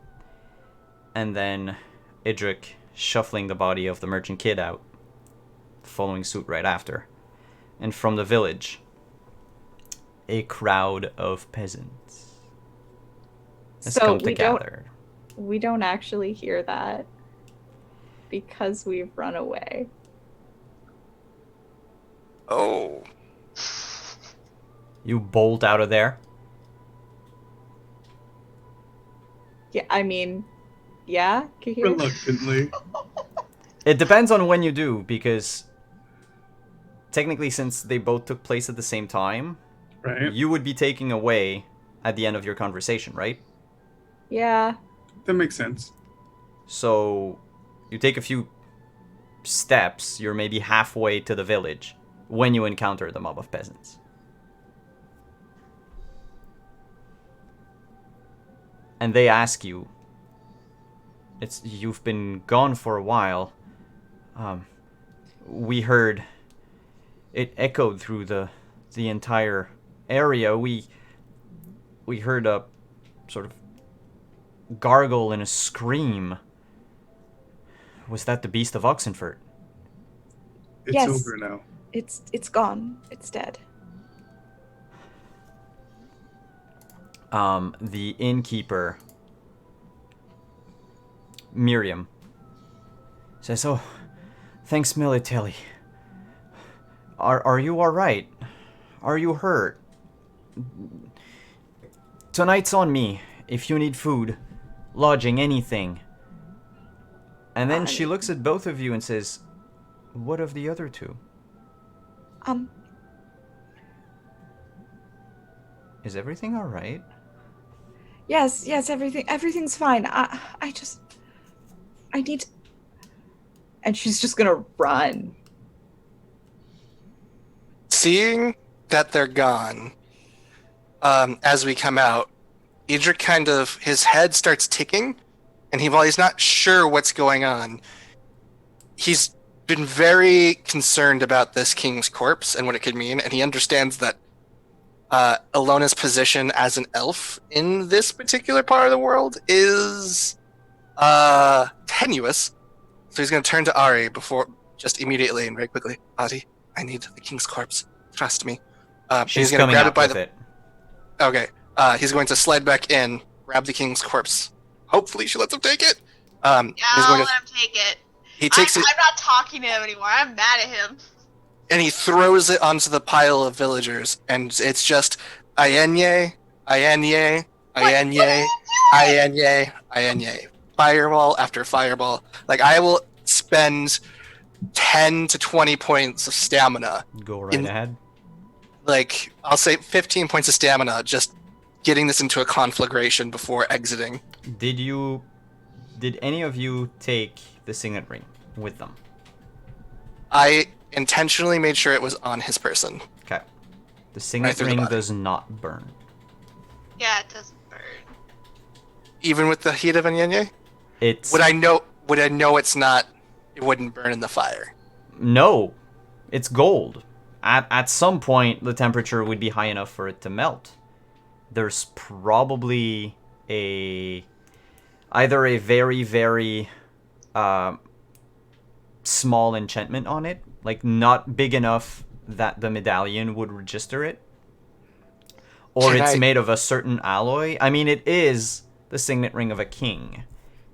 and then Idric shuffling the body of the merchant kid out, following suit right after. And from the village, a crowd of peasants has come to gather. We don't actually hear that because we've run away. Oh. You bolt out of there. Yeah, I mean, yeah, Kahir? Reluctantly. It depends on when you do, because technically since they both took place at the same time, Right? you would be taking away at the end of your conversation, right? Yeah. That makes sense. So you take a few steps, you're maybe halfway to the village when you encounter the mob of peasants. And they ask you, you've been gone for a while. We heard it echoed through the entire area. We heard a sort of gargle and a scream. Was that the Beast of Oxenfurt? It's Yes. over now. It's gone. It's dead. the innkeeper, Miriam, says, "Oh, thanks, Militelli. Are you all right? Are you hurt? Tonight's on me. If you need food, lodging, anything." And then she looks at both of you and says, "What of the other two? Is everything all right?" Yes, everything's fine. I need to... And she's just gonna run. Seeing that they're gone, as we come out, Idrik kind of, his head starts ticking, and while he's not sure what's going on, he's been very concerned about this king's corpse and what it could mean, and he understands that Elona's position as an elf in this particular part of the world is tenuous. So he's going to turn to Ari just immediately and very quickly. Ari, I need the king's corpse. Trust me. She's he's going to coming grab up it by with the. it. Okay. He's going to slide back in, grab the king's corpse. Hopefully, she lets him take it. Yeah, he's I'll going let him take it. He takes it. I'm not talking to him anymore. I'm mad at him. And he throws it onto the pile of villagers, and it's just Ayenye, Ayenye, Ayenye, Ayenye, Ayenye. Fireball after fireball. Like, I will spend 10 to 20 points of stamina. Go right ahead. Like, I'll say 15 points of stamina just getting this into a conflagration before exiting. Did any of you take the signet ring with them? I intentionally made sure it was on his person. Okay. The signet through the ring body. does not burn. Yeah, it doesn't burn. Even with the heat of Ayenye? It's Would I know it's not, it wouldn't burn in the fire? No. It's gold. At some point the temperature would be high enough for it to melt. There's probably either a very, very small enchantment on it, like not big enough that the medallion would register it, or it's made of a certain alloy. I mean, it is the signet ring of a king.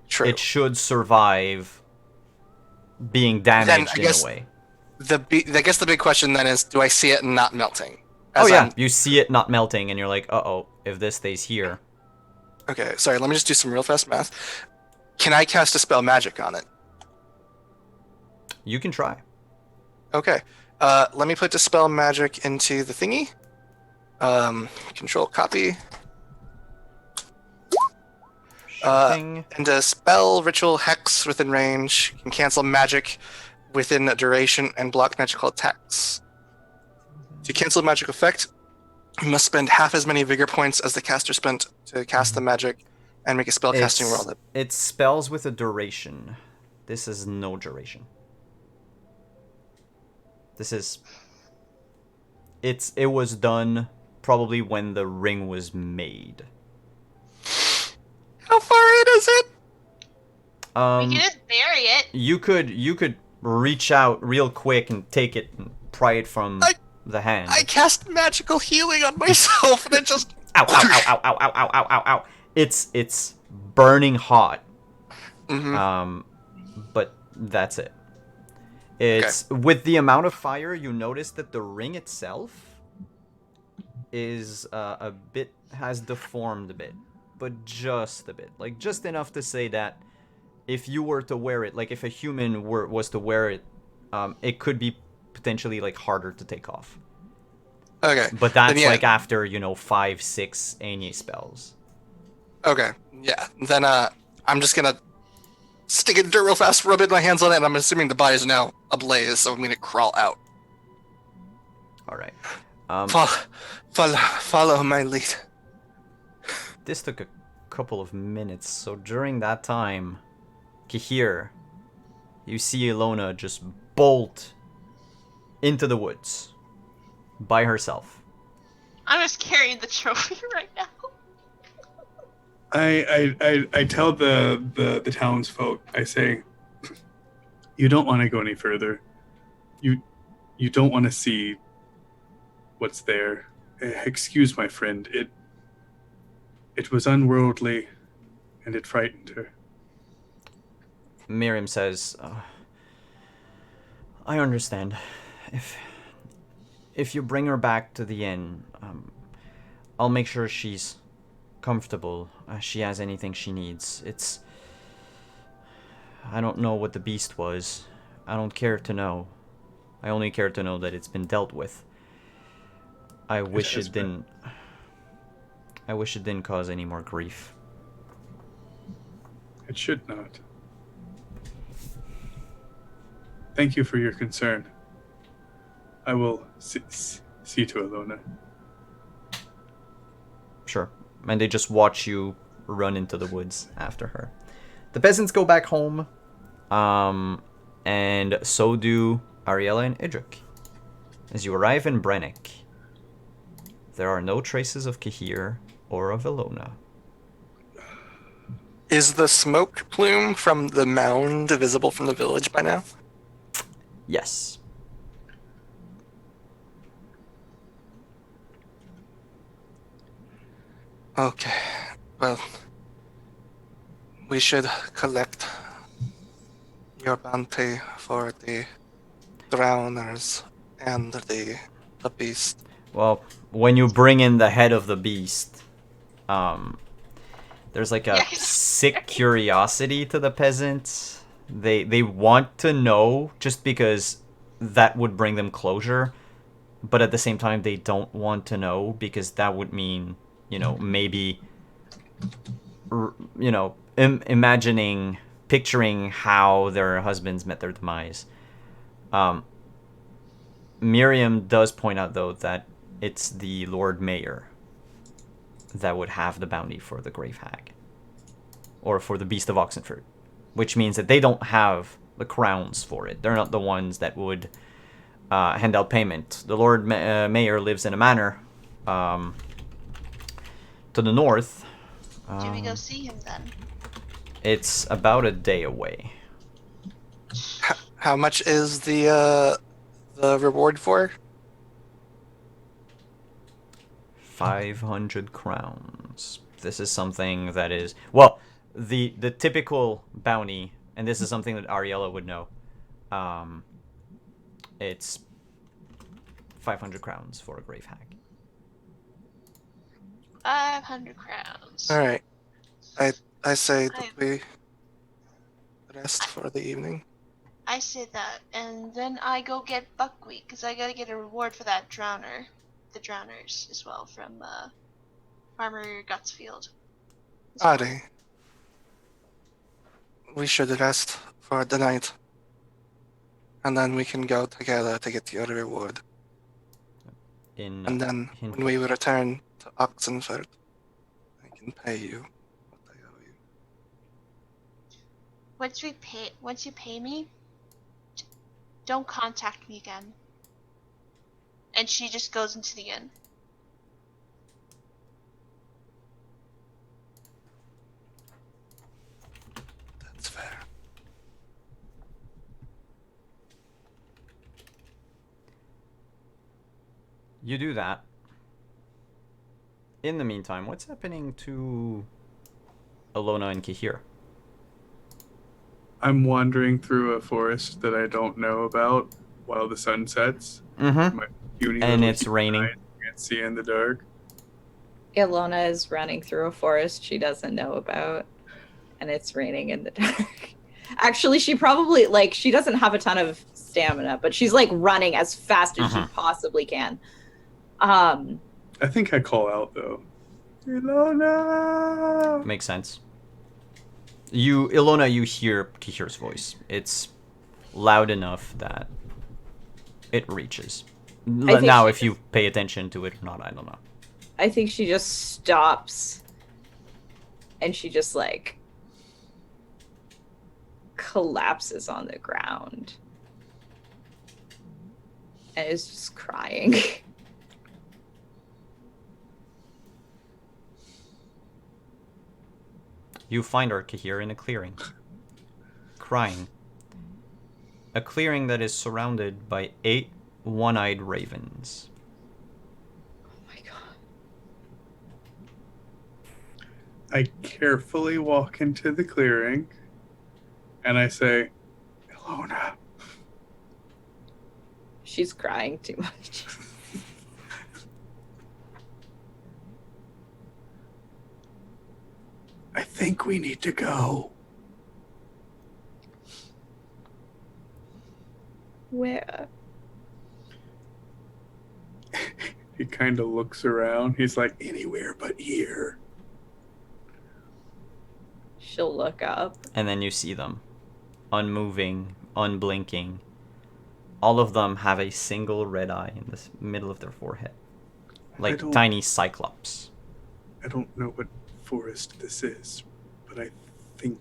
True. It should survive being damaged in a way. I guess the big question then is, do I see it not melting? You see it not melting, and you're like, uh-oh, if this stays here. Okay, sorry, let me just do some real fast math. Can I cast a spell magic on it? You can try. Okay, let me put Dispel Magic into the thingy. Control copy. Thing. And a spell, ritual, hex within range can cancel magic within a duration and block magical attacks. To cancel a magic effect, you must spend half as many vigor points as the caster spent to cast the magic and make a spell casting roll. It's spells with a duration. This is no duration. It was done probably when the ring was made. How far in is it? We can just bury it. You could reach out real quick and take it and pry it from the hand. I cast magical healing on myself and it just ow, ow, ow, ow, ow, ow, ow, ow, ow. It's burning hot. Mm-hmm. But that's it. It's with the amount of fire, you notice that the ring itself is has deformed a bit, but just a bit, like just enough to say that if you were to wear it, like if a human was to wear it, it could be potentially like harder to take off. Okay. But that's like after 5-6 Anye spells. Okay. Yeah. Then I'm just gonna stick it in dirt real fast, rub it my hands on it, and I'm assuming the body is now ablaze, so I'm gonna crawl out. All right. Follow my lead. This took a couple of minutes, so during that time, Kahir, you see Ilona just bolt into the woods by herself. I'm just carrying the trophy right now. I tell the townsfolk, I say, you don't want to go any further. You don't want to see what's there. Excuse my friend. It was unworldly, and it frightened her. Miriam says, I understand. If you bring her back to the inn, I'll make sure she's comfortable. She has anything she needs. I don't know what the beast was. I don't care to know. I only care to know that it's been dealt with. I wish it didn't cause any more grief. It should not. Thank you for your concern. I will see to Ilona. Sure. And they just watch you run into the woods after her. The peasants go back home, and so do Ariella and Idrik. As you arrive in Brennick, there are no traces of Kahir or of Ilona. Is the smoke plume from the mound visible from the village by now? Yes. Okay. Well, we should collect your bounty for the drowners and the beast. Well, when you bring in the head of the beast, there's like a Yeah. sick curiosity to the peasants. They want to know just because that would bring them closure, but at the same time they don't want to know because that would mean, maybe, picturing how their husbands met their demise. Miriam does point out, though, that it's the Lord Mayor that would have the bounty for the Grave Hag. Or for the Beast of Oxenfurt. Which means that they don't have the crowns for it. They're not the ones that would hand out payment. The Lord Mayor lives in a manor to the north. Should we go see him then? It's about a day away. How much is the reward for? 500 crowns. This is something that is... Well, the typical bounty, and this is something that Ariella would know, it's 500 crowns for a grave hag. 500 crowns. Alright. I say that we rest for the evening. I say that, and then I go get buckwheat, because I gotta get a reward for that drowner. The drowners as well, from Farmer Gutsfield. Ari, we should rest for the night. And then we can go together to get your reward. And then when we return to Oxenfurt, I can pay you what I owe you. Once you pay me, don't contact me again. And she just goes into the inn. That's fair. You do that. In the meantime, what's happening to Ilona and Kahir? I'm wandering through a forest that I don't know about while the sun sets. Mm-hmm. My puny And little it's raining. eyes can't see in the dark. Ilona is running through a forest she doesn't know about, and it's raining in the dark. Actually, she probably, she doesn't have a ton of stamina, but she's, running as fast as she possibly can. I think I call out, though. Ilona! Makes sense. Ilona, you hear Kahir's voice. It's loud enough that it reaches. Now, if you pay attention to it or not, I don't know. I think she just stops, and she just, collapses on the ground. And is just crying. You find her, Kahir, in a clearing. Crying. A clearing that is surrounded by 8 one-eyed ravens. Oh my god. I carefully walk into the clearing and I say, Ilona. She's crying too much. I think we need to go. Where? He kind of looks around. He's like, anywhere but here. She'll look up. And then you see them. Unmoving, unblinking. All of them have a single red eye in the middle of their forehead. Like tiny cyclops. I don't know what forest this is, but I think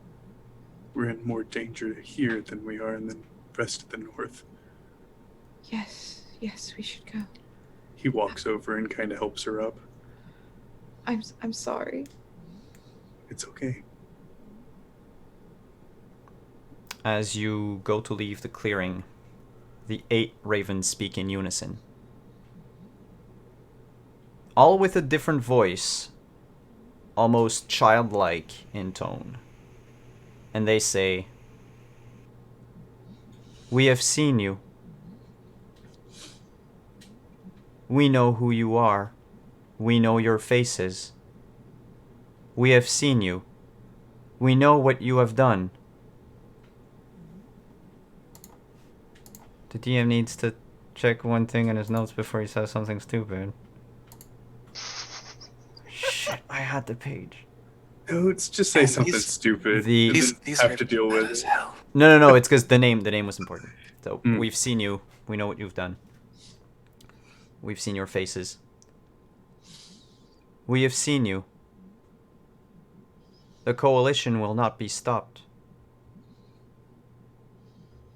we're in more danger here than we are in the rest of the north. Yes, we should go. He walks over and kind of helps her up. I'm sorry. It's okay. As you go to leave the clearing, the 8 ravens speak in unison. All with a different voice, almost childlike in tone. And they say, "We have seen you. We know who you are. We know your faces. We have seen you. We know what you have done." The DM needs to check one thing in his notes before he says something stupid. Shit, I had the page. No, it's just say something stupid. These have to deal with it. No, it's because the name was important. So, we've seen you. We know what you've done. We've seen your faces. We have seen you. The coalition will not be stopped.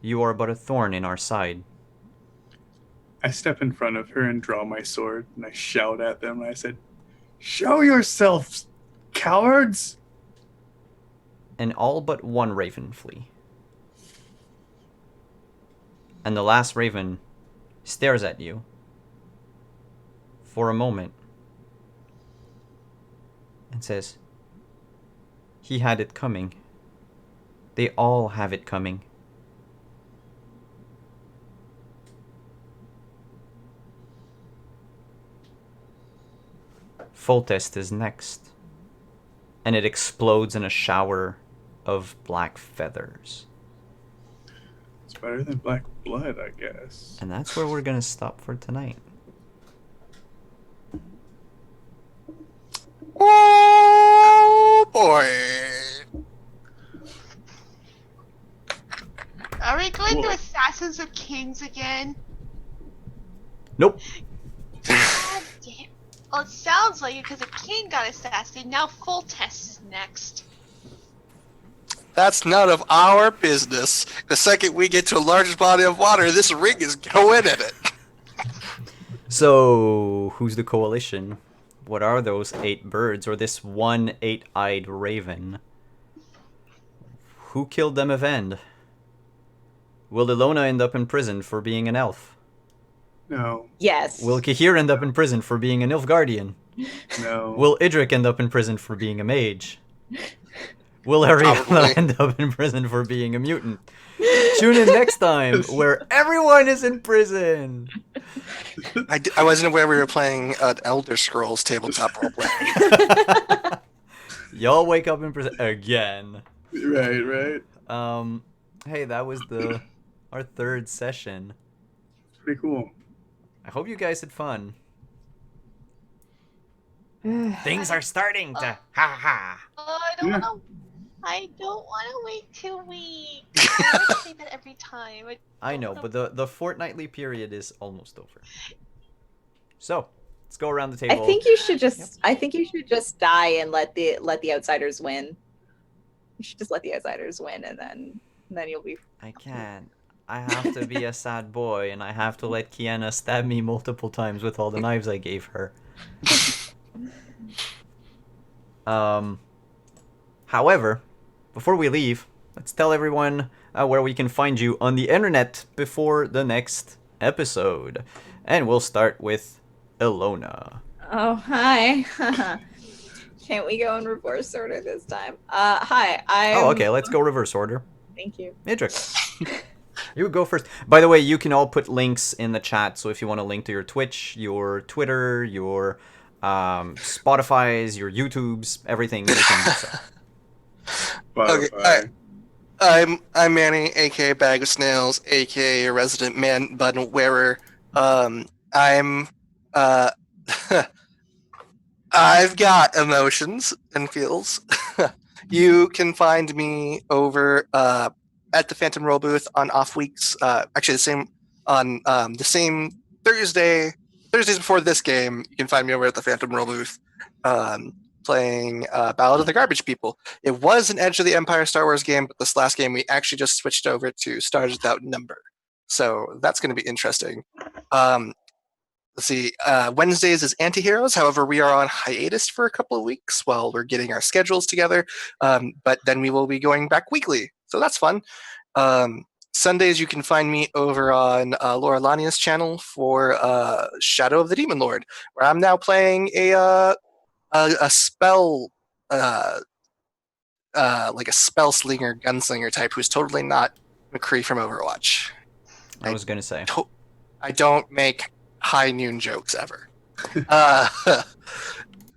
You are but a thorn in our side. I step in front of her and draw my sword, and I shout at them, and I said, "Show yourselves, cowards!" And all but one raven flee. And the last raven stares at you for a moment and says, "He had it coming. They all have it coming." Foltest is next, and it explodes in a shower of black feathers. It's better than black blood, I guess. And that's where we're gonna stop for tonight. Oh boy! Are we going Cool. to Assassins of Kings again? Nope. God damn. Well, it sounds like it because a king got assassinated. Now Foltest is next. That's none of our business. The second we get to a large body of water, this ring is going in it. So, who's the coalition? What are those 8 birds, or this one 8-eyed raven? Who killed them Evend? Will Ilona end up in prison for being an elf? No, Yes. Will Kahir end up in prison for being an Nilfgaardian? no. Will Idrik end up in prison for being a mage? Will Ariella Probably. end up in prison for being a mutant? Tune in next time, where everyone is in prison! I wasn't aware we were playing Elder Scrolls tabletop roleplay. Y'all wake up in prison again. Right. Hey, that was our 3rd session. Pretty cool. I hope you guys had fun. Things are starting to ha. Oh, I don't want to wait 2 weeks. I always say that every time. I know, but the fortnightly period is almost over. So, let's go around the table. I think you should just die and let the outsiders win. You should just let the outsiders win, and then you'll be. I can't. I have to be a sad boy, and I have to let Kiana stab me multiple times with all the knives I gave her. However, before we leave, let's tell everyone where we can find you on the internet before the next episode. And we'll start with Ilona. Oh, hi. Can't we go in reverse order this time? Hi, I'm... Oh, okay. Let's go reverse order. Thank you. Idrik, you go first. By the way, you can all put links in the chat. So if you want to link to your Twitch, your Twitter, your Spotify's, your YouTube's, everything, you can do so. Okay, Spotify. I'm Manny, aka Bag of Snails, aka Resident Man Button Wearer. I'm I've got emotions and feels. You can find me over at the Phantom Roll booth on off weeks. Actually, the same on the same Thursdays before this game. You can find me over at the Phantom Roll booth, playing Ballad of the Garbage People. It was an Edge of the Empire Star Wars game, but this last game we actually just switched over to Stars Without Number. So that's going to be interesting. Let's see. Wednesdays is Antiheroes. However, we are on hiatus for a couple of weeks while we're getting our schedules together. But then we will be going back weekly, so that's fun. Sundays you can find me over on Laura Lania's channel for Shadow of the Demon Lord, where I'm now playing a spell, like a spell slinger, gunslinger type who's totally not McCree from Overwatch. I was gonna say. I don't make high noon jokes ever.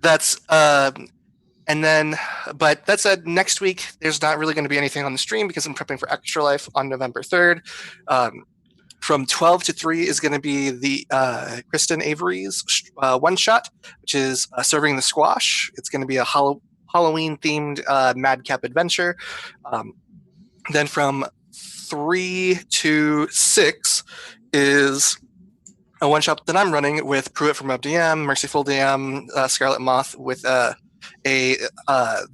That's and then, but that said, next week there's not really going to be anything on the stream because I'm prepping for Extra Life on November 3rd. From 12 to 3 is going to be the Kristen Avery's one shot, which is Serving the Squash. It's going to be a Halloween themed madcap adventure. Then from 3 to 6 is a one shot that I'm running with Pruitt from UpDM, Merciful DM, Scarlet Moth with The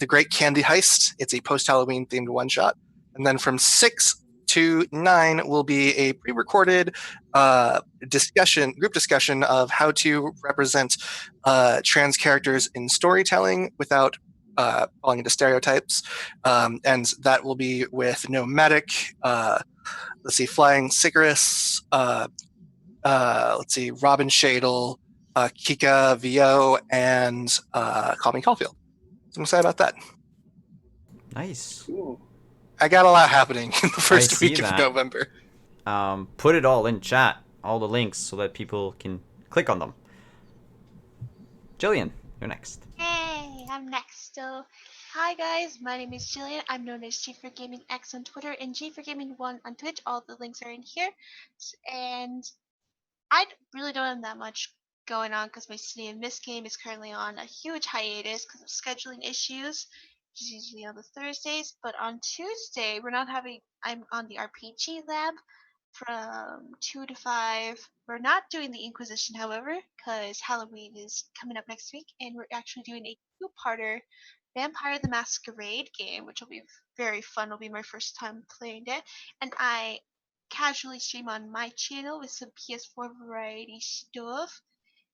Great Candy Heist. It's a post-Halloween themed one shot. And then from 6 to 9 will be a pre-recorded group discussion of how to represent trans characters in storytelling without falling into stereotypes. And that will be with Nomadic, Flying Sicarus, Robin Shadle, Kika VO, and Call Me Caulfield. So I'm excited about that. Nice. Cool. I got a lot happening in the first see week that. of November. Put it all in chat, all the links, so that people can click on them. Jillian, you're next. Hey, I'm next. So, hi guys, my name is Jillian. I'm known as G for Gaming X on Twitter and G for Gaming 1 on Twitch. All the links are in here. And I really don't have that much going on because my City of Mist game is currently on a huge hiatus because of scheduling issues, which is usually on the Thursdays. But on Tuesday, I'm on the RPG lab from 2 to 5. We're not doing the Inquisition, however, because Halloween is coming up next week, and we're actually doing a two-parter Vampire the Masquerade game, which will be very fun. It'll be my first time playing it, and I casually stream on my channel with some PS4 variety stuff.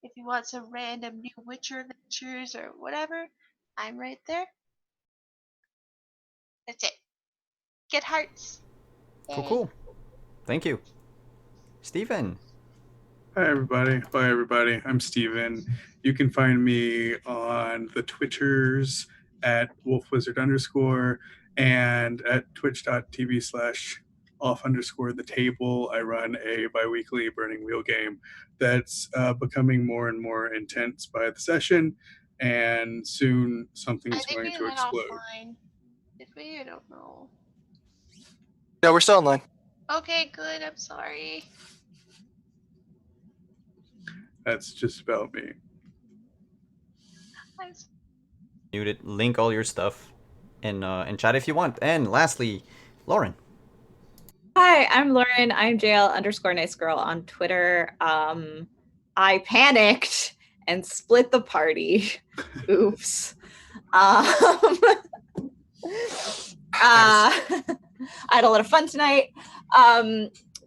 If you want some random new Witcher adventures or whatever, I'm right there. That's it. Get hearts. Cool, Yay. cool. Thank you. Steven. Hi, everybody. Bye, everybody. I'm Steven. You can find me on the Twitters at wolfwizard_ and at twitch.tv/off_the-table. I run a bi-weekly Burning Wheel game that's becoming more and more intense by the session, and soon something I is think going we to went explode. offline. Did we? I don't know. Yeah, we're still online. Okay, good. I'm sorry. That's just about me. Muted. Link all your stuff in chat if you want. And lastly, Lauren. Hi, I'm Lauren. I'm JL_nice girl on Twitter. I panicked and split the party. Oops. I had a lot of fun tonight.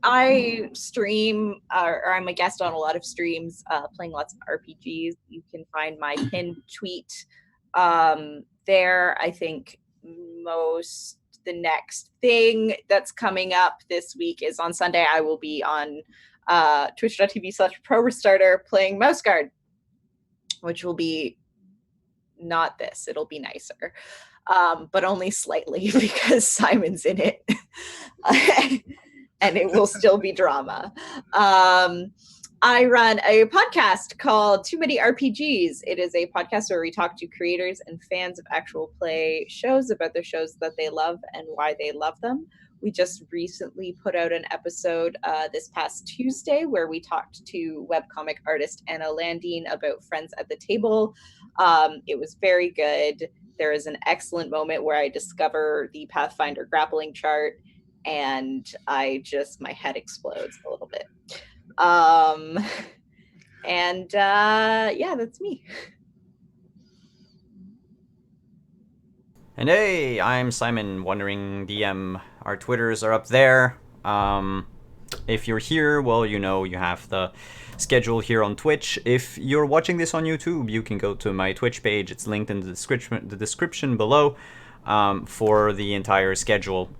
I stream, or I'm a guest on a lot of streams, playing lots of RPGs. You can find my pinned tweet there. I think the next thing that's coming up this week is on Sunday. I will be on twitch.tv/ProRestarter playing Mouse Guard, which will be not this. It'll be nicer. But only slightly because Simon's in it. And it will still be drama. I run a podcast called Too Many RPGs. It is a podcast where we talk to creators and fans of actual play shows about their shows that they love and why they love them. We just recently put out an episode this past Tuesday where we talked to webcomic artist Anna Landine about Friends at the Table. It was very good. There is an excellent moment where I discover the Pathfinder grappling chart, and my head explodes a little bit. Yeah, that's me. And hey, I'm Simon, Wandering DM. Our Twitters are up there. If you're here, well, you know you have the schedule here on Twitch. If you're watching this on YouTube, you can go to my Twitch page. It's linked in the description below for the entire schedule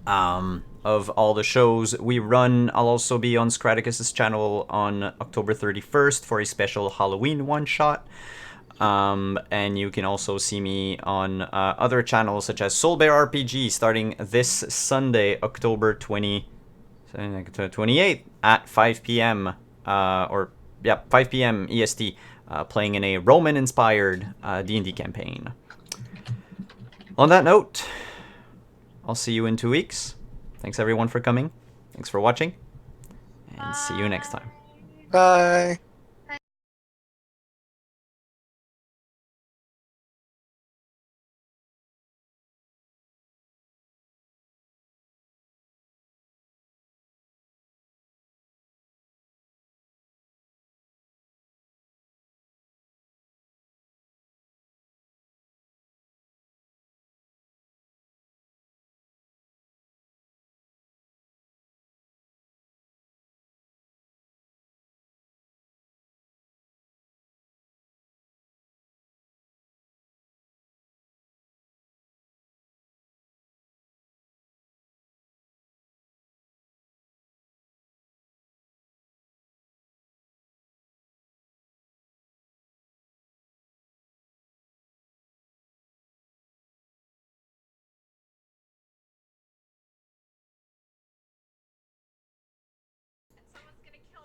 of all the shows we run. I'll also be on Scraticus's channel on October 31st for a special Halloween one-shot. And you can also see me on other channels such as Soulbear RPG starting this Sunday, October 28th at 5 p.m. 5 p.m. EST, playing in a Roman-inspired D&D campaign. On that note, I'll see you in 2 weeks. Thanks everyone for coming. Thanks for watching. And see you next time. Bye.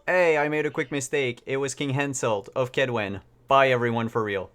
Hey, I made a quick mistake. It was King Henselt of Kedwen. Bye everyone, for real.